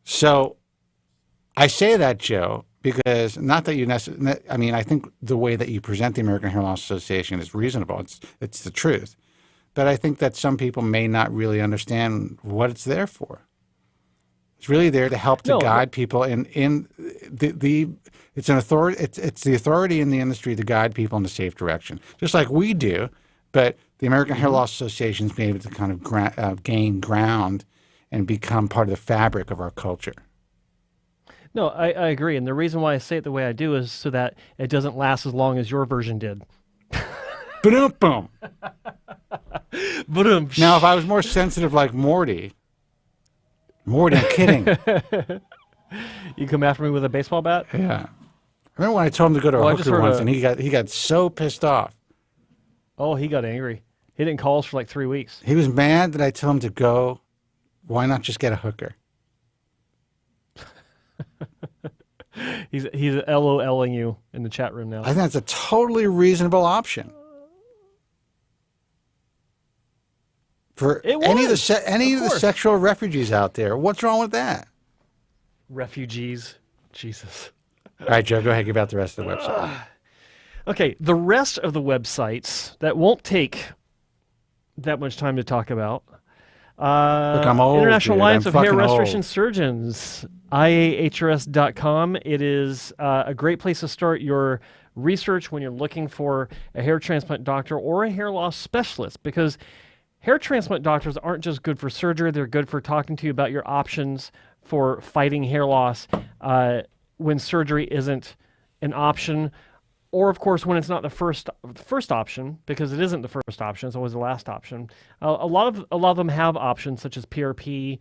S9: So I say that, Joe, because not that you necessarily, I think the way that you present the American Hair Loss Association is reasonable. It's the truth. But I think that some people may not really understand what it's there for. It's really there to help to guide people in the it's an authority. It's the authority in the industry to guide people in a safe direction, just like we do. But the American Hair Loss Association has been able to kind of gain ground and become part of the fabric of our culture.
S10: No, I agree, and the reason why I say it the way I do is so that it doesn't last as long as your version did.
S9: Boom. Now, if I was more sensitive like Morty, I'm kidding.
S10: You come after me with a baseball bat?
S9: Yeah. I remember when I told him to go to a hooker once, and he got so pissed off.
S10: Oh, he got angry. He didn't call us for like 3 weeks.
S9: He was mad that I told him to go. Why not just get a hooker?
S10: He's LOLing you in the chat room now.
S9: I think that's a totally reasonable option. For any of the sexual refugees out there, what's wrong with that?
S10: Refugees. Jesus.
S9: All right, Joe, go ahead. Give out the rest of the website.
S10: Okay, the rest of the websites that won't take that much time to talk about.
S9: Look, I'm old,
S10: International
S9: dude.
S10: Alliance
S9: I'm
S10: of Hair
S9: fucking
S10: Restoration
S9: old.
S10: Surgeons, IAHRS.com. It is a great place to start your research when you're looking for a hair transplant doctor or a hair loss specialist, because hair transplant doctors aren't just good for surgery. They're good for talking to you about your options for fighting hair loss when surgery isn't an option, or of course when it's not the first option, because it isn't the first option. It's always the last option. A lot of them have options such as PRP,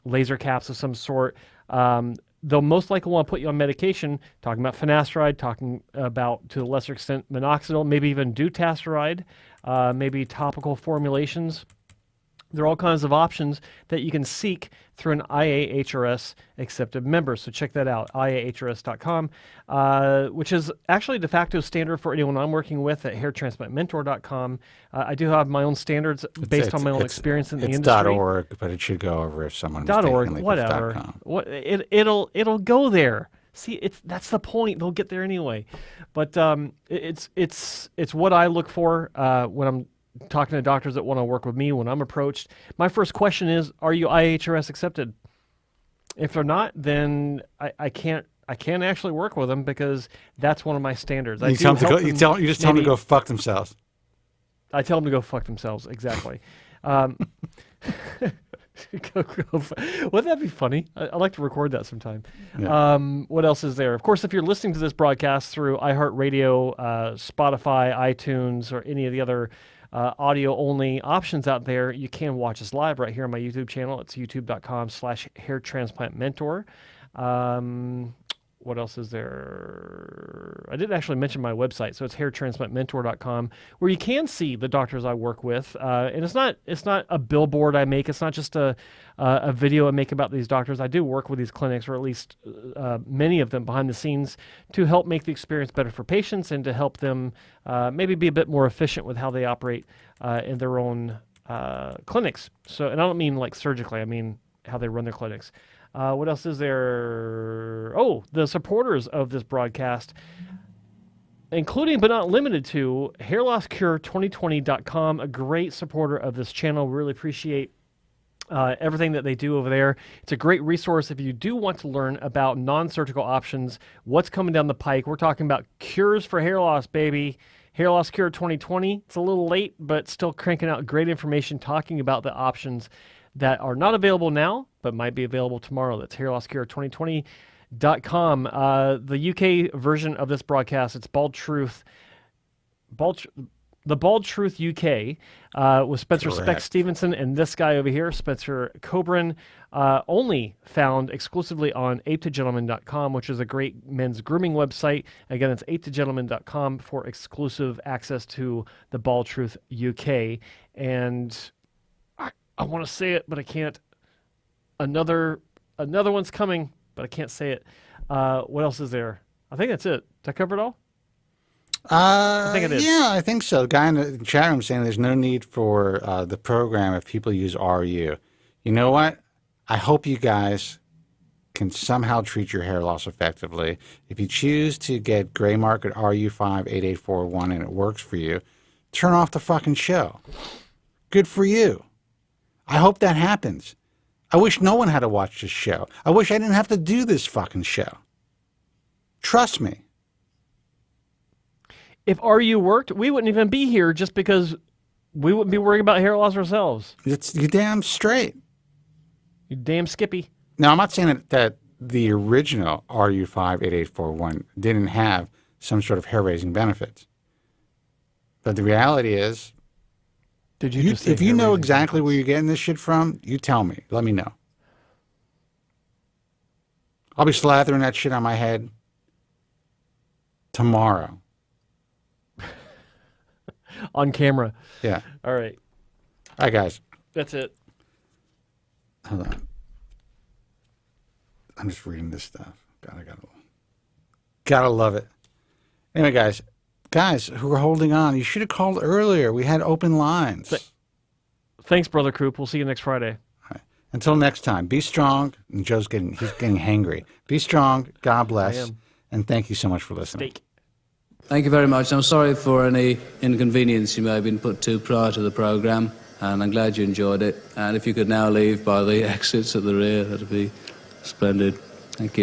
S10: laser caps of some sort. They'll most likely want to put you on medication, talking about finasteride, talking about, to a lesser extent, minoxidil, maybe even dutasteride, maybe topical formulations. There are all kinds of options that you can seek through an IAHRS accepted member. So check that out, IAHRS.com, which is actually de facto standard for anyone I'm working with at hairtransplantmentor.com. I do have my own standards based on my own experience in the industry.
S9: It's .org, but it should go over if someone
S10: .org, whatever. It'll go there. See, that's the point. They'll get there anyway. But it's what I look for when I'm talking to doctors that want to work with me. When I'm approached, my first question is, are you IHRS accepted? If they're not, then I can't actually work with them, because that's one of my standards.
S9: You just tell them to go fuck themselves.
S10: I tell them to go fuck themselves, exactly. Wouldn't that be funny? I'd like to record that sometime. Yeah. What else is there? Of course, if you're listening to this broadcast through iHeartRadio, Spotify, iTunes, or any of the other audio-only options out there, you can watch us live right here on my YouTube channel. It's youtube.com/hairtransplantmentor. What else is there? I didn't actually mention my website, so it's hairtransplantmentor.com, where you can see the doctors I work with. And it's not a billboard I make. It's not just a video I make about these doctors. I do work with these clinics, or at least many of them behind the scenes, to help make the experience better for patients and to help them maybe be a bit more efficient with how they operate in their own clinics. So, and I don't mean like surgically. I mean how they run their clinics. What else is there? Oh, the supporters of this broadcast, including but not limited to hairlosscure2020.com, a great supporter of this channel. Really appreciate everything that they do over there. It's a great resource if you do want to learn about non-surgical options, what's coming down the pike. We're talking about cures for hair loss, baby. Hair Loss Cure 2020. It's a little late, but still cranking out great information talking about the options that are not available now, but might be available tomorrow. That's hairlosscure2020.com. The UK version of this broadcast, it's Bald Truth. The Bald Truth UK with Spencer Speck Stevenson and this guy over here, Spencer Kobren, only found exclusively on apetogentleman.com, which is a great men's grooming website. Again, it's apetogentleman.com for exclusive access to the Bald Truth UK. And I want to say it, but I can't. Another one's coming, but I can't say it. What else is there? I think that's it. Did I cover it all? I think it is.
S9: Yeah, I think so. The guy in the chat room saying there's no need for the program if people use RU. You know what? I hope you guys can somehow treat your hair loss effectively. If you choose to get gray market RU58841 and it works for you, turn off the fucking show. Good for you. I hope that happens. I wish no one had to watch this show. I wish I didn't have to do this fucking show. Trust me.
S10: If RU worked, we wouldn't even be here just because we wouldn't be worrying about hair loss ourselves.
S9: You're damn straight.
S10: You damn Skippy.
S9: Now, I'm not saying that the original RU58841 didn't have some sort of hair-raising benefits. But the reality is, if you know exactly where you're getting this shit from, you tell me. Let me know. I'll be slathering that shit on my head tomorrow.
S10: On camera.
S9: Yeah.
S10: All right.
S9: All right, guys.
S10: That's it.
S9: Hold on. I'm just reading this stuff. God, I gotta love it. Anyway, guys who are holding on, you should have called earlier. We had open lines.
S10: Thanks, Brother Coop. We'll see you next Friday.
S9: All right. Until next time, be strong. And Joe's getting hangry. Be strong. God bless. And thank you so much for listening.
S10: Steak.
S15: Thank you very much. I'm sorry for any inconvenience you may have been put to prior to the programme, and I'm glad you enjoyed it. And if you could now leave by the exits at the rear, that'd be splendid. Thank you.